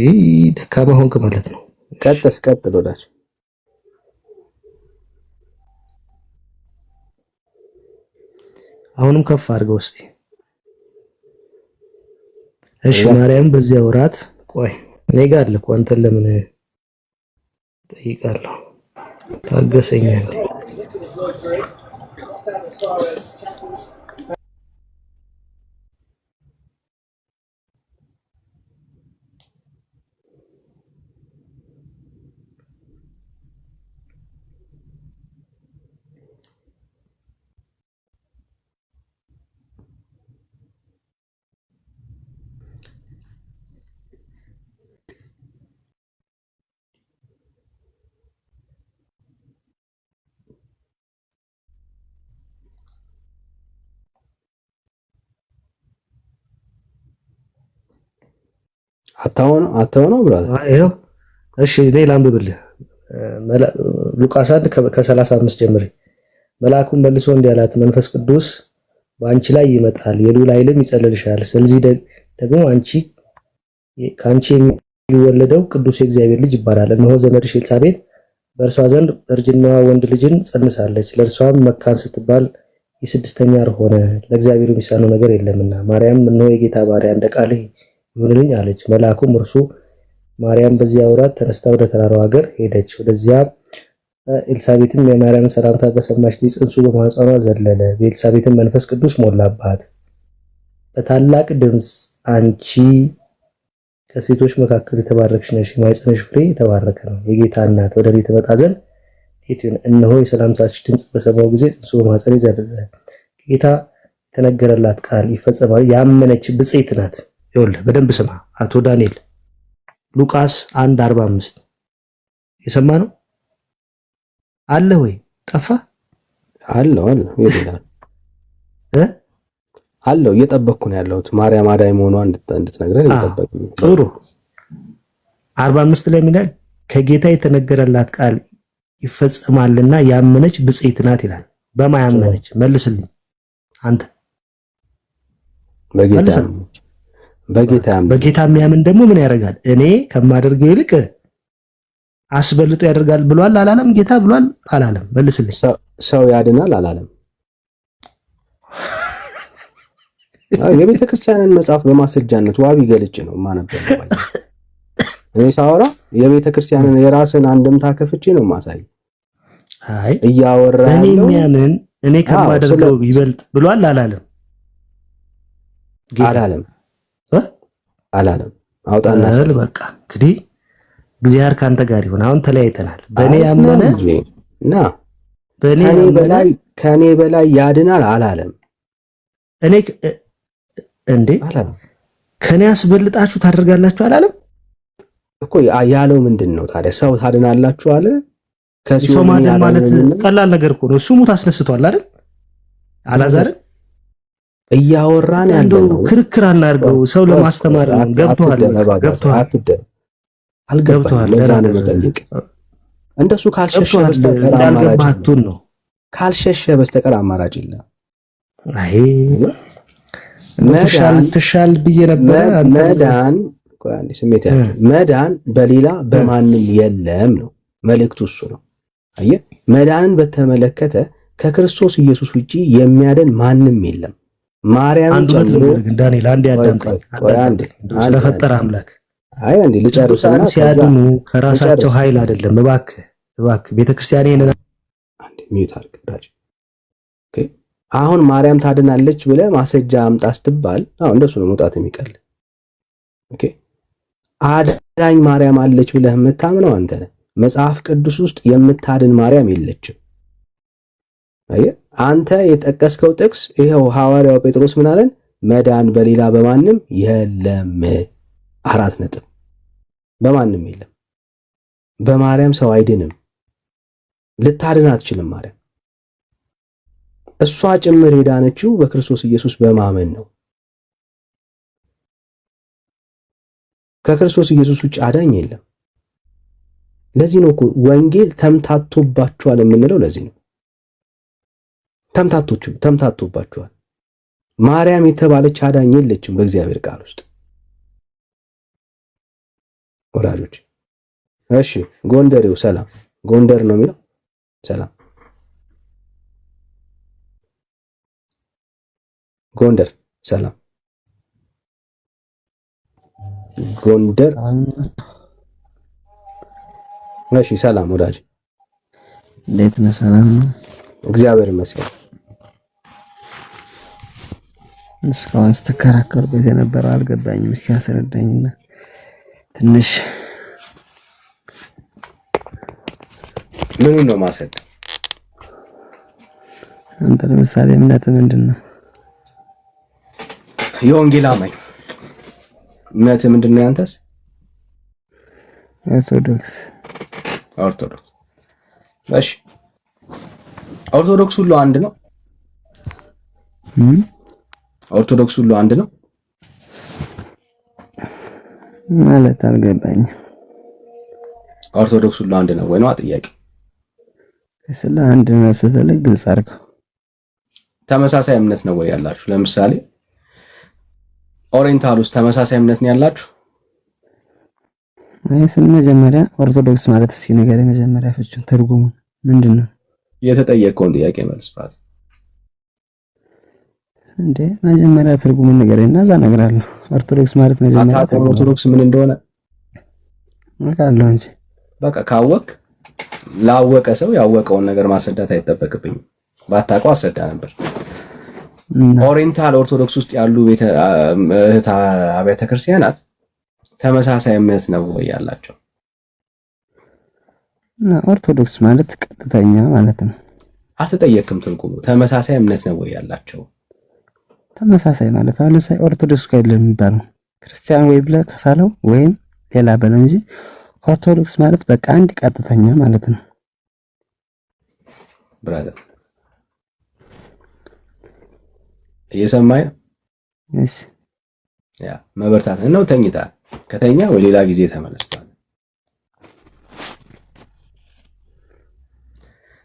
ደካማ ሆንክ ማለት ነው። ቀጥል ወዳጅ። አሁንም ከፍ አድርገው እስቲ። እሺ ማርያም በዚያ ወራት ቆይ እኔ ጋር አለ እኮ አንተን ለምን ጠይቃለሁ? ታገሰኝ እንዴ። አታውነው ብራዘር። ይኸው እሺ ሌላ አንብብልህ። ሉቃስ 1 ከ35 ጀምሬ መልአኩም መልሶ እንዲህ አላት፣ መንፈስ ቅዱስ በአንቺ ላይ ይመጣል፣ የልዑል ኃይልም ይጸልልሻል። ስለዚህ ደግሞ ከአንቺ የሚወለደው ቅዱስ የእግዚአብሔር ልጅ ይባላል። እነሆ ዘመድሽ ኤልሳቤጥ በእርሷ ዘንድ እርጅናዋ ወንድ ልጅን ጸንሳለች። ለእርሷም መካን ስትባል የስድስተኛ ወር ሆነ፣ ለእግዚአብሔር የሚሳነው ነገር የለምና። ማርያም እነሆ የጌታ ባሪያ እንደ ቃልህ ይሁንልኝ አለች። መልአኩም እርሱ ማርያም በዚያ ወራት ተነስታ ወደ ተራራው ሀገር ሄደች። ወደዚያ ኤልሳቤጥም የማርያምን ሰላምታ በሰማች ጊዜ ጽንሱ በማህፀኗ ዘለለ። በኤልሳቤጥም መንፈስ ቅዱስ ሞላባት። በታላቅ ድምፅ አንቺ ከሴቶች መካከል የተባረክሽ ነሽ፣ የማኅፀንሽ ፍሬ የተባረከ ነው። የጌታ እናት ወደ እኔ ትመጣ ዘንድ እነሆ የሰላምታሽ ድምፅ በሰማሁ ጊዜ ጽንሱ በማህፀኔ ዘለለ። ጌታ የተነገረላት ቃል ይፈጸማል። ያመነች ብፅዕት ናት። ይኸውልህ በደንብ ስማ አቶ ዳንኤል። ሉቃስ 1:45 የሰማ ነው አለ ወይ? ጠፋ አለው ይላል አለው። እየጠበቅኩ ነው ያለሁት ማርያም አዳኝ መሆኗን እንድትነግረን እየጠበቅኩ ነው። ጥሩ 45 ላይ ምን ይላል? ከጌታ የተነገረላት ቃል ይፈጸማልና ያመነች ብፅዕት ናት ይላል። በማያመነች መልስልኝ አንተ። በጌታ የሚያምን ደግሞ ምን ያደርጋል? እኔ ከማደርገው ይልቅ አስበልጦ ያደርጋል ብሏል አላለም? ጌታ ብሏል አላለም? መልስልኝ። ሰው ያድናል አላለም? የቤተ ክርስቲያንን መጽሐፍ በማስረጃነት ዋቢ ገልጭ ነው ማነበብ። እኔ ሳወራ የቤተ ክርስቲያንን የራስን አንድምታ ከፍቼ ነው ማሳይ። አይ እያወራ እኔ የሚያምን እኔ ከማደርገው ይበልጥ ብሏል አላለም? አላለም። አውጣና ሰል በቃ እንግዲህ እግዚአብሔር ካንተ ጋር ይሁን። አሁን ተለያይተናል። በእኔ ያመነ ከኔ በላይ ያድናል አላለም? እኔ እንዴ ከኔ አስበልጣችሁ ታደርጋላችሁ አላለም እኮ። ያለው ምንድን ነው ታዲያ? ሰው ታድናላችሁ አለ። ሰው ማለት ቀላል ነገር እኮ ነው። እሱ ሙት አስነስቷል አይደል? አላዛርን እያወራን ያለው ነው። ክርክር አናርገው። ሰው ለማስተማር ነው። ገብቷል። አልገባህም? ለዛ ነው መጠየቅ። እንደሱ ካልሸሸ በስተቀር አማራጭ የለም። አይ ትሻል ብዬ ነበር። መዳን በሌላ በማንም የለም ነው መልእክቱ። እሱ ነው። አየህ፣ መዳንን በተመለከተ ከክርስቶስ ኢየሱስ ውጪ የሚያድን ማንም የለም። ማርያም ጨምሮ ዳንኤል አንዴ ያዳምጠኝ ስለፈጠረ አምላክ። አይ አንዴ ልጨርስና ሲያድኑ ከራሳቸው ኃይል አይደለም። እባክህ ቤተክርስቲያን ይሄንን አንዴ ሚዩት አድርግ ዳጅ። ኦኬ አሁን ማርያም ታድናለች ብለህ ማስረጃ አምጣ ስትባል እንደሱ ነው መውጣት የሚቀል። ኦኬ አዳኝ ማርያም አለች ብለህ የምታምነው አንተ ነህ። መጽሐፍ ቅዱስ ውስጥ የምታድን ማርያም የለችም። አየህ አንተ የጠቀስከው ጥቅስ ይሄው ሐዋርያው ጴጥሮስ ምን አለን? መዳን በሌላ በማንም የለም። 4 ነጥብ። በማንም የለም። በማርያም ሰው አይድንም። ልታድን አትችልም ማርያም። እሷ ጭምር የዳነችው በክርስቶስ ኢየሱስ በማመን ነው። ከክርስቶስ ኢየሱስ ውጭ አዳኝ የለም። ለዚህ ነው እኮ ወንጌል ተምታቶባችኋል የምንለው። ለዚህ ነው ተምታቶባችኋል። ማርያም የተባለች አዳኝ የለችም በእግዚአብሔር ቃል ውስጥ ወዳጆች። እሺ ጎንደሬው ሰላም፣ ጎንደር ነው የሚለው ሰላም፣ ጎንደር ሰላም፣ ጎንደር እሺ ሰላም ወዳጅ፣ እንዴት ነህ? ሰላም ነው እግዚአብሔር ይመስገን። እስካሁን ስትከራከሩበት የነበረው አልገባኝም። እስኪ አስረዳኝና ትንሽ ምኑን ነው ማሰድ? አንተ ለምሳሌ እምነት ምንድን ነው? የወንጌል አማኝ እምነት ምንድን ነው? ያንተስ? ኦርቶዶክስ። እሺ ኦርቶዶክስ ሁሉ አንድ ነው? ኦርቶዶክስ ሁሉ አንድ ነው ማለት አልገባኝም። ኦርቶዶክስ ሁሉ አንድ ነው ወይ ነው ጥያቄ? ስለ አንድ ነው ስትለኝ ግልጽ አድርገው። ተመሳሳይ እምነት ነው ወይ ያላችሁ? ለምሳሌ ኦሪየንታል ውስጥ ተመሳሳይ እምነት ነው ያላችሁ? ስለ መጀመሪያ ኦርቶዶክስ ማለት እስኪ ነገር የመጀመሪያ ፍቺው ትርጉሙ ምንድነው? የተጠየቀውን ጥያቄ መልስ ባት እንዴ መጀመሪያ ትርጉሙን ንገረኝና እዛ እነግርሃለሁ። ኦርቶዶክስ ማለት መጀመሪያ ኦርቶዶክስ ምን እንደሆነ አውቃለሁ እንጂ በቃ ካወቅ ላወቀ ሰው ያወቀውን ነገር ማስረዳት አይጠበቅብኝም። ባታውቀው አስረዳ ነበር። ኦሪየንታል ኦርቶዶክስ ውስጥ ያሉ አብያተ ክርስቲያናት ተመሳሳይ እምነት ነው ወይ ያላቸው? ኦርቶዶክስ ማለት ቀጥተኛ ማለት ነው። አትጠየቅም ትርጉሙ። ተመሳሳይ እምነት ነው ወይ ያላቸው? ተመሳሳይ ማለት አሁን ለምሳሌ ኦርቶዶክስ ጋር የሚባለው ክርስቲያን ወይ ብለህ ከፋለው ወይም ሌላ በለው እንጂ ኦርቶዶክስ ማለት በቃ አንድ ቀጥተኛ ማለት ነው። ብራዘር እየሰማኝ ነው? እሺ ያ መበርታት ነው። ተኝታ ከተኛ ወይ ሌላ ጊዜ ተመለስቷል።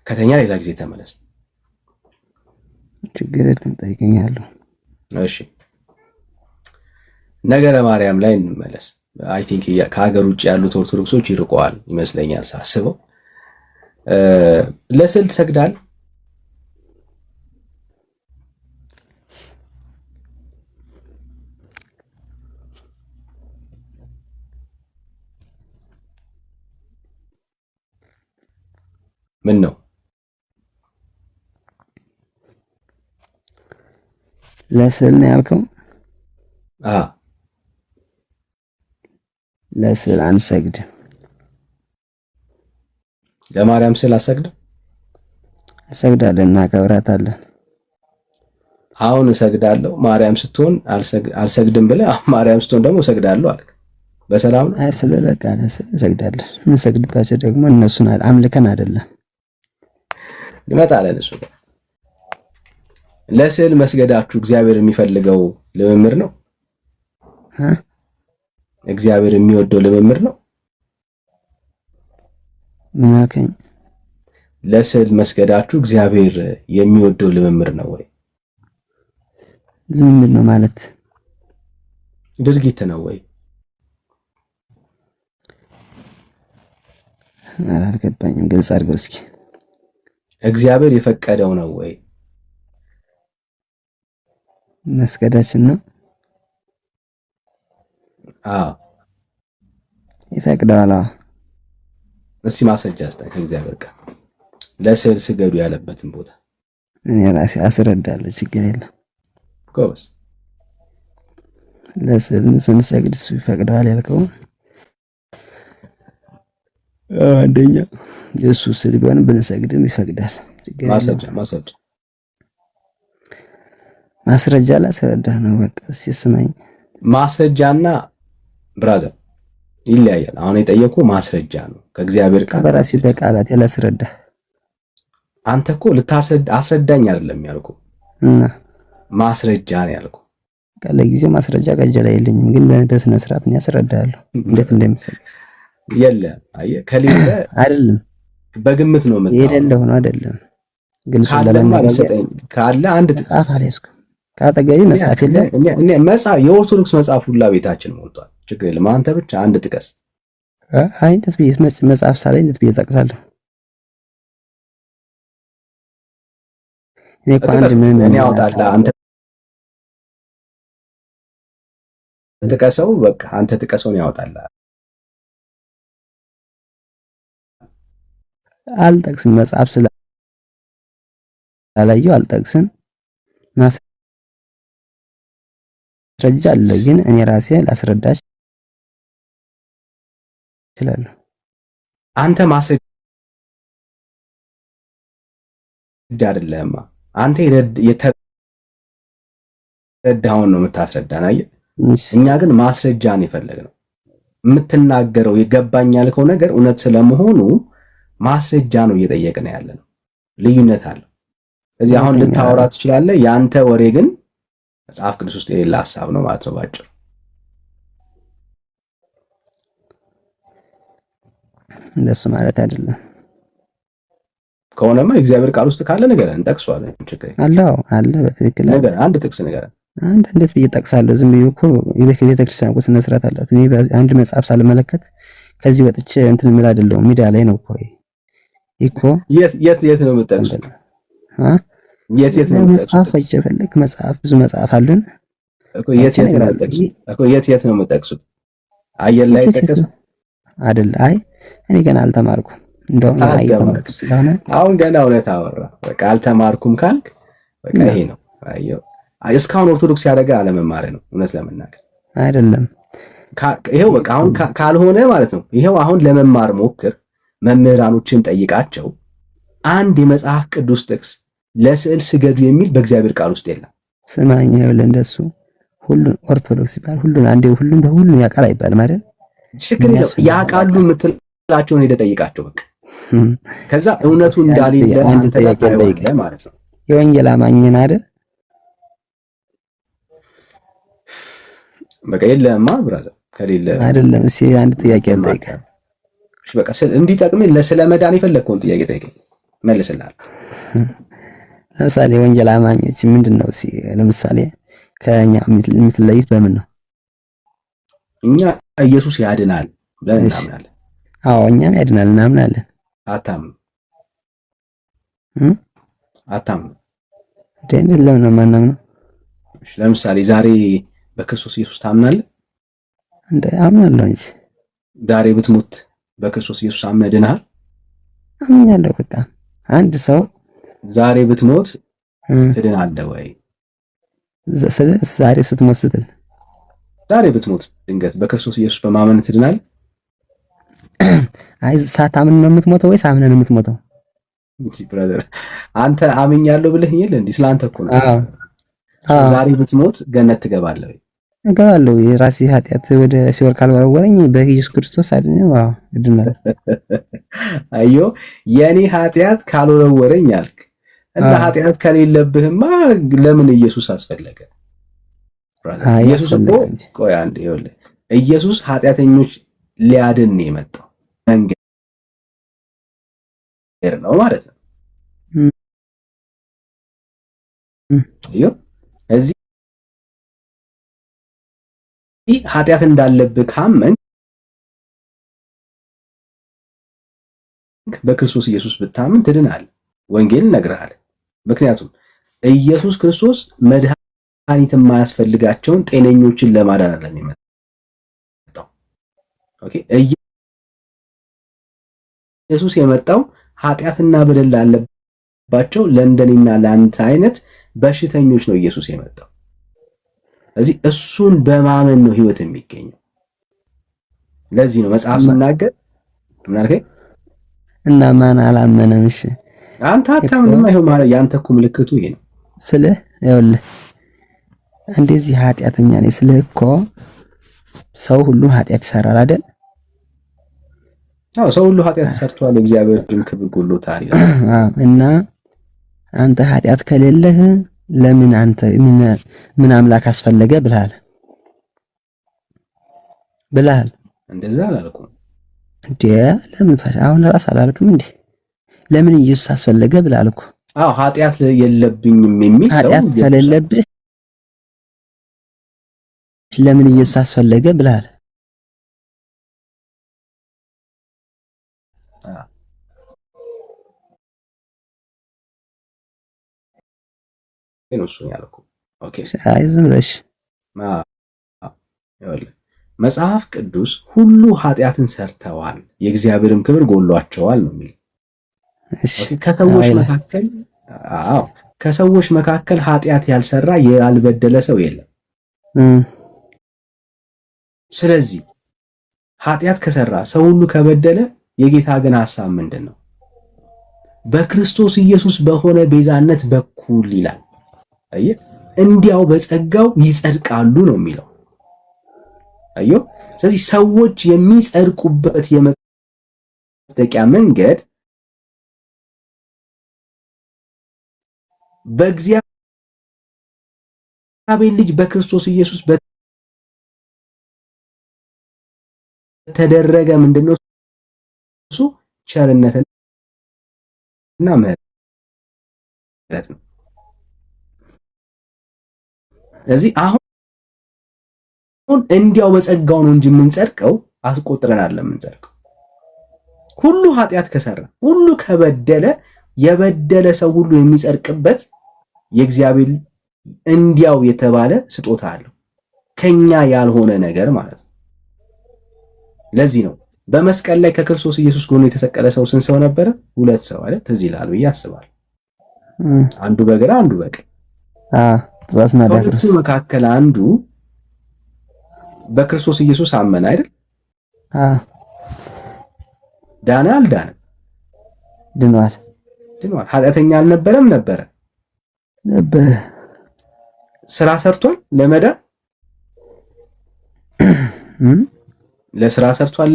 ከተኛ ሌላ ጊዜ ተመለስ። ችግር የለም ጠይቀኛለሁ። እሺ ነገረ ማርያም ላይ እንመለስ። አይ ቲንክ ከሀገር ውጭ ያሉት ኦርቶዶክሶች ይርቀዋል ይመስለኛል ሳስበው። ለስዕል ትሰግዳል? ምን ነው ለስዕል ነው ያልከው? ለስዕል አንሰግድም። ለማርያም ስዕል አሰግድም? እንሰግዳለን፣ እናከብራታለን። አሁን እሰግዳለሁ ማርያም ስትሆን አልሰግድም ብለህ ማርያም ስትሆን ደግሞ እሰግዳለሁ አልክ። በሰላም ነው? አይ ስለለቃ እንሰግዳለን። እንሰግድባቸው ደግሞ እነሱን አምልከን አይደለም። እንመጣለን እሱ ጋር። ለስዕል መስገዳችሁ እግዚአብሔር የሚፈልገው ልምምድ ነው? እግዚአብሔር የሚወደው ልምምድ ነው? ምን አልከኝ? ለስዕል መስገዳችሁ እግዚአብሔር የሚወደው ልምምድ ነው ወይ? ልምምድ ነው ማለት ድርጊት ነው ወይ? አልገባኝም፣ ግልጽ አድርገው እስኪ። እግዚአብሔር የፈቀደው ነው ወይ? መስገዳችን ነው? ይፈቅዳል። እስኪ ማስረጃ አስጠኝ ከእግዚአብሔር ጋር ለስዕል ስገዱ ያለበትን ቦታ እኔ ራሴ አስረዳለሁ፣ ችግር የለም። ጎበዝ። ለስዕል ስንሰግድ እሱ ይፈቅዳል ያልከው አንደኛ የእሱ ስዕል ቢሆን ብንሰግድም ይፈቅዳል። ማስረጃ ላስረዳህ ነው። በቃ እስኪ ስማኝ። ማስረጃና ብራዘር ይለያያል። አሁን የጠየቁ ማስረጃ ነው ከእግዚአብሔር ቃል በራሴ በቃላት ያላስረዳህ አንተ እኮ አስረዳኝ አይደለም ያልኩ እና ማስረጃ ነው ያልኩ። ለጊዜው ማስረጃ ቀጀላ የለኝም፣ ግን በስነ ስርዓት ነው ያስረዳለሁ እንዴት እንደምሰጥ። የለም አየህ፣ ከሌለ አይደለም በግምት ነው መጣው የሌለው ነው አይደለም። ግን ካለ አንድ መጽሐፍ አልያዝኩም። ካጠገቢ መጽሐፍ የለም። እኔ መጽሐፍ የኦርቶዶክስ መጽሐፍ ሁላ ቤታችን ሞልቷል። ችግር የለም። አንተ ብቻ አንድ ጥቀስ። አይ እንዴት ብዬ መጽሐፍ ሳላይ እንዴት ብዬ ጠቅሳለሁ? እኔ እኮ አንድ ምን ያወጣልህ አንተ ጥቀሰው። በቃ አንተ ጥቀሰውን ያወጣልህ። አልጠቅስም። መጽሐፍ ስላላየሁ አልጠቅስም። ማስረጃ አለ፣ ግን እኔ ራሴ ላስረዳሽ እችላለሁ። አንተ ማስረጃ አይደለህማ። አንተ የተረዳኸውን ነው የምታስረዳን። አየህ፣ እኛ ግን ማስረጃን የፈለግነው የምትናገረው የገባኝ ያልከው ነገር እውነት ስለመሆኑ ማስረጃ ነው እየጠየቅን ያለነው። ልዩነት አለው። እዚህ አሁን ልታወራ ትችላለህ። ያንተ ወሬ ግን መጽሐፍ ቅዱስ ውስጥ የሌለ ሐሳብ ነው ማለት ነው ባጭሩ። እንደሱ ማለት አይደለም። ከሆነማ እግዚአብሔር ቃል ውስጥ ካለ ነገር እንጠቅሷለን። ችግር አለ በትክክል ነገር አንድ ጥቅስ ነገር አንድ እንዴት ብዬ ጠቅሳለሁ? ዝም ብዬ እኮ የቤተክርስቲያን ስነ ስርዓት አላት። እኔ አንድ መጽሐፍ ሳልመለከት ከዚህ ወጥቼ እንትን የሚል አይደለሁም። ሚዲያ ላይ ነው እኮ የት ነው የምጠቅሱት? የት ነው መጽሐፍ አይጨፈልክ መጽሐፍ ብዙ መጽሐፍ አለን እኮ የት ነው የምጠቅሱት? አየር ላይ ተከሰ አይደል? አይ እኔ ገና አልተማርኩም። እንደውም አይተማርኩ ስለሆነ አሁን ገና እውነት አወራ። በቃ አልተማርኩም ካልክ በቃ ይሄ ነው። አየው እስካሁን ኦርቶዶክስ ያደረገ አለመማር ነው እውነት ለመናገር አይደለም። ይሄው በቃ አሁን ካልሆነ ማለት ነው። ይሄው አሁን ለመማር ሞክር፣ መምህራኖችን ጠይቃቸው። አንድ የመጽሐፍ ቅዱስ ጥቅስ ለስዕል ስገዱ የሚል በእግዚአብሔር ቃል ውስጥ የለም። ስማኝ፣ ይኸውልህ እንደሱ ሁሉን ኦርቶዶክስ ይባል ሁሉን አንዴ ሁሉን ያውቃል አይባልም አይደል? ችግር የለም። ያውቃሉ የምትላቸውን ሄደህ ጠይቃቸው በቃ። ከዛ እውነቱ እንዳሌለ አንድ ጥያቄ ጠይቀህ ማለት ነው። የወንጌል አማኝን አይደል? በቃ የለህማ ብራዘር፣ ከሌለ አይደለም። እስኪ አንድ ጥያቄ ጠይቀህ እሺ፣ በቃ እንዲጠቅምህ ስለ መዳን የፈለግከውን ጥያቄ ጠይቀኝ፣ መልስልሃለሁ። ለምሳሌ የወንጌል አማኞች ምንድነው? እስኪ ለምሳሌ ከኛ የምትለዩት በምን ነው? እኛ ኢየሱስ ያድናል ብለን እናምናለን። አዎ እኛም ያድናል እናምናለን። አታምኑ ደህን ለምን ነው የማናምነው? ለምሳሌ ዛሬ በክርስቶስ ኢየሱስ ታምናለህ? እንዴ አምናለሁ እንጂ። ዛሬ ብትሞት በክርስቶስ ኢየሱስ አምነህ ድነሃል? አምኛለሁ። በቃ አንድ ሰው ዛሬ ብትሞት ትድናለህ ወይ? ዛሬ ስትሞት ስትል ዛሬ ብትሞት ድንገት በክርስቶስ ኢየሱስ በማመን ትድናለህ? አይ ሳታምን ነው የምትሞተው ወይስ አምነህ ነው የምትሞተው? ብራዘር አንተ አምኛለሁ ብለህ ይል እንዴ? ስላንተ እኮ ነው። ዛሬ ብትሞት ገነት ትገባለህ ወይ? እገባለሁ። የራሴ ኃጢአት ወደ ሲኦል ካልወረወረኝ በኢየሱስ ክርስቶስ አይደለም። አዎ እድናለሁ። አዮ የኔ ኃጢአት ካልወረወረኝ አልክ እና ኃጢአት ከሌለብህማ ለምን ኢየሱስ አስፈለገ? ኢየሱስ እኮ ቆይ አንዴ ይኸውልህ፣ ኢየሱስ ኃጢአተኞች ሊያድን ነው የመጣው መንገድ ነው ማለት ነው። አዮ እዚህ ኃጢአት እንዳለብህ ካመንክ በክርስቶስ ኢየሱስ ብታምን ትድናለህ። ወንጌል ነግረሃል። ምክንያቱም ኢየሱስ ክርስቶስ መድኃኒት የማያስፈልጋቸውን ጤነኞችን ለማዳን አይደለም የመጣው። ኦኬ፣ ኢየሱስ የመጣው ኃጢአትና በደል ላለባቸው ለእንደኔና ለአንተ አይነት በሽተኞች ነው ኢየሱስ የመጣው። ስለዚህ እሱን በማመን ነው ህይወት የሚገኘው። ለዚህ ነው መጽሐፍ ሲናገር ምን አልከኝ? እና ማን አላመነም? እሺ አንተ አታምንም። አይሆን ማለት ያንተ እኮ ምልክቱ ይሄ ነው። ስልህ ይኸውልህ እንደዚህ ኃጢአተኛ ነኝ ስልህ እኮ ሰው ሁሉ ኃጢአት ይሰራል አይደል? አዎ ሰው ሁሉ ኃጢአት ሰርቷል፣ እግዚአብሔርን ክብር ጎሎታል ይላል። እና አንተ ኃጢአት ከሌለህ ለምን አንተ ምን አምላክ አስፈለገ ብለሃል። እንደዛ አላልኩም እንዴ? ለምን አሁን ራስ አላልክም እንዴ? ለምን ኢየሱስ አስፈለገ ብለሃል እኮ። አዎ ኃጢአት የለብኝም የሚል ሰው ኃጢአት ከሌለብህ ለምን ኢየሱስ አስፈለገ ብለሃል። እሱ ያልኩ ኦኬ። አይ ዝም ብለሽ መጽሐፍ ቅዱስ ሁሉ ኃጢአትን ሰርተዋል የእግዚአብሔርም ክብር ጎሏቸዋል ነው የሚል። ከሰዎች መካከል ኃጢአት ያልሰራ ያልበደለ ሰው የለም። ስለዚህ ኃጢአት ከሰራ ሰው ሁሉ ከበደለ የጌታ ግን ሐሳብ ምንድነው? በክርስቶስ ኢየሱስ በሆነ ቤዛነት በኩል ይላል። አየህ እንዲያው በጸጋው ይጸድቃሉ ነው የሚለው። አዮ ስለዚህ ሰዎች የሚጸድቁበት የመጽደቂያ መንገድ በእግዚአብሔር ልጅ በክርስቶስ ኢየሱስ በተደረገ ምንድነው? እሱ ቸርነትና ምሕረት ነው። ስለዚህ አሁን እንዲያው በጸጋው ነው እንጂ የምንጸድቀው አስቆጥረን አይደለም የምንጸድቀው። ሁሉ ኃጢአት ከሰራ ሁሉ ከበደለ የበደለ ሰው ሁሉ የሚጸድቅበት የእግዚአብሔር እንዲያው የተባለ ስጦታ አለው ከኛ ያልሆነ ነገር ማለት ነው። ለዚህ ነው በመስቀል ላይ ከክርስቶስ ኢየሱስ ጎን የተሰቀለ ሰው ስንት ሰው ነበረ? 2 ሰው አይደል? ትዝ ይላል ብዬ አስባለሁ። አንዱ በግራ አንዱ በቀኝ። ከሁለቱ መካከል አንዱ በክርስቶስ ኢየሱስ አመነ አይደል? ዳነ አልዳነም? ድኗል። ኃጢአተኛ አልነበረም? ነበር። ስራ ሰርቷል ለመዳን? ለስራ ሰርቷል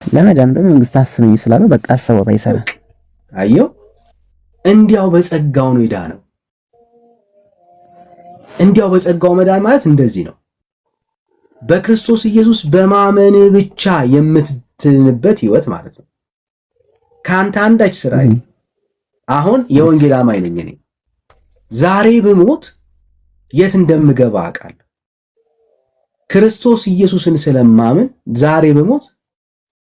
ለመዳን በመንግስት አስበኝ ስላለው በቃ አሰበው ባይሰራ። አየው እንዲያው በጸጋው ነው የዳነው። እንዲያው በጸጋው መዳን ማለት እንደዚህ ነው። በክርስቶስ ኢየሱስ በማመን ብቻ የምትድንበት ህይወት ማለት ነው። ካንተ አንዳች ስራ አሁን የወንጌል አማኝ ነኝ እኔ። ዛሬ ብሞት የት እንደምገባ አውቃለሁ። ክርስቶስ ኢየሱስን ስለማምን ዛሬ ብሞት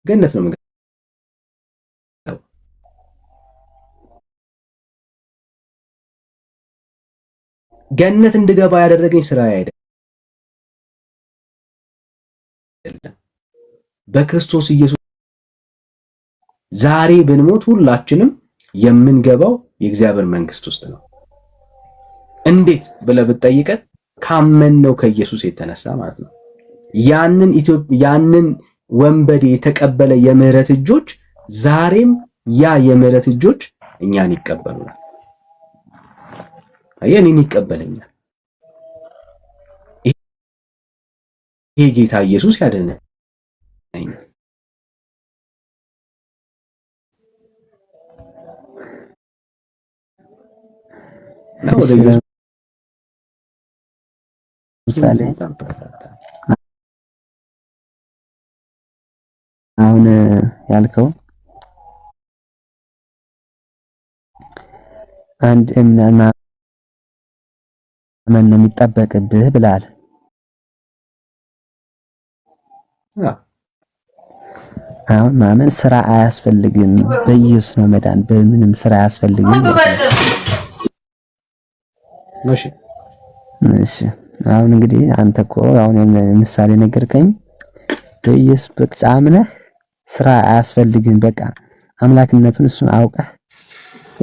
ገነት ነው የምገባው። ገነት እንድገባ ያደረገኝ ስራ አይደለም፣ በክርስቶስ ኢየሱስ ዛሬ ብንሞት ሁላችንም የምንገባው የእግዚአብሔር መንግስት ውስጥ ነው። እንዴት ብለህ ብትጠይቀን ካመንነው ከኢየሱስ የተነሳ ማለት ነው። ያንን ወንበዴ የተቀበለ የምህረት እጆች ዛሬም ያ የምህረት እጆች እኛን ይቀበሉናል። እኔን ይቀበለኛል። ይሄ ጌታ ኢየሱስ ያድነኛል። ነው ወደ ምሳሌ አሁን ያልከው አንድ ማመን ነው የሚጠበቅብህ ብለሃል። አሁን ማመን ስራ አያስፈልግም፣ በኢየሱስ ነው መዳን፣ በምንም ስራ አያስፈልግም። እሺ አሁን እንግዲህ አንተ እኮ አሁን ምሳሌ ነገርከኝ። በኢየሱስ ብቻ አምነህ ስራ አያስፈልግም፣ በቃ አምላክነቱን እሱን አውቀህ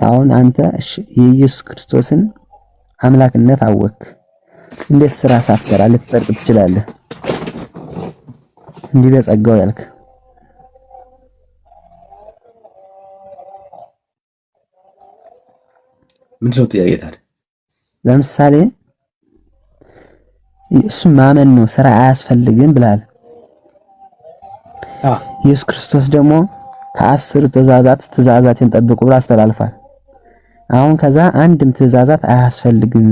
አሁን አንተ የኢየሱስ ክርስቶስን አምላክነት አወክ። እንዴት ስራ ሳትሰራ ልትጸድቅ ትችላለህ? እንዲህ በጸጋው ያልክ ምንድነው ጥያቄ ታዲያ? ለምሳሌ እሱ ማመን ነው ስራ አያስፈልግም ብላል። ኢየሱስ ክርስቶስ ደግሞ ከ10 ትእዛዛትን ጠብቁ ብሎ አስተላልፏል። አሁን ከዛ አንድም ትእዛዛት አያስፈልግም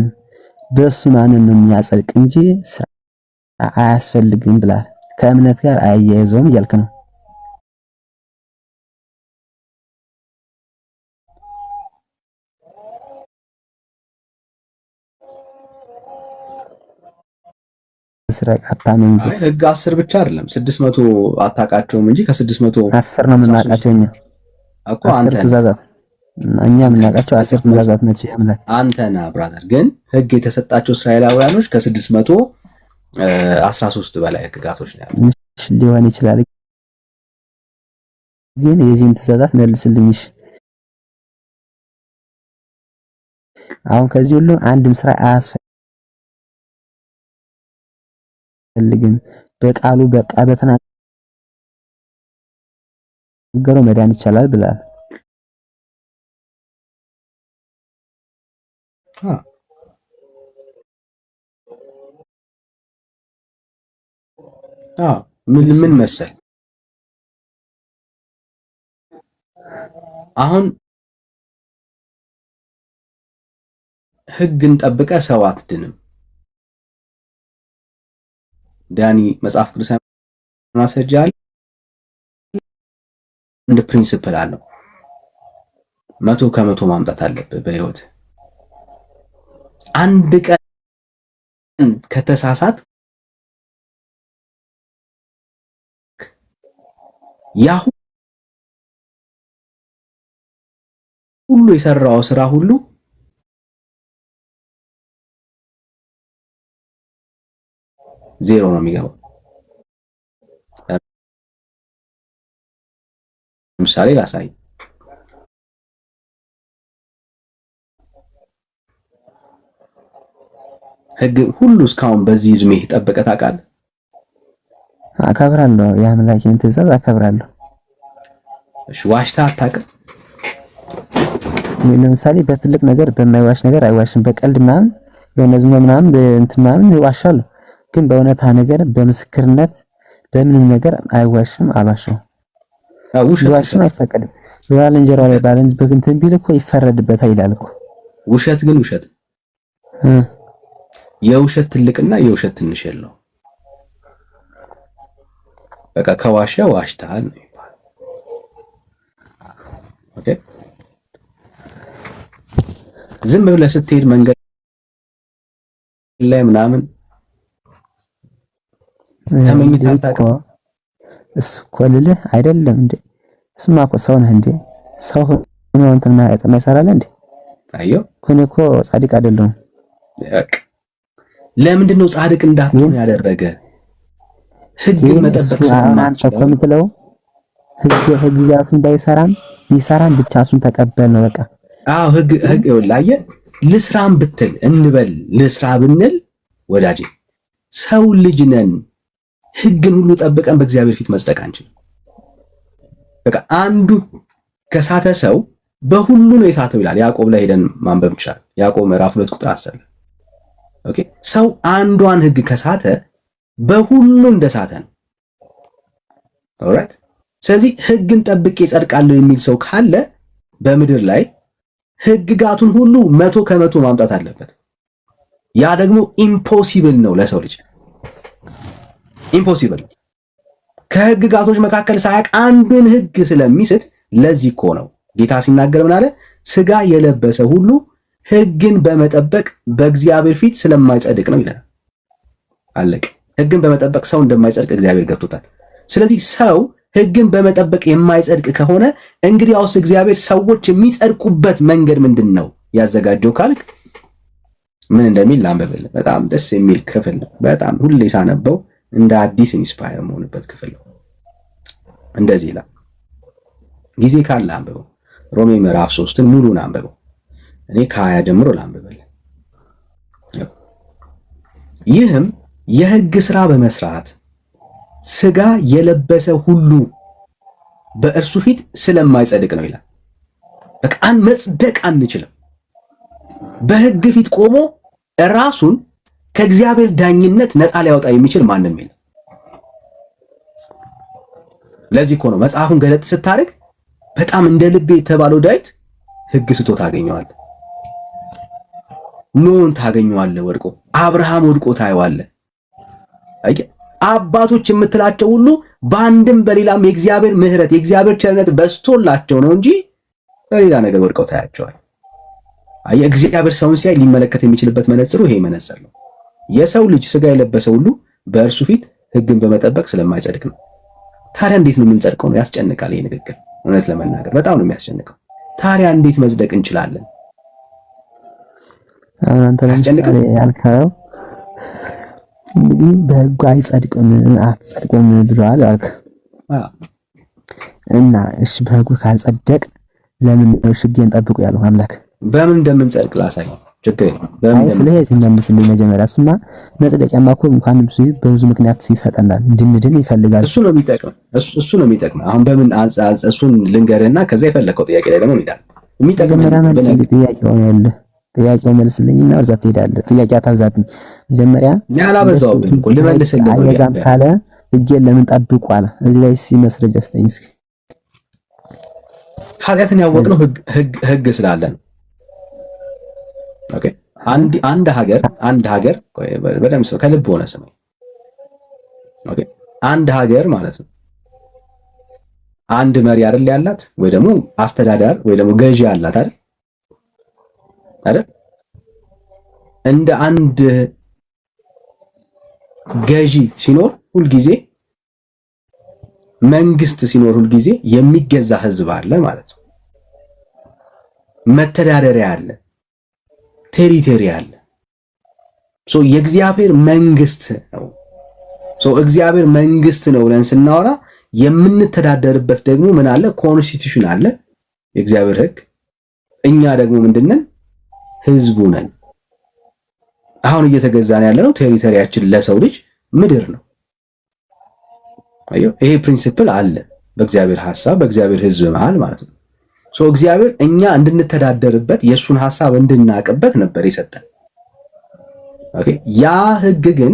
በሱ ማንን ነው የሚያጸድቅ እንጂ ስራ አያስፈልግም ብላ ከእምነት ጋር አያይዘውም እያልክ ነው። ስራቅ አታመንዝር። ህግ 10 ብቻ አይደለም 600 አታውቃቸውም እንጂ ከ600 10 ነው የምናውቃቸው እኛ እኮ 10 ትእዛዛት እኛ የምናውቃቸው 10 ትእዛዛት ናቸው። ያምላክ አንተና ብራዘር ግን ህግ የተሰጣቸው እስራኤላውያኖች ከ613 በላይ ህግጋቶች ነው ያሉት ሊሆን ይችላል። ግን የዚህን ትእዛዛት መልስልኝሽ። አሁን ከዚህ ሁሉ አንድም ስራ አያስፈልግም በቃሉ በቃ በተናገረው መዳን ይቻላል ብላል። ምን መሰል አሁን ህግን ጠብቀ ሰው አትድንም። ዳኒ መጽሐፍ ቅዱስ ማስረጃ አለ እንደ ፕሪንሲፕል አለው 100% ማምጣት አለበት በህይወት አንድ ቀን ከተሳሳት ያ ሁሉ የሰራው ስራ ሁሉ ዜሮ ነው የሚገባው። ለምሳሌ ላሳይ። ህግ ሁሉ እስካሁን በዚህ እድሜ ተጠበቀ ታውቃለህ? አከብራለሁ። የአምላኬን ትእዛዝ አከብራለሁ። እሺ ዋሽታ አታውቅም? ለምሳሌ በትልቅ ነገር በማይዋሽ ነገር አይዋሽም። በቀልድ ምናምን የሆነ ዝም ምናምን እንትን ምናምን ይዋሻል። ግን በእውነታ ነገር በምስክርነት በምንም ነገር አይዋሽም። አልዋሽም። ውሸት አይፈቀድም። ባልንጀራው ላይ በእንትን ቢል እኮ ይፈረድበታል ይላል እኮ። ውሸት ግን ውሸት የውሸት ትልቅና የውሸት ትንሽ የለው። በቃ ከዋሸ ዋሽታል ነው ይባል። ኦኬ ዝም ብለህ ስትሄድ መንገድ ላይ ምናምን ተመኝተህ አታውቅም? እሱ እኮ ልልህ አይደለም እንዴ? እስማ እኮ ሰው ነህ እንዴ? ሰው ነው እንትን ማይሰራል እንዴ? አዮ እኮ ጻድቅ አይደለሁም። ለምንድን ነው ጻድቅ እንዳትሆን ያደረገ? ህግ መጠበቅ አንተ እኮ የምትለው ህግጋቱን ባይሰራም ይሰራም ብቻ እሱን ተቀበል ነው በቃ። አዎ ህግ ይኸውልህ ልስራም ብትል እንበል ልስራ ብንል ወዳጄ ሰው ልጅ ነን። ህግን ሁሉ ጠብቀን በእግዚአብሔር ፊት መጽደቅ አንችልም። በቃ አንዱ ከሳተ ሰው በሁሉ ነው የሳተው ይላል ያዕቆብ ላይ ሄደን ማንበብ እንችላለን። ያዕቆብ ምዕራፍ 2 ቁጥር 10 ኦኬ ሰው አንዷን ህግ ከሳተ በሁሉ እንደሳተ ነው። ኦልራይት ስለዚህ ህግን ጠብቄ ጸድቃለሁ የሚል ሰው ካለ በምድር ላይ ህግጋቱን ሁሉ 100% ማምጣት አለበት። ያ ደግሞ ኢምፖሲብል ነው ለሰው ልጅ ኢምፖሲብል። ከህግጋቶች መካከል ሳያቅ አንዱን ህግ ስለሚስት ለዚህ እኮ ነው ጌታ ሲናገር ምን አለ? ስጋ የለበሰ ሁሉ ህግን በመጠበቅ በእግዚአብሔር ፊት ስለማይጸድቅ ነው ይላል። አለቅ ህግን በመጠበቅ ሰው እንደማይጸድቅ እግዚአብሔር ገብቶታል። ስለዚህ ሰው ህግን በመጠበቅ የማይጸድቅ ከሆነ እንግዲያውስ እግዚአብሔር ሰዎች የሚጸድቁበት መንገድ ምንድን ነው ያዘጋጀው ካልክ ምን እንደሚል ላንብብልህ። በጣም ደስ የሚል ክፍል ነው። በጣም ሁሌ ሳነበው እንደ አዲስ ኢንስፓየር መሆንበት ክፍል ነው። እንደዚህ ይላል። ጊዜ ካለ አንብበው። ሮሜ ምዕራፍ 3ን ሙሉን አንብበው። እኔ ከ20 ጀምሮ ላንብብልህ። ይህም የህግ ሥራ በመስራት ስጋ የለበሰ ሁሉ በእርሱ ፊት ስለማይጸድቅ ነው ይላል። በቃ መጽደቅ አንችልም። በህግ ፊት ቆሞ ራሱን ከእግዚአብሔር ዳኝነት ነፃ ሊያወጣ የሚችል ማንም የለም። ለዚህ እኮ ነው መጽሐፉን ገለጥ ስታደርግ በጣም እንደ ልቤ የተባለው ዳዊት ሕግ ስቶ ታገኘዋለህ። ኖህን ታገኘዋለህ ወድቆ፣ አብርሃም ወድቆ ታየዋለህ። አባቶች የምትላቸው ሁሉ በአንድም በሌላም የእግዚአብሔር ምሕረት የእግዚአብሔር ቸርነት በስቶላቸው ነው እንጂ በሌላ ነገር ወድቀው ታያቸዋል። እግዚአብሔር ሰውን ሲያይ ሊመለከት የሚችልበት መነጽሩ ይሄ መነጽር ነው። የሰው ልጅ ስጋ የለበሰ ሁሉ በእርሱ ፊት ሕግን በመጠበቅ ስለማይጸድቅ ነው። ታዲያ እንዴት ነው የምንጸድቀው? ነው ያስጨንቃል። ይሄ ንግግር እውነት ለመናገር በጣም ነው የሚያስጨንቀው። ታዲያ እንዴት መጽደቅ እንችላለን? አሁን አንተ ለምሳሌ ያልከው እንግዲህ በሕጉ አይጸድቅም አትጸድቁም ብለዋል አልክ እና እሺ በሕጉ ካልጸደቅ ለምን ነው ሕጌን ጠብቁ ያለው አምላክ? በምን እንደምንጸድቅ ላሳይ። ችግር የለም። ስለዚህ መልስልኝ መጀመሪያ። እሱማ መጽደቂያማ እኮ እንኳንም እሱ በብዙ ምክንያት ይሰጠናል፣ እንድንድን ይፈልጋል። እሱ ነው የሚጠቅም። አሁን በምን እሱን ልንገርህና ከዛ የፈለከው ጥያቄ ላይ ደግሞ እንሄዳለን። መጀመሪያ መልስልኝ ጥያቄው መልስልኝና እዛ ትሄዳለህ። ጥያቄ አታብዛብኝ። መጀመሪያ ያላበዛውብኝ እኮ ልመልስልህ። አይበዛም ካለ ሕጌን ለምን ጠብቁ አለ። እዚህ ላይ ሲመስረጃ ስጠኝ እስኪ። ኃጢአትን ያወቅነው ሕግ ስላለ ነው። ኦኬ አንድ ሀገር በደምብ ሰው ከልብ ሆነ ስማኝ። ኦኬ አንድ ሀገር ማለት ነው አንድ መሪ አይደል ያላት፣ ወይ ደግሞ አስተዳዳሪ ወይ ደግሞ ገዢ ያላት አይደል? እንደ አንድ ገዢ ሲኖር ሁልጊዜ መንግስት ሲኖር ሁልጊዜ የሚገዛ ህዝብ አለ ማለት ነው። መተዳደሪያ አለ፣ ቴሪቶሪ አለ። የእግዚአብሔር መንግስት ነው። እግዚአብሔር መንግስት ነው ብለን ስናወራ የምንተዳደርበት ደግሞ ምን አለ? ኮንስቲቱሽን አለ፣ የእግዚአብሔር ህግ። እኛ ደግሞ ምንድነን? ህዝቡ ነን። አሁን እየተገዛን ያለነው ቴሪቶሪያችን ለሰው ልጅ ምድር ነው። ይሄ ፕሪንሲፕል አለ በእግዚአብሔር ሐሳብ በእግዚአብሔር ህዝብ መሃል ማለት ነው። እግዚአብሔር እኛ እንድንተዳደርበት የሱን ሐሳብ እንድናቅበት ነበር የሰጠን። ያ ህግ ግን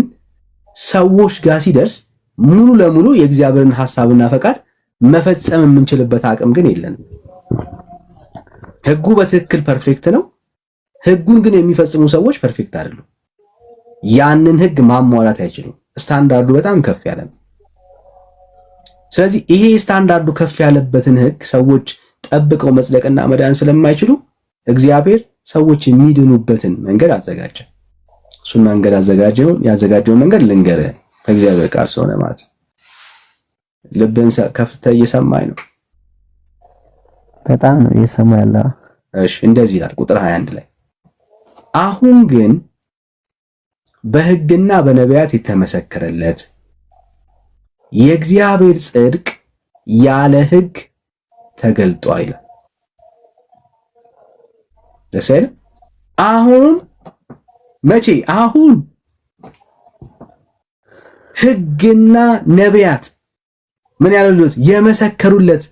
ሰዎች ጋር ሲደርስ ሙሉ ለሙሉ የእግዚአብሔርን ሐሳብና ፈቃድ መፈጸም የምንችልበት አቅም ግን የለንም። ህጉ በትክክል ፐርፌክት ነው። ህጉን ግን የሚፈጽሙ ሰዎች ፐርፌክት አይደሉም። ያንን ህግ ማሟላት አይችሉም። ስታንዳርዱ በጣም ከፍ ያለ ነው። ስለዚህ ይሄ ስታንዳርዱ ከፍ ያለበትን ህግ ሰዎች ጠብቀው መጽደቅና መዳን ስለማይችሉ እግዚአብሔር ሰዎች የሚድኑበትን መንገድ አዘጋጀ። እሱን መንገድ ያዘጋጀውን መንገድ ልንገርህ ከእግዚአብሔር ቃል ስለሆነ ማለት ነው። ልብን ከፍተህ እየሰማኝ ነው? በጣም ነው እየሰማኝ ያለው። እሺ እንደዚህ ይላል ቁጥር 21 ላይ አሁን ግን በህግና በነቢያት የተመሰከረለት የእግዚአብሔር ጽድቅ ያለ ህግ ተገልጧል ይላል። ለሰል አሁን መቼ? አሁን ህግና ነቢያት ምን ያሉት? የመሰከሩለት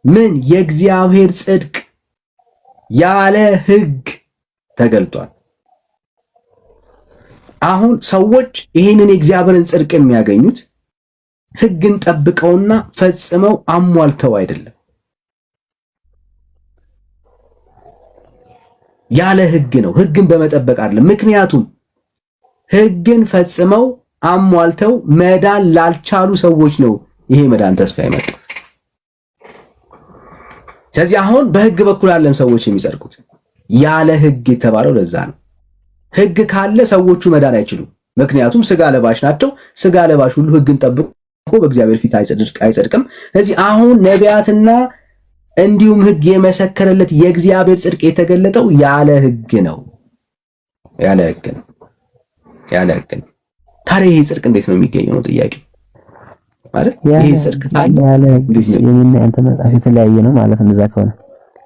ምን? የእግዚአብሔር ጽድቅ ያለ ህግ ተገልጧል። አሁን ሰዎች ይሄንን የእግዚአብሔርን ጽድቅ የሚያገኙት ህግን ጠብቀውና ፈጽመው አሟልተው አይደለም። ያለ ህግ ነው፣ ህግን በመጠበቅ አይደለም። ምክንያቱም ህግን ፈጽመው አሟልተው መዳን ላልቻሉ ሰዎች ነው ይሄ መዳን ተስፋ የመጣው። ስለዚህ አሁን በህግ በኩል ያለን ሰዎች የሚጸድቁት ያለ ህግ የተባለው ለዛ ነው። ህግ ካለ ሰዎቹ መዳን አይችሉም። ምክንያቱም ስጋ ለባሽ ናቸው። ስጋ ለባሽ ሁሉ ህግን ጠብቆ በእግዚአብሔር ፊት አይጸድቅም። ስለዚህ አሁን ነቢያትና እንዲሁም ህግ የመሰከረለት የእግዚአብሔር ጽድቅ የተገለጠው ያለ ህግ ነው። ያለ ህግ ነው። ታዲያ ይሄ ጽድቅ እንዴት ነው የሚገኘው ነው ጥያቄ ማለት። ይሄ ጽድቅ ካለ ያለ ህግ የኔና ያንተ መጽሐፍ የተለያየ ነው ማለት ነው። እዛ ከሆነ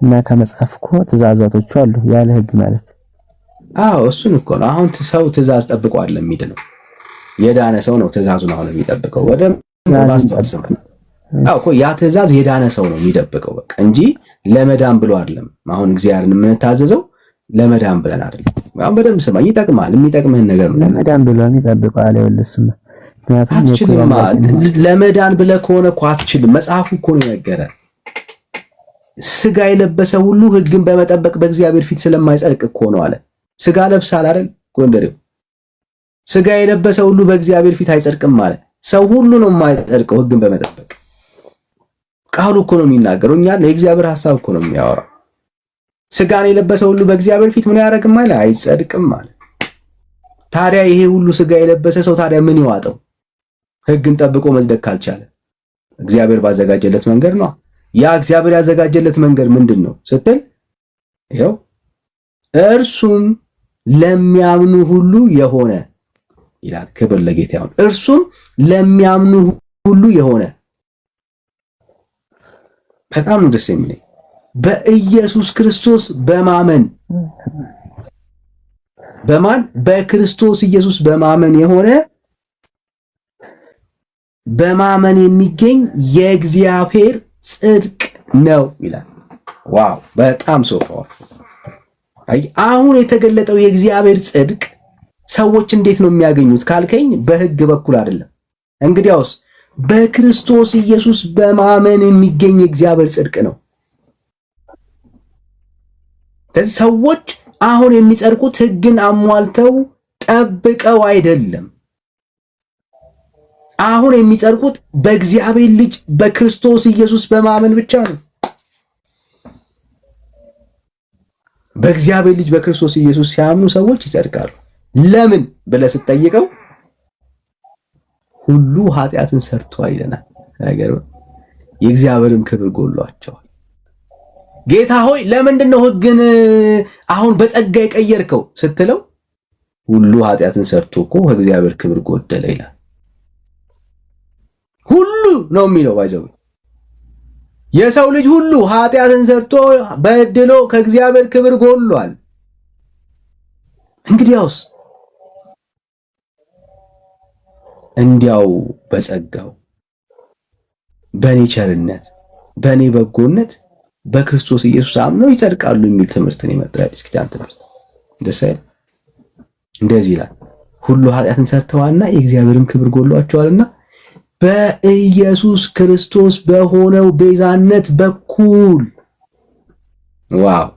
እና ከመጽሐፍ እኮ ትእዛዛቶቹ አሉ ያለ ህግ ማለት። እሱን እኮ ነው። አሁን ሰው ትእዛዝ ጠብቆ አይደለም የሚድነው። የዳነ ሰው ነው ትእዛዙን አሁን የሚጠብቀው። ወደ ማስተዋል እኮ ያ ትእዛዝ የዳነ ሰው ነው የሚጠብቀው በቃ እንጂ ለመዳን ብሎ አይደለም። አሁን እግዚአብሔርን የምንታዘዘው ለመዳን ብለን አይደለም። አሁን በደንብ ስማ፣ ይጠቅማል። የሚጠቅምህን ነገር ነው ለመዳን ብሎ የሚጠብቀው አለ ይወልስም። ምክንያቱም ለመዳን ብለህ ከሆነ እኮ አትችልም። መጽሐፉ እኮ ነው የነገረህ። ስጋ የለበሰ ሁሉ ሕግን በመጠበቅ በእግዚአብሔር ፊት ስለማይጸድቅ እኮ ነው አለ። ስጋ ለብሳል አይደል ጎንደሬው? ስጋ የለበሰ ሁሉ በእግዚአብሔር ፊት አይጸድቅም ማለት ሰው ሁሉ ነው የማይጸድቀው ሕግን በመጠበቅ። ቃሉ እኮ ነው የሚናገረው። እኛ የእግዚአብሔር ሐሳብ እኮ ነው የሚያወራው። ስጋን የለበሰ ሁሉ በእግዚአብሔር ፊት ምን ያደርግም ማለት አይጸድቅም ማለት። ታዲያ ይሄ ሁሉ ስጋ የለበሰ ሰው ታዲያ ምን ይዋጠው? ሕግን ጠብቆ መጽደቅ ካልቻለ እግዚአብሔር ባዘጋጀለት መንገድ ነው። ያ እግዚአብሔር ያዘጋጀለት መንገድ ምንድን ነው ስትል ይኸው እርሱም ለሚያምኑ ሁሉ የሆነ ይላል። ክብር ለጌታ ይሁን። እርሱም ለሚያምኑ ሁሉ የሆነ በጣም ነው ደስ የሚለኝ። በኢየሱስ ክርስቶስ በማመን በማን በክርስቶስ ኢየሱስ በማመን የሆነ በማመን የሚገኝ የእግዚአብሔር ጽድቅ ነው ይላል። ዋው በጣም ሶፋው አሁን የተገለጠው የእግዚአብሔር ጽድቅ ሰዎች እንዴት ነው የሚያገኙት ካልከኝ በሕግ በኩል አይደለም። እንግዲያውስ በክርስቶስ ኢየሱስ በማመን የሚገኝ የእግዚአብሔር ጽድቅ ነው። ስለዚህ ሰዎች አሁን የሚጸድቁት ሕግን አሟልተው ጠብቀው አይደለም። አሁን የሚጸድቁት በእግዚአብሔር ልጅ በክርስቶስ ኢየሱስ በማመን ብቻ ነው። በእግዚአብሔር ልጅ በክርስቶስ ኢየሱስ ሲያምኑ ሰዎች ይጸድቃሉ። ለምን ብለህ ስትጠይቀው ሁሉ ኃጢአትን ሰርተዋል ይለናል። ነገር የእግዚአብሔርም ክብር ጎሏቸዋል። ጌታ ሆይ ለምንድን ነው ሕግን አሁን በጸጋ የቀየርከው ስትለው ሁሉ ኃጢአትን ሰርቶ እኮ ከእግዚአብሔር ክብር ጎደለ ይላል። ሁሉ ነው የሚለው ባይዘው የሰው ልጅ ሁሉ ኃጢአትን ሰርቶ በድሎ ከእግዚአብሔር ክብር ጎሏል። እንግዲያውስ እንዲያው በጸጋው በኔ ቸርነት በኔ በጎነት በክርስቶስ ኢየሱስ አምነው ይጸድቃሉ የሚል ትምህርት ነው የመጣው። አዲስ ኪዳን ትምህርት እንደዚህ ይላል። ሁሉ ኃጢአትን ሰርተዋልና የእግዚአብሔርም ክብር ጎሏቸዋልና በኢየሱስ ክርስቶስ በሆነው ቤዛነት በኩል ዋው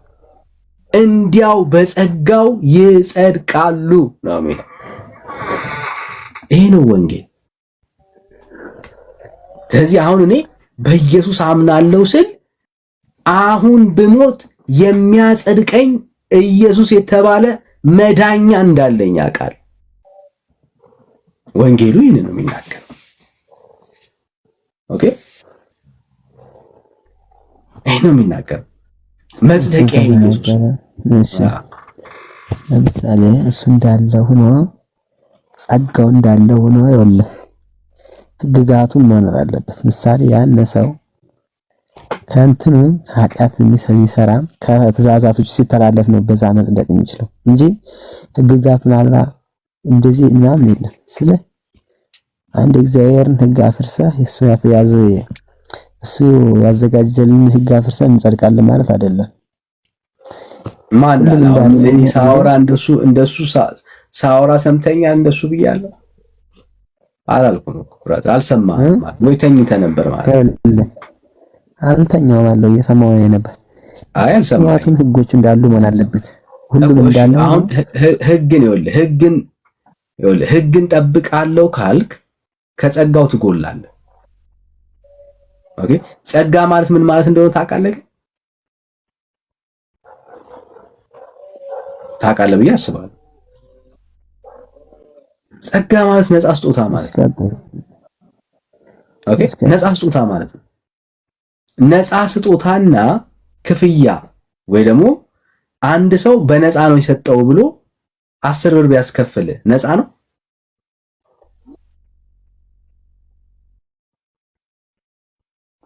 እንዲያው በጸጋው ይጸድቃሉ ነው የሚለው። ይሄ ነው ወንጌል። ስለዚህ አሁን እኔ በኢየሱስ አምናለሁ ስል አሁን ብሞት የሚያጸድቀኝ ኢየሱስ የተባለ መዳኛ እንዳለኝ አውቃለሁ። ወንጌሉ ይህን ነው የሚናገረው። ኦኬ ይሄ ነው የሚናገረው መጽደቂያ ኢየሱስ። ለምሳሌ እሱ እንዳለ ሆኖ ጸጋው እንዳለ ሆኖ ይኸውልህ ሕግጋቱን መኖር አለበት። ምሳሌ ያን ሰው ከእንትኑ ኃጢአት የሚሰራ ከትእዛዛቶች ሲተላለፍ ነው በዛ መጽደቅ የሚችለው እንጂ ሕግጋቱን አልባ እንደዚህ ምናምን የለም። ስለ አንድ እግዚአብሔርን ሕግ አፍርሰህ እሱ ያዘጋጀልን ሕግ አፍርሰህ እንጸድቃለን ማለት አይደለም። ማን አሁን ለኔ ሳወራ እንደሱ ሳወራ ሰምተኛ እንደሱ ብያለሁ አላልኩም እኮ ብራታ አልሰማህም ማለት ነው። ተኝተህ ነበር ማለት አልተኛውም አለው እየሰማሁ ነበር። አይ አልሰማህም። ምክንያቱም ሕጎች እንዳሉ መሆን አለበት። ሁሉም እንዳለ አሁን ሕግን ጠብቃለሁ ካልክ ከጸጋው ትጎላለህ። ኦኬ ጸጋ ማለት ምን ማለት እንደሆነ ታውቃለህ? ታውቃለህ ብዬ አስባለሁ። ጸጋ ማለት ነፃ ስጦታ ማለት ነው። ኦኬ ነፃ ስጦታ ማለት ነው። ነፃ ስጦታና ክፍያ ወይ ደግሞ አንድ ሰው በነፃ ነው የሰጠው ብሎ 10 ብር ቢያስከፍል ነፃ ነው?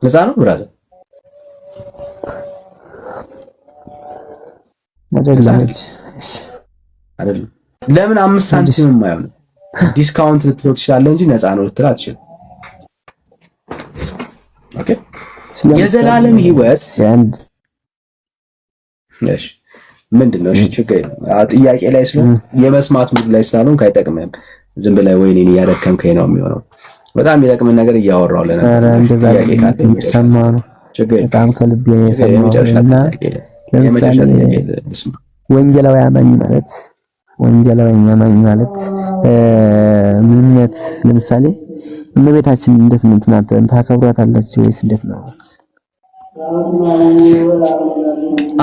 ነፃ ነው ብራዘር? አይደለም። ለምን 5 ሳንቲም የማይሆን ዲስካውንት ልትለው ትችላለህ እንጂ ነፃ ነው ልትል አትችልም። ኦኬ የዘላለም ህይወት እሺ ምንድነው? እሺ ችግር የለም። ጥያቄ ላይ ስለሆነ የመስማት ሙድ ላይ ስላልሆንክ አይጠቅምም። ዝም ብለህ ወይኔን እያደከምከኝ ነው የሚሆነው። በጣም የሚጠቅምን ነገር እያወራሁ ለነበር እንደዛ ሰማ ነው በጣም ከልቤ ነው የሰማሁትና ለምሳሌ ወንጌላዊ አማኝ ማለት ምንነት ለምሳሌ እመቤታችን እንዴት ነው ታከብሯታላችሁ ወይስ እንዴት ነው?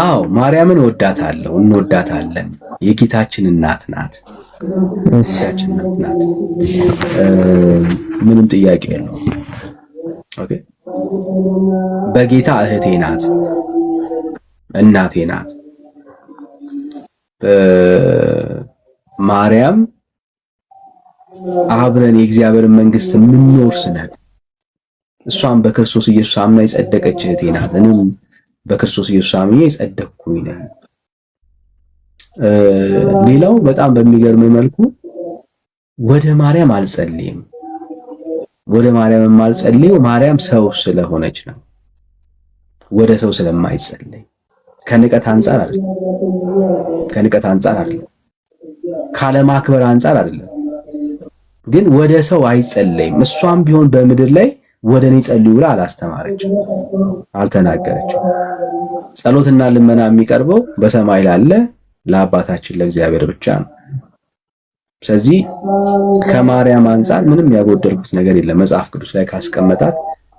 አዎ ማርያምን እንወዳታለን። የጌታችን እናት ናት። ምንም ጥያቄ የለውም። ኦኬ በጌታ እህቴ ናት፣ እናቴ ናት። ማርያም አብረን የእግዚአብሔርን መንግስት የምንወርስ ነን። እሷም በክርስቶስ ኢየሱስ አምና የጸደቀች እህቴ ናት። እኔም በክርስቶስ ኢየሱስ አምኜ የጸደቅኩኝ ነኝ። ሌላው በጣም በሚገርም መልኩ ወደ ማርያም አልጸልይም። ወደ ማርያም የማልጸልየው ማርያም ሰው ስለሆነች ነው። ወደ ሰው ስለማይጸልይ ከንቀት አንፃር አይደለም፣ ካለማክበር አንፃር አይደለም። ግን ወደ ሰው አይጸለይም። እሷም ቢሆን በምድር ላይ ወደ እኔ ጸልዩ ብላ አላስተማረችም፣ አልተናገረችም። ጸሎትና ልመና የሚቀርበው በሰማይ ላለ ለአባታችን ለእግዚአብሔር ብቻ ነው። ስለዚህ ከማርያም አንፃር ምንም ያጎደልኩት ነገር የለም። መጽሐፍ ቅዱስ ላይ ካስቀመጣት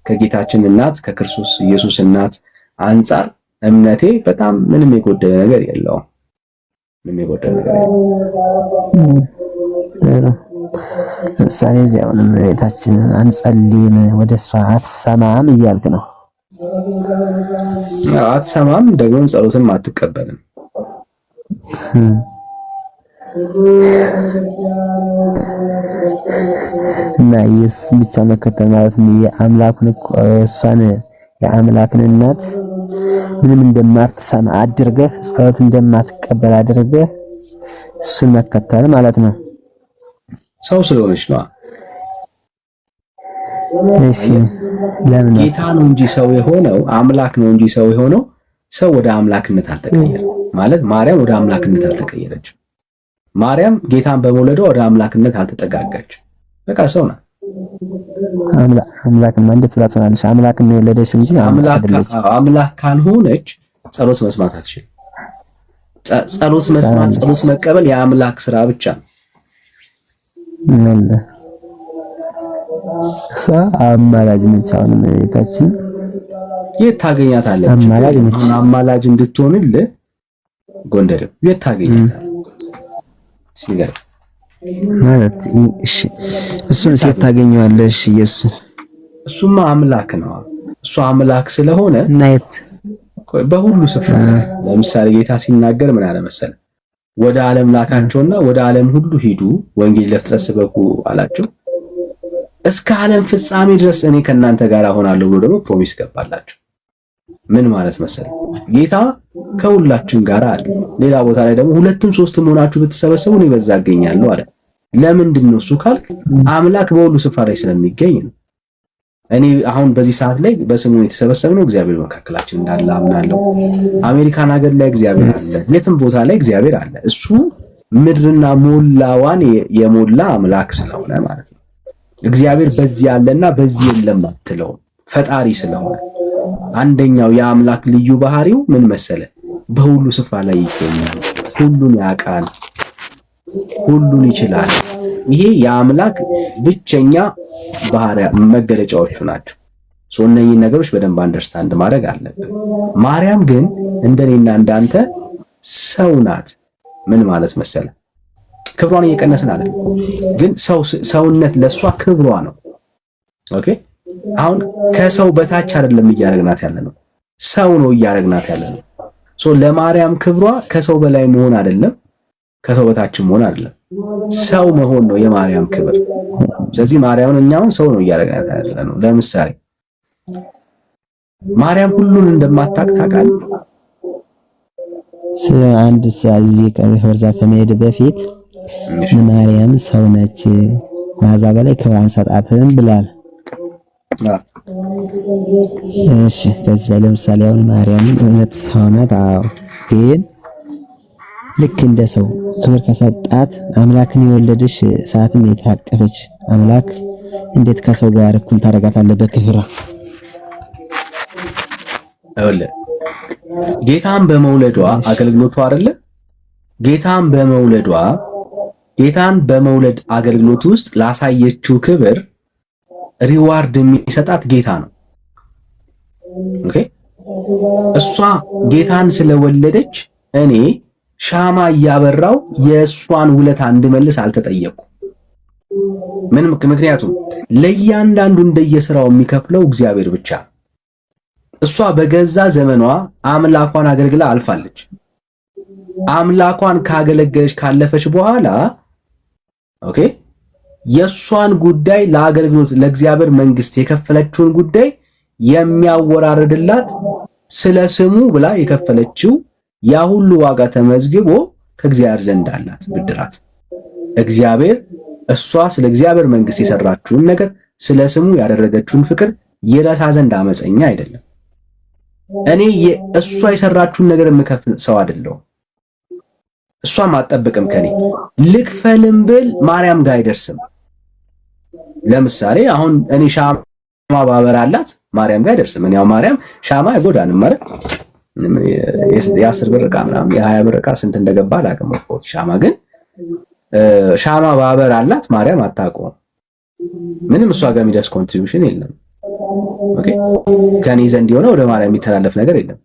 ከጌታችን እናት ከክርስቶስ ኢየሱስ እናት አንፃር እምነቴ በጣም ምንም የጎደለ ነገር የለውም። ለምሳሌ እዚያውንም ቤታችንን አንጸልይም ወደ እሷ አትሰማም እያልክ ነው? አትሰማም፣ ደግሞ ጸሎትም አትቀበልም። እና ኢየሱስ ብቻ መከተል ማለት ነው የአምላክን እሷን የአምላክን እናት ምንም እንደማትሰማ አድርገህ ጸሎት እንደማትቀበል አድርገህ እሱን መከተል ማለት ነው። ሰው ስለሆነች ነው። እሺ ለምን ጌታ ነው እንጂ ሰው የሆነው አምላክ ነው እንጂ ሰው የሆነው ሰው ወደ አምላክነት አልተቀየረም። ማለት ማርያም ወደ አምላክነት አልተቀየረችም። ማርያም ጌታን በመውለዷ ወደ አምላክነት አልተጠጋጋች። በቃ ሰው ናት። አምላክ ማለት ትላልፋለች። አምላክ ነው የወለደች እንጂ አምላክ ካልሆነች ጸሎት መስማት አትችልም። ጸሎት መስማት፣ ጸሎት መቀበል የአምላክ ስራ ብቻ ነው። አማላጅ ነች። አሁን ቤታችን የት ታገኛታለች? አማላጅ እንድትሆንልህ ጎንደር የት ታገኛታለህ? ሲገር ማለት እሺ፣ እሱን ሴት ታገኘዋለሽ? ኢየሱስ እሱማ አምላክ ነው። እሱ አምላክ ስለሆነ ናይት በሁሉ ስፍራ ለምሳሌ ጌታ ሲናገር ምን አለ መሰለ? ወደ ዓለም ላካቸውና ወደ ዓለም ሁሉ ሂዱ ወንጌል ለፍጥረት ስበኩ አላቸው። እስከ ዓለም ፍጻሜ ድረስ እኔ ከእናንተ ጋር እሆናለሁ ብሎ ደግሞ ፕሮሚስ ገባላቸው። ምን ማለት መሰለ? ጌታ ከሁላችን ጋር አለ። ሌላ ቦታ ላይ ደግሞ ሁለትም ሶስትም ሆናችሁ ብትሰበሰቡ እኔ በዛ እገኛለሁ አለ። ለምንድን ነው እሱ ካልክ አምላክ በሁሉ ስፍራ ላይ ስለሚገኝ ነው። እኔ አሁን በዚህ ሰዓት ላይ በስሙ የተሰበሰብነው እግዚአብሔር መካከላችን እንዳለ አምናለሁ። አሜሪካን ሀገር ላይ እግዚአብሔር አለ፣ የትም ቦታ ላይ እግዚአብሔር አለ። እሱ ምድርና ሞላዋን የሞላ አምላክ ስለሆነ ማለት ነው። እግዚአብሔር በዚህ ያለና በዚህ የለም አትለውም፣ ፈጣሪ ስለሆነ። አንደኛው የአምላክ ልዩ ባህሪው ምን መሰለ? በሁሉ ስፍራ ላይ ይገኛል፣ ሁሉን ያውቃል፣ ሁሉን ይችላል። ይሄ የአምላክ ብቸኛ ባህሪያ መገለጫዎቹ ናቸው። እነኚህን ነገሮች በደንብ አንደርስታንድ ማድረግ አለብን። ማርያም ግን እንደኔና እንዳንተ ሰው ናት። ምን ማለት መሰለ? ክብሯን እየቀነስን አይደለም፣ ግን ሰውነት ለሷ ክብሯ ነው። ኦኬ፣ አሁን ከሰው በታች አይደለም እያረግናት ያለ ነው፣ ሰው ነው እያረግናት ያለ ነው። ለማርያም ክብሯ ከሰው በላይ መሆን አይደለም፣ ከሰው በታችም መሆን አይደለም፣ ሰው መሆን ነው የማርያም ክብር። ስለዚህ ማርያምን እኛውን ሰው ነው እያረግናት ያለ ነው። ለምሳሌ ማርያም ሁሉን እንደማታውቅ ታውቃለህ። ስለ አንድ ሳዚ ከመፈርዛ ከመሄድ በፊት ማርያም ሰው ነች፣ ከዛ በላይ ክብር አንሰጣትም ብላል። እሺ ከዚህ ላይ ለምሳሌ አሁን ማርያምን እውነት ሰው ናት። አዎ፣ ግን ልክ እንደ ሰው ክብር ከሰጣት አምላክን የወለደች ሰዓትም የታቀፈች አምላክ እንዴት ከሰው ጋር እኩል ታደርጋታለህ በክብሯ? ጌታን በመውለዷ አገልግሎቱ አይደለ? ጌታን በመውለድ አገልግሎት ውስጥ ላሳየችው ክብር ሪዋርድ የሚሰጣት ጌታ ነው። ኦኬ እሷ ጌታን ስለወለደች እኔ ሻማ እያበራው የእሷን ውለታ እንድመልስ አልተጠየቅኩም። ምክንያቱም ለእያንዳንዱ እንደየስራው የሚከፍለው እግዚአብሔር ብቻ። እሷ በገዛ ዘመኗ አምላኳን አገልግላ አልፋለች። አምላኳን ካገለገለች ካለፈች በኋላ ኦኬ የእሷን ጉዳይ ለአገልግሎት ለእግዚአብሔር መንግስት የከፈለችውን ጉዳይ የሚያወራርድላት ስለ ስሙ ብላ የከፈለችው ያ ሁሉ ዋጋ ተመዝግቦ ከእግዚአብሔር ዘንድ አላት ብድራት። እግዚአብሔር እሷ ስለ እግዚአብሔር መንግስት የሰራችውን ነገር ስለ ስሙ ያደረገችውን ፍቅር ይረሳ ዘንድ አመፀኛ አይደለም። እኔ እሷ የሰራችውን ነገር የምከፍል ሰው አይደለሁም። እሷም አትጠብቅም ከኔ። ልክፈልም ብል ማርያም ጋር አይደርስም። ለምሳሌ አሁን እኔ ሻማ ባበራላት ማርያም ጋር አይደርስም። እኔ ያው ማርያም ሻማ አይጎዳንም ማለት የ10 ብር ዕቃ ምናምን የ20 ብር ዕቃ ስንት እንደገባ አላውቅም። ሻማ ግን ሻማ ባበራላት ማርያም አታውቀውም። ምንም እሷ ጋር የሚደርስ ኮንትሪቢዩሽን የለም። ኦኬ ከኔ ዘንድ የሆነ ወደ ማርያም የሚተላለፍ ነገር የለም።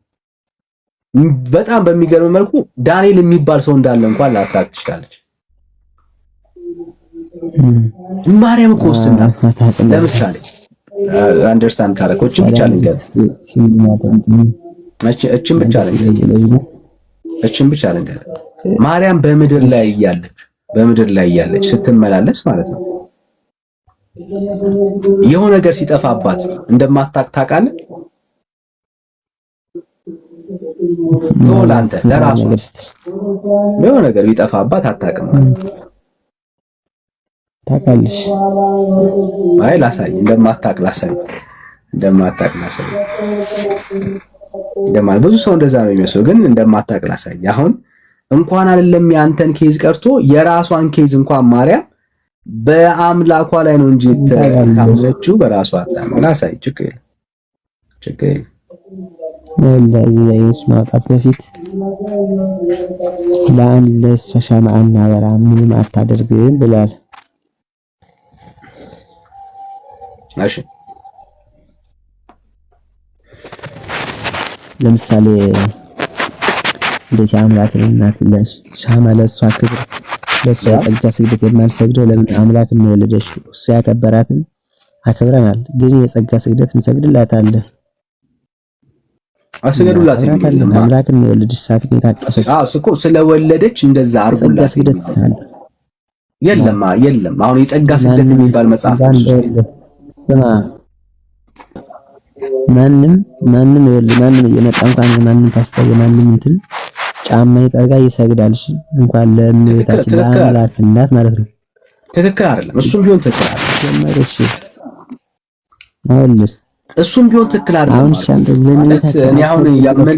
በጣም በሚገርም መልኩ ዳንኤል የሚባል ሰው እንዳለ እንኳን ላታውቅ ትችላለች። ማርያም እኮ ወስና ለምሳሌ አንደርስታንድ ካረኮችን ብቻ ልንገር እችን ብቻ ልንገር ማርያም በምድር ላይ እያለች ስትመላለስ ማለት ነው የሆነ ነገር ሲጠፋባት እንደማታውቅ ታውቃለህ? ቶላንተ ለራሱ የሆነ ነገር ቢጠፋባት አታውቅም ታውቃለሽ? አይ ላሳይ እንደማታውቅ ላሳይ ብዙ ሰው እንደዛ ነው የሚመስለው፣ ግን እንደማታውቅ ላሳይ። አሁን እንኳን አይደለም ያንተን ኬዝ ቀርቶ የራሷን ኬዝ እንኳን ማርያም በአምላኳ ላይ ነው እንጂ ታምነችው በራሷ አታምና። ላሳይ ችግር ለዚህ ላይ ማውጣት በፊት ለአንድ ለእሷ ሻማ አናበራ ምንም አታደርግም ብሏል። እሺ ለምሳሌ እንዴት አምላክን እናት ለሻማ ለእሷ ክብር ለእሷ የጸጋ ስግደት የማንሰግደው ለምን አምላክን ነው የወለደችው? እሱ ያከበራትን አከብረናል፣ ግን የጸጋ ስግደት እንሰግድላታለን። አሰገዱላት አምላክን ነው የወለደች ሳትኝ የታቀፈች እኮ ስለወለደች እንደዛ አርጉላት ስግደት የለም። አሁን የጸጋ ስግደት የሚባል መጽሐፍ ስማ ማንም እየመጣ እንኳን ማንም ፓስተር ማንም እንትን ጫማ ይጠርጋ ይሰግዳል። እንኳን ለእመቤታችን ለአምላክ እናት ማለት ነው። ትክክል አይደለም። እሱም ቢሆን ትክክል አይደለም። እሺ አይደል? እሱም ቢሆን ትክክል አይደለም። አሁን ሻንተ ለእመቤታችን እኔ አሁን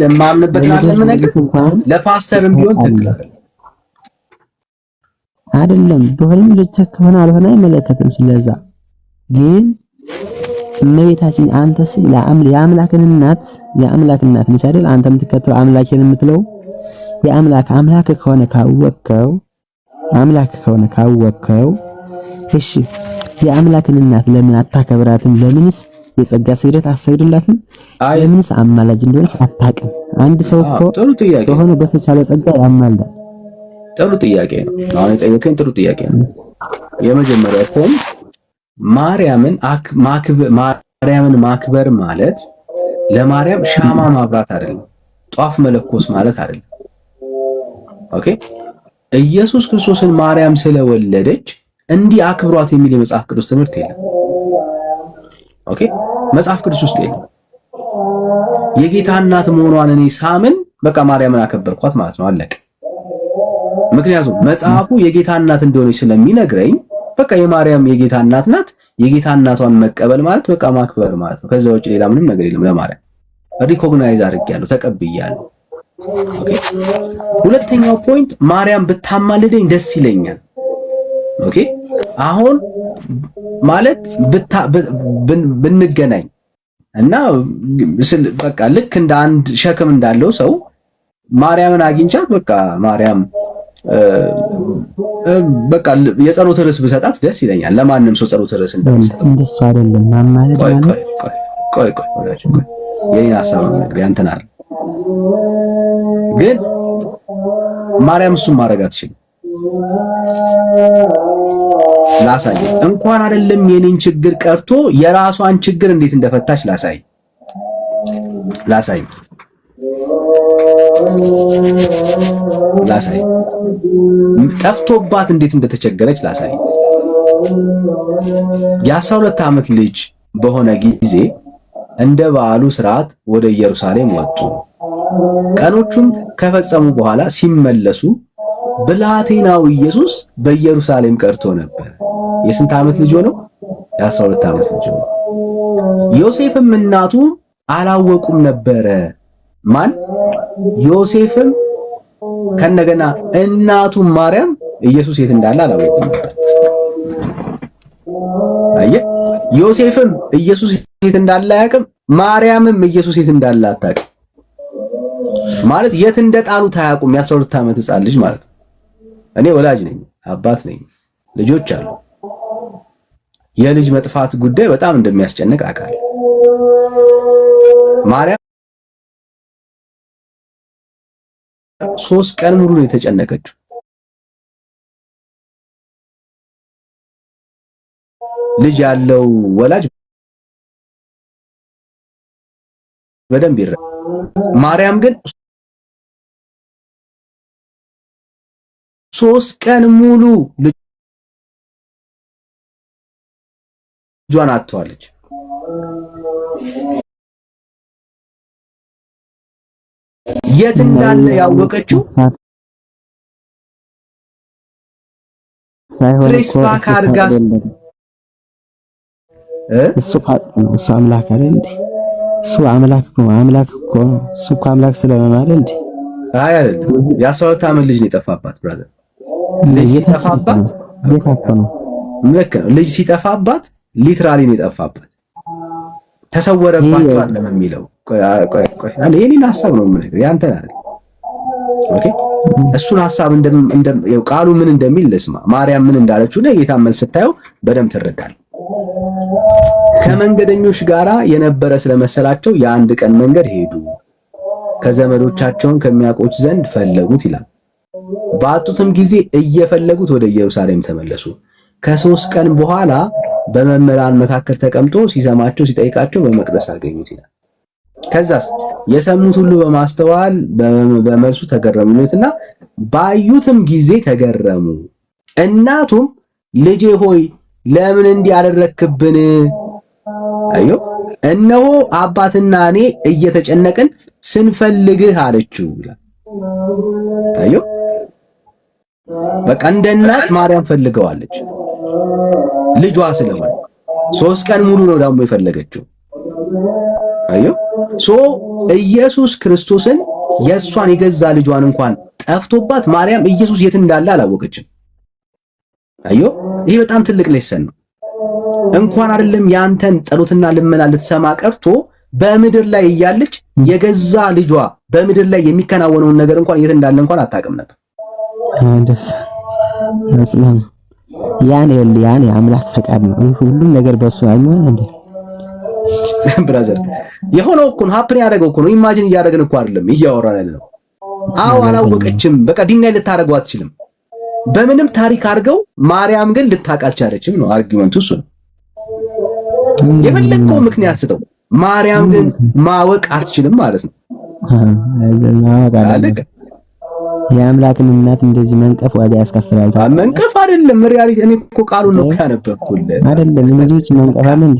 የማምንበት ነገር ለፓስተርም ቢሆን ትክክል አይደለም። ቢሆንም ልትክ ሆነ አልሆነ አይመለከትም። ስለዛ ግን እመቤታችን አንተስ የአምላክን እናት ነች አይደል? አንተ የምትከተለው አምላኬን የምትለው የአምላክ አምላክ ከሆነ ካወቅከው እሺ የአምላክን እናት ለምን አታከብራትም? ለምንስ የጸጋ ስግደት አትሰግድላትም? ለምንስ አማላጅ እንደሆነች አታውቅም? አንድ ሰው እኮ በሆነ በተቻለ ጸጋ ያማልዳል። ጥሩ ጥያቄ ነው። አሁን የጠየቀኝ ጥሩ ጥያቄ ነው። የመጀመሪያው ፖይንት ማርያምን ማክበር ማለት ለማርያም ሻማ ማብራት አይደለም፣ ጧፍ መለኮስ ማለት አይደለም። ኦኬ ኢየሱስ ክርስቶስን ማርያም ስለወለደች እንዲህ አክብሯት የሚል የመጽሐፍ ቅዱስ ትምህርት የለም። ኦኬ መጽሐፍ ቅዱስ ውስጥ የለም። የጌታ እናት መሆኗን እኔ ሳምን በቃ ማርያምን አከበርኳት ማለት ነው፣ አለቀ። ምክንያቱም መጽሐፉ የጌታ እናት እንደሆነች ስለሚነግረኝ በቃ የማርያም የጌታ እናት ናት። የጌታ እናቷን መቀበል ማለት በቃ ማክበር ማለት ነው። ከዛ ውጭ ሌላ ምንም ነገር የለም። ለማርያም ሪኮግናይዝ አድርጌያለሁ፣ ተቀብያለሁ። ኦኬ ሁለተኛው ፖይንት ማርያም ብታማልደኝ ደስ ይለኛል። ኦኬ አሁን ማለት ብንገናኝ እና በቃ ልክ እንደ አንድ ሸክም እንዳለው ሰው ማርያምን አግኝቻት በቃ ማርያም በቃ የጸሎት ርዕስ ብሰጣት ደስ ይለኛል። ለማንም ሰው ጸሎት ርዕስ እንደምሰጥ እንደሱ አይደለም ማማለድ ማለት ቆይ የኔን ሐሳብ ነው ያንተን አይደል። ግን ማርያም እሱን ማድረግ አትችልም። ላሳይ እንኳን አይደለም የኔን ችግር ቀርቶ የራሷን ችግር እንዴት እንደፈታች ላሳይ ጠፍቶባት እንዴት እንደተቸገረች ላሳይ። የ12 ዓመት ልጅ በሆነ ጊዜ እንደ በዓሉ ስርዓት ወደ ኢየሩሳሌም ወጡ። ቀኖቹም ከፈጸሙ በኋላ ሲመለሱ ብላቴናው ኢየሱስ በኢየሩሳሌም ቀርቶ ነበር። የስንት ዓመት ልጅ ሆነው? የ12 ዓመት ልጅ ሆነው። ዮሴፍም እናቱ አላወቁም ነበረ። ማን? ዮሴፍም ከነገና እናቱ ማርያም ኢየሱስ የት እንዳለ አላወቁም ነበር። አየህ፣ ዮሴፍም ኢየሱስ የት እንዳለ አያውቅም፣ ማርያምም ኢየሱስ የት እንዳለ አታውቅም። ማለት የት እንደጣሉት አያውቁም። የ12 ዓመት ሕፃን ልጅ ማለት ነው። እኔ ወላጅ ነኝ፣ አባት ነኝ፣ ልጆች አሉ። የልጅ መጥፋት ጉዳይ በጣም እንደሚያስጨንቅ አውቃለሁ። ማርያም 3 ቀን ሙሉ ነው የተጨነቀችው። ልጅ ያለው ወላጅ በደንብ ይረዳል። ማርያም ግን 3 ቀን ሙሉ ልጇን አጥተዋለች። የት እንዳለ ያወቀችው ትሬስ ባክ አድርጋ እሱ አምላክ አይደል እንዴ? እሱ አምላክ እኮ እሱ እኮ አምላክ ስለሆነ አይደል እንዴ? አይ አይደለም። የ12 ዓመት ልጅ ነው የጠፋባት ብራዘር። ልጅ ሲጠፋባት ልክ ነው። ልጅ ሲጠፋባት ሊትራሊ ነው የጠፋባት። ተሰወረባቸው አይደለም የሚለው። ቆይ የኔን ሐሳብ ነው የምነግርህ፣ ያንተን አይደል። ኦኬ፣ እሱን ሐሳብ ቃሉ ምን እንደሚል ልስማ። ማርያም ምን እንዳለችው ነው የጌታ መልስ ስታየው በደንብ ትረዳለህ። ከመንገደኞች ጋራ የነበረ ስለመሰላቸው የአንድ ቀን መንገድ ሄዱ። ከዘመዶቻቸውን ከሚያውቁት ዘንድ ፈለጉት ይላል። ባጡትም ጊዜ እየፈለጉት ወደ ኢየሩሳሌም ተመለሱ። ከ3 ቀን በኋላ በመምህራን መካከል ተቀምጦ ሲሰማቸው ሲጠይቃቸው በመቅደስ አገኙት ይላል። ከዛስ የሰሙት ሁሉ በማስተዋል በመልሱ ተገረሙለትና ባዩትም ጊዜ ተገረሙ። እናቱም ልጄ ሆይ ለምን እንዲህ አደረክብን? አዮ እነሆ አባትና እኔ እየተጨነቅን ስንፈልግህ አለችው ይላል። አዮ በቃ እንደ እናት ማርያም ፈልገዋለች ልጇ ስለሆነ 3 ቀን ሙሉ ነው ደግሞ የፈለገችው። አዮ ኢየሱስ ክርስቶስን የእሷን የገዛ ልጇን እንኳን ጠፍቶባት ማርያም ኢየሱስ የት እንዳለ አላወቀችም። አዮ ይሄ በጣም ትልቅ ሌሰን ነው። እንኳን አይደለም ያንተን ጸሎትና ልመና ልትሰማ ቀርቶ በምድር ላይ እያለች የገዛ ልጇ በምድር ላይ የሚከናወነውን ነገር እንኳን የት እንዳለ እንኳን አታውቅም ነበር። ደስ መስለም ያኔ አምላክ ፈቃድ ነው። ሁሉም ነገር በሱ አይሞን እንዴ ብራዘር፣ የሆነው እኮ ነው ሀፕን ያደረገው እኮ ነው። ኢማጂን እያደረግን እኮ አይደለም እያወራን ያለነው። አዎ አላወቀችም። በቃ ዲናይ ልታደርገው አትችልም። በምንም ታሪክ አድርገው ማርያም ግን ልታውቅ አልቻለችም ነው አርጊውመንቱ። እሱ ነው የፈለከው ምክንያት ስጠው። ማርያም ግን ማወቅ አትችልም ማለት ነው። የአምላክን እናት እንደዚህ መንቀፍ ዋጋ ያስከፍላል። መንቀፍ አይደለም ሪያሊቲ። እኔ እኮ ቃሉን ነው ያነበብኩልህ አይደለም። ብዙዎች መንቀፍ አለ እንዴ?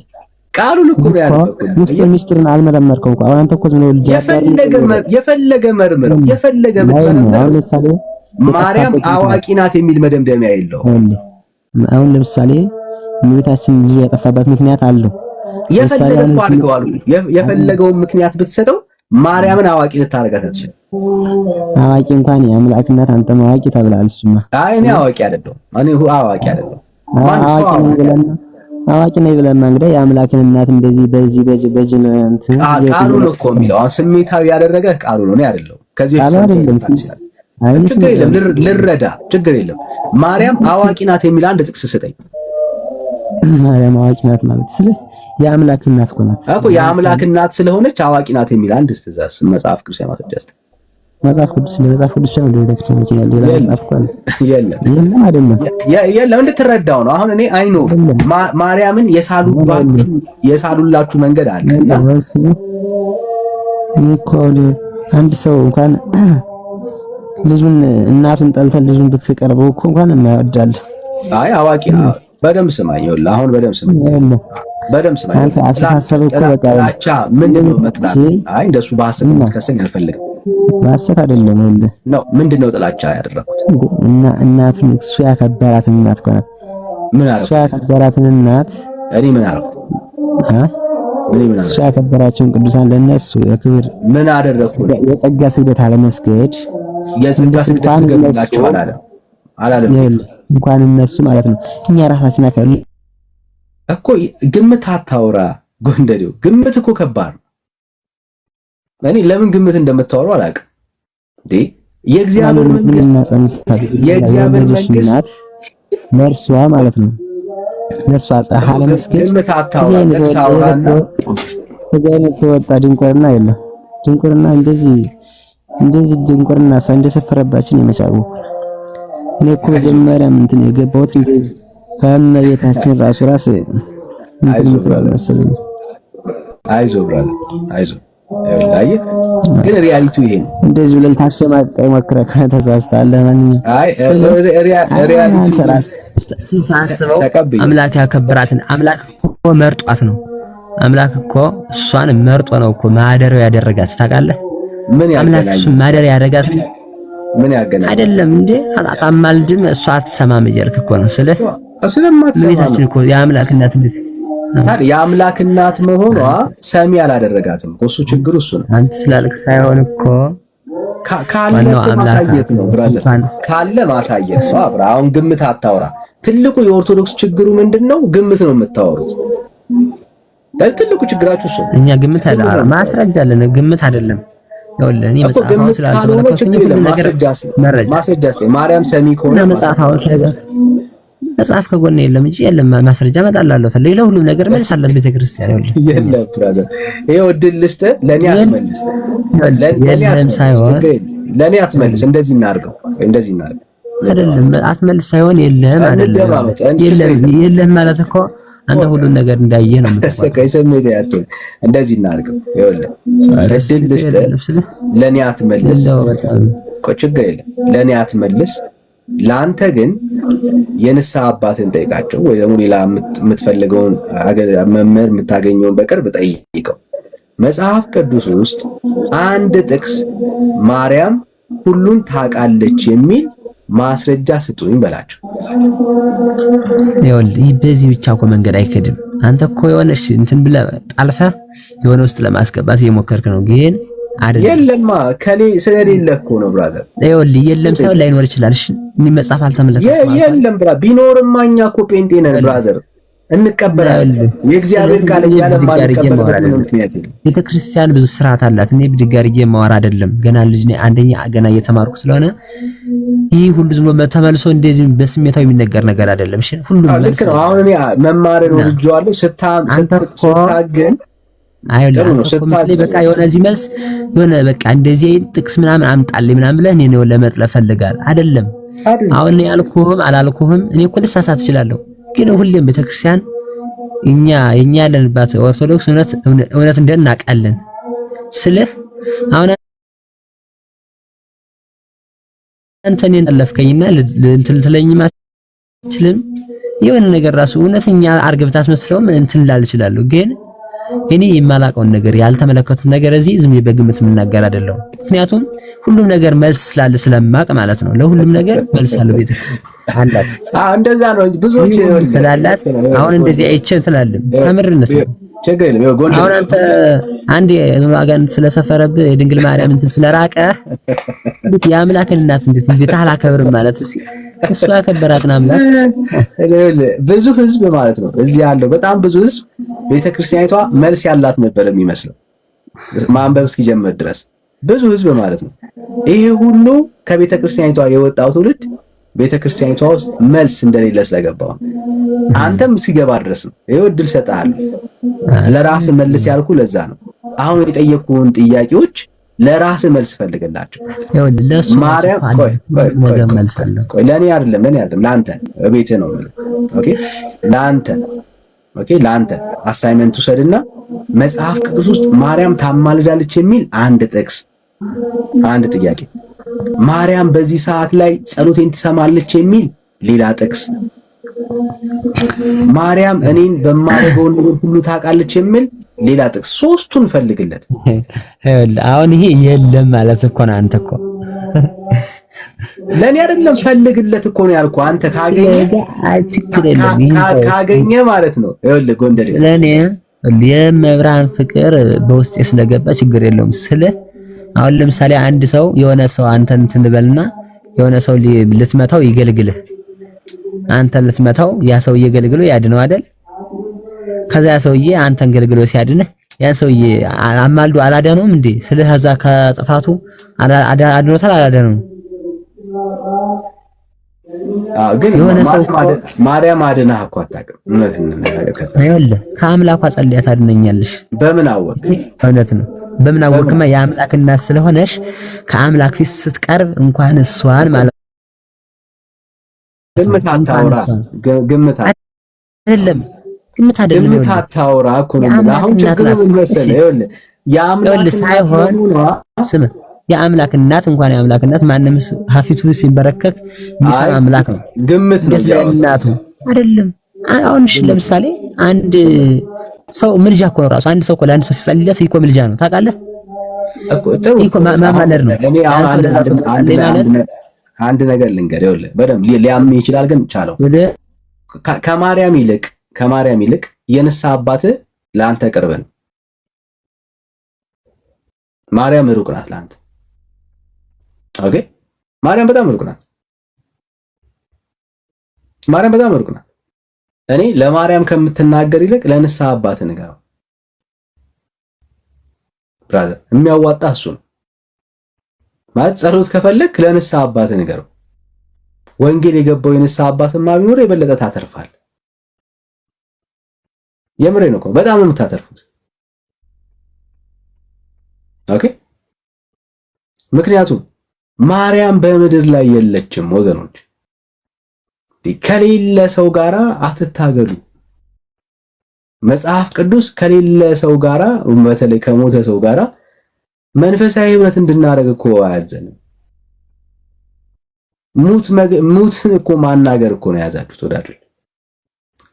ቃሉን እኮ ነው ያነበብኩልህ። ሚስጥሩን አልመረመርከውም እኮ። አሁን አንተ እኮ ዝም ብለህ የፈለገ መርምረው የፈለገ ብትመረምረው ማርያም አዋቂ ናት የሚል መደምደሚያ የለውም። አሁን ለምሳሌ እመቤታችን ልጅ ያጠፋባት ምክንያት አለው። የፈለገውን ምክንያት ብትሰጠው ማርያምን አዋቂ ልታረጋት አትችልም። አዋቂ እንኳን የአምላክ እናት አንተም አዋቂ ተብላል። እሱማ አይ እኔ አዋቂ አይደለሁም። አዋቂ ነኝ ብለህማ እንግዲህ የአምላክን እናት እንደዚህ በዚህ በጅን እንትን ቃሉ ነው እኮ የሚለው። አሁን ስሜታዊ ያደረገ ቃሉ ነው አይደለም። ከዚህ ችግር የለም ልረዳ፣ ችግር የለም። ማርያም አዋቂ ናት የሚል አንድ ጥቅስ ስጠኝ። ማርያም አዋቂ ናት ማለት ስለ የአምላክ እናት እኮ ናት እኮ የአምላክ እናት ስለሆነች አዋቂ ናት የሚል አንድ ትእዛዝ መጽሐፍ ቅዱስ ያማተጃስ መጽሐፍ ቅዱስ ነው ለቤተክርስቲያን ይችላል። ሌላ መጽሐፍ እኮ የለም አይደለም የለም እንድትረዳው ነው። አሁን እኔ አይኖ ማርያምን የሳሉላችሁ መንገድ አለና እኮ አንድ ሰው እንኳን ልጁን እናቱን ጠልተን ልጁን ብትቀርበው እኮ እንኳን የማይወዳል። አይ አዋቂ በደምብ ስማኝ፣ ይኸውልህ አሁን በደምብ ስማኝ። አንተ አስተሳሰብ እኮ በቃ ጥላቻ ምንድነው መጥላት? አይ እንደሱ በሐሰት የምትከሰኝ አልፈልግም። በሐሰት አይደለም ይኸውልህ ነው ምንድነው ጥላቻ ያደረኩት? እና እናቱን እሱ ያከበራትን እናት እኮ ናት። ምን አደረኩ? እሱ ያከበራትን እናት እኔ ምን አደረኩ? እሱ ያከበራቸውን ቅዱሳን ለነሱ የክብር ምን አደረኩ? የጸጋ ስግደት አለመስገድ የጸጋ ስግደት ስገድላችሁ አላለም እንኳን እነሱ ማለት ነው። እኛ ራሳችን አከለ እኮ ግምት አታውራ ጎንደሬው። ግምት እኮ ከባድ ነው። እኔ ለምን ግምት እንደምታወሩ አላውቅም እንዴ። የእግዚአብሔር መንግስት ነርሷ ማለት ነው። ነርሷ ጸሐለ መስገድ ግምት አታውራ ተሳውራና እዚህ አይነት ወጣ ድንቁርና የለም። ድንቁርና እንደዚህ ድንቁርና እንደሰፈረባችን የመጫወቁ እኔ እኮ መጀመሪያም እንትን የገባሁት እንደዚህ ከመቤታችን ራስ እንትን ምትባል መሰለኝ። አይዞህ ብራዘር አይዞህ። ይኸውልህ ግን ሪያሊቲው ይሄ ነው። እንደዚህ ብለን ታሸማቀቅ ሞክረህ ተሳስተሃል። ማንኛውም አይ ሪያሊቲው ራስ ስታስበው አምላክ ያከበራትን አምላክ እኮ መርጧት ነው። አምላክ እኮ እሷን መርጦ ነው እኮ ማደሪያው ያደረጋት ታውቃለህ። ምን አምላክ እሱን ማደሪያ ያደረጋት ምን ያገናኛል? አይደለም እንዴ አታማልድም? እሷ አትሰማም እያልክ እኮ ነው። ስለማትሰማ ቤታችን እኮ የአምላክ እናት ታዲያ የአምላክ እናት መሆኗ ሰሚ አላደረጋትም እኮ። እሱ ችግሩ እሱ ነው። አንተ ስላልክ ሳይሆን እኮ ካለ ማሳየት ነው ብራዘር፣ ካለ ማሳየት ነው። አብራ አሁን ግምት አታውራ። ትልቁ የኦርቶዶክስ ችግሩ ምንድነው? ግምት ነው የምታወሩት። ትልቁ ችግራችሁ እሱ ነው። እኛ ግምት አይደለም ማስረጃ አለን፣ ግምት አይደለም። ይኸውልህ እኔ መጽሐፍ ስላልተመለከቱኝ ሁሉ ነገር ማስረጃ ማርያም ሰሚ ከሆነ መጽሐፍ ከጎን የለም እንጂ የለም ማስረጃ እመጣላለሁ። ፈልግ ለሁሉም ነገር መልስ አላት ቤተክርስቲያን። ይኸውልህ የለም ብራዘር፣ ይሄው እድል ልስጥህ። ለኔ አትመልስ፣ የለም ሳይሆን ለኔ አትመልስ። እንደዚህ እናድርገው አይደለም አትመልስ ሳይሆን የለም አይደለም የለም ማለት እኮ አንተ ሁሉን ነገር እንዳየህ ነው ተሰቀይ ሰሜት ያቱን እንደዚህ እናድርገው። ይኸውልህ እድል ልስጥህ። ለኔ አትመልስ እኮ ችግር የለም። ለኔ አትመልስ። ለአንተ ግን የንስሐ አባትን ጠይቃቸው፣ ወይ ደግሞ ሌላ የምትፈልገውን መምህር የምታገኘውን በቅርብ ጠይቀው። መጽሐፍ ቅዱስ ውስጥ አንድ ጥቅስ ማርያም ሁሉን ታውቃለች የሚል ማስረጃ ስጡኝ በላቸው። ይኸውልህ በዚህ ብቻ እኮ መንገድ አይከድም። አንተ እኮ የሆነሽ እንትን ብለህ ጣልፈህ የሆነ ውስጥ ለማስገባት እየሞከርክ ነው ግን አይደለም። የለማ ከሌ ስለሌለ እኮ ነው ብራዘር። ይኸውልህ የለም ሳይሆን ላይኖር ይችላል። እሺ እኔ መጽሐፍ አልተመለከትኩም። የለም ብራ ቢኖርማ እኛ እኮ ጴንጤ ነን ብራዘር፣ እንቀበላለን። የእግዚአብሔር ቃል እያለ ማንቀበልበት ምክንያት የለም። ቤተክርስቲያን ብዙ ስርዓት አላት። እኔ ብድግ አድርጌ የማወራ አይደለም። ገና ልጅ ነኝ፣ አንደኛ ገና እየተማርኩ ስለሆነ ይህ ሁሉ ዝም ብሎ ተመልሶ እንደዚህ በስሜታዊ የሚነገር ነገር አይደለም። እሺ ሁሉም ልክ ነው። አሁን እኔ መማርን ወድጄዋለሁ። ስታገን አይደለም በቃ የሆነ እዚህ መልስ የሆነ በቃ እንደዚህ ጥቅስ ምናምን አምጣልኝ ምናምን ብለህ እኔ ነው ለመጥለፍ ፈልጋል አይደለም። አሁን እኔ አልኩህም አላልኩህም እኔ እኮ ልሳሳት እችላለሁ፣ ግን ሁሌም ቤተክርስቲያን የኛ ያለንባት ኦርቶዶክስ እውነት እንደናቃለን ስልህ አሁን አንተ እኔን አለፍከኝና ልትለኝ ማችልም የሆነ ነገር ራሱ እውነተኛ አርግብታ አስመስለው እንትን ላል እችላለሁ፣ ግን እኔ የማላውቀውን ነገር ያልተመለከቱት ነገር እዚህ ዝም በግምት የምናገር አይደለም። ምክንያቱም ሁሉም ነገር መልስ ስላለ ስለማቅ ማለት ነው። ለሁሉም ነገር መልስ አለው ቤተክርስቲያን አላት። እንደዛ ነው እንጂ ብዙዎች ስላላት አሁን እንደዚህ አይቼ ትላለህ። ከምርነት ነው ችግር የለም። ይኸው ጎንደር አሁን አንተ አንድ ዋጋን ስለሰፈረብህ የድንግል ማርያም እንትን ስለራቀ የአምላክን እናት እንዴት አላከብርም ማለት እሱ ያከበራትን አምላክ ብዙ ህዝብ ማለት ነው እዚህ ያለው በጣም ብዙ ህዝብ ቤተክርስቲያኒቷ መልስ ያላት ነበር የሚመስለው ማንበብ እስኪጀምር ድረስ ብዙ ህዝብ ማለት ነው። ይሄ ሁሉ ከቤተክርስቲያኒቷ የወጣው ትውልድ ቤተክርስቲያኒቷ ውስጥ መልስ እንደሌለ ስለገባው አንተም እስኪገባ ድረስ ነው። ይሄው እድል ሰጣለሁ ለራስ መልስ ያልኩ ለዛ ነው። አሁን የጠየቁን ጥያቄዎች ለራስ መልስ ፈልግላቸው። ይኸውልህ ለሱ ማርያም ነገ መልሳለሁ። ለኔ አይደለም ለአንተ እቤት ነው ማለት ኦኬ። ለአንተ አሳይመንት ውሰድና መጽሐፍ ቅዱስ ውስጥ ማርያም ታማልዳለች የሚል አንድ ጥቅስ፣ አንድ ጥያቄ፣ ማርያም በዚህ ሰዓት ላይ ጸሎቴን ትሰማለች የሚል ሌላ ጥቅስ፣ ማርያም እኔን በማደርገው ነገር ሁሉ ታውቃለች የሚል ሌላ ጥቅስ፣ ሶስቱን ፈልግለት። አሁን ይሄ የለም ማለት እኮ ነው። አንተ እኮ ለኔ አይደለም ፈልግለት እኮ ነው ያልኩህ። አንተ ካገኘ ማለት ነው። ይኸውልህ ጎንደር ስለኔ የመብራን ፍቅር በውስጤ ስለገባ ችግር የለውም። አሁን ለምሳሌ አንድ ሰው የሆነ ሰው አንተን ትንበልና የሆነ ሰው ልትመታው ይገልግልህ፣ አንተ ልትመታው ያ ሰው ይገልግሎ ያድነው አይደል? ከዛ ያ ሰውዬ አንተን ገልግሎ ሲያድንህ ያን ሰውዬ አማልዶ አላዳነውም እንዴ? ስለዛ ከጥፋቱ አድኖታል አላዳነውም? ግን የሆነ ሰው ማርያም አድናህ እኮ አታውቅም። ይኸውልህ ከአምላኳ ጸልያ ታድነኛለሽ። በምን አወቅ? እውነት ነው። በምን አወቅማ? የአምላክ እናት ስለሆነሽ ከአምላክ ፊት ስትቀርብ እንኳን እሷን ማለት ግምት አታውራ። ግምት አይደለም ግምት አይደለም። ግምት አታውራ እኮ ነው። አሁን ችግሩ ምን መሰለህ? ይኸውልህ የአምላክ ሳይሆን ስም የአምላክ እናት እንኳን የአምላክ እናት ማንም ሀፊቱ ሲበረከክ የሚሰማ አምላክ ነው። ግምት ነው እናቱ አይደለም። አሁን እሺ ለምሳሌ አንድ ሰው ምልጃ እኮ ነው ራሱ። አንድ ሰው እኮ ለአንድ ሰው ሲጸልይለት እኮ ምልጃ ነው። ታውቃለህ እኮ ማማለድ ነው። አንድ ነገር ልንገር፣ ይኸውልህ በደምብ ሊያምን ይችላል፣ ግን ቻለው ከማርያም ይልቅ የንስሐ አባትህ ለአንተ ቅርብ ነው። ማርያም ሩቅ ናት ለአንተ። ኦኬ ማርያም በጣም ሩቅ ናት። ማርያም በጣም ሩቅ ናት። እኔ ለማርያም ከምትናገር ይልቅ ለንስሐ አባትህ ንገረው። ብራዘር የሚያዋጣ እሱ ነው ማለት። ጸሎት ከፈለክ ለንስሐ አባትህ ንገረው። ወንጌል የገባው የንስሐ አባትማ ቢኖር የበለጠ ታተርፋለህ። የምሬን እኮ በጣም ነው የምታተርፉት። ኦኬ ምክንያቱም ማርያም በምድር ላይ የለችም ወገኖች። ከሌለ ሰው ጋራ አትታገሉ። መጽሐፍ ቅዱስ ከሌለ ሰው ጋራ በተለይ ከሞተ ሰው ጋራ መንፈሳዊ ህብረት እንድናደርግ እኮ አያዘንም። ሙትን እኮ ማናገር እኮ ነው የያዛችሁት ወዳጆች።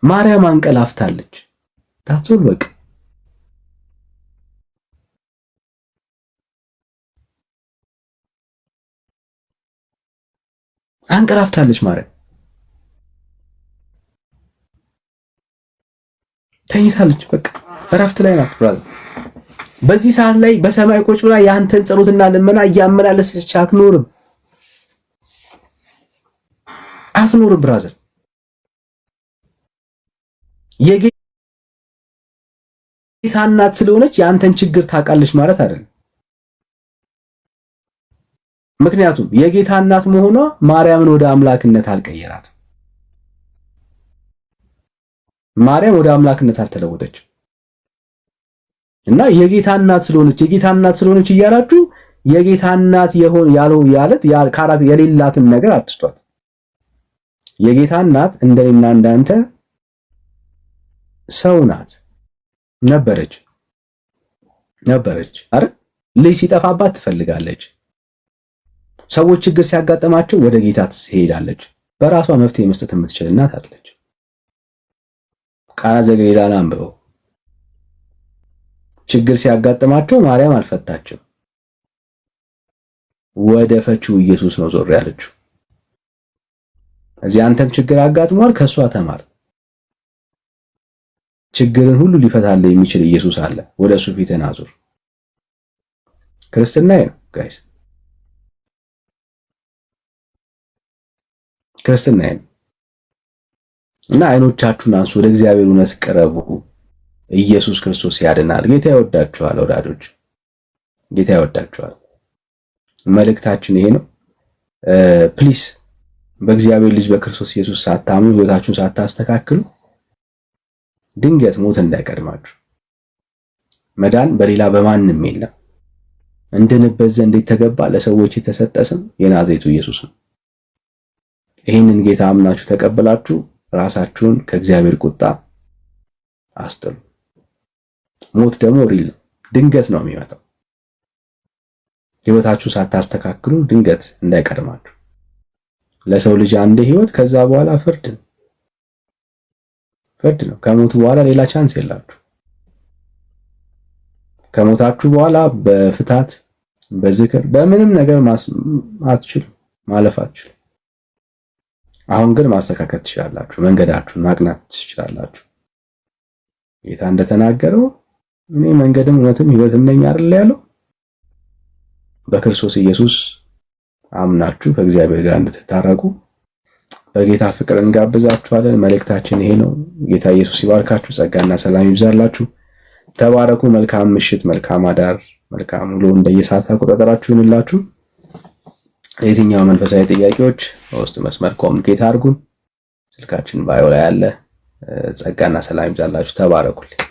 ማርያም አንቀላፍታለች። ታጥቶል በቃ አንቀላፍታለች። ማርያም ተኝታለች። በቃ እረፍት ላይ ናት። ብራዘር በዚህ ሰዓት ላይ በሰማይ ቁጭ ብላ ያንተን ጸሎትና ልመና እያመላለሰች አትኖርም ብራዘር። የጌታ እናት ስለሆነች ያንተን ችግር ታውቃለች ማለት አይደለም። ምክንያቱም የጌታ እናት መሆኗ ማርያምን ወደ አምላክነት አልቀየራትም። ማርያም ወደ አምላክነት አልተለወጠችም። እና የጌታ እናት ስለሆነች እያላችሁ የጌታ እናት የሌላትን ነገር አትስጧት። የጌታ እናት እንደኔና እንዳንተ ሰው ናት። ነበረች አይደል? ልጅ ሲጠፋባት ትፈልጋለች። ሰዎች ችግር ሲያጋጥማቸው ወደ ጌታ ትሄዳለች። በራሷ መፍትሄ መስጠት የምትችል እናት አለች። ቃና ዘገሊላን አንብበው። ችግር ሲያጋጥማቸው ማርያም አልፈታችም። ወደ ፈቺው ኢየሱስ ነው ዞር ያለችው። እዚህ አንተም ችግር አጋጥሟል፣ ከሷ ተማር። ችግርን ሁሉ ሊፈታልህ የሚችል ኢየሱስ አለ። ወደሱ ፊትህን አዙር። ክርስትና ነው ጋይስ፣ ክርስትና ነው። እና አይኖቻችሁን አንሱ፣ ወደ እግዚአብሔር እውነት ቀረቡ። ኢየሱስ ክርስቶስ ያድናል። ጌታ ይወዳችኋል ወዳጆች፣ ጌታ ይወዳችኋል። መልእክታችን ይሄ ነው። ፕሊስ በእግዚአብሔር ልጅ በክርስቶስ ኢየሱስ ሳታምኑ ህይወታችሁን ሳታስተካክሉ ድንገት ሞት እንዳይቀድማችሁ። መዳን በሌላ በማንም የለም። እንድንበት ዘንድ የተገባ ለሰዎች የተሰጠ ስም የናዝሬቱ ኢየሱስ ነው። ይህንን ጌታ አምናችሁ ተቀበላችሁ ራሳችሁን ከእግዚአብሔር ቁጣ አስጥሉ። ሞት ደግሞ ሪል ድንገት ነው የሚመጣው። ህይወታችሁ ሳታስተካክሉ ድንገት እንዳይቀድማችሁ። ለሰው ልጅ አንድ ህይወት፣ ከዛ በኋላ ፍርድ ነው። ፍርድ ነው። ከሞት በኋላ ሌላ ቻንስ የላችሁ። ከሞታችሁ በኋላ በፍታት በዝክር በምንም ነገር አትችሉ ማለፋችሁ። አሁን ግን ማስተካከል ትችላላችሁ። መንገዳችሁን ማቅናት ትችላላችሁ። ጌታ እንደተናገረው እኔ መንገድም እውነትም ህይወትም ነኝ አይደል ያለው። በክርስቶስ ኢየሱስ አምናችሁ ከእግዚአብሔር ጋር እንድትታረቁ በጌታ ፍቅር እንጋብዛችኋለን። መልእክታችን ይሄ ነው። ጌታ ኢየሱስ ይባርካችሁ። ጸጋና ሰላም ይብዛላችሁ። ተባረኩ። መልካም ምሽት፣ መልካም አዳር፣ መልካም ውሎ እንደየሰዓት አቆጣጠራችሁ ይሁንላችሁ። የትኛው መንፈሳዊ ጥያቄዎች በውስጥ መስመር ኮሙኒኬት አድርጉን። ስልካችን ባዮ ላይ አለ። ጸጋና ሰላም ይብዛላችሁ። ተባረኩልኝ።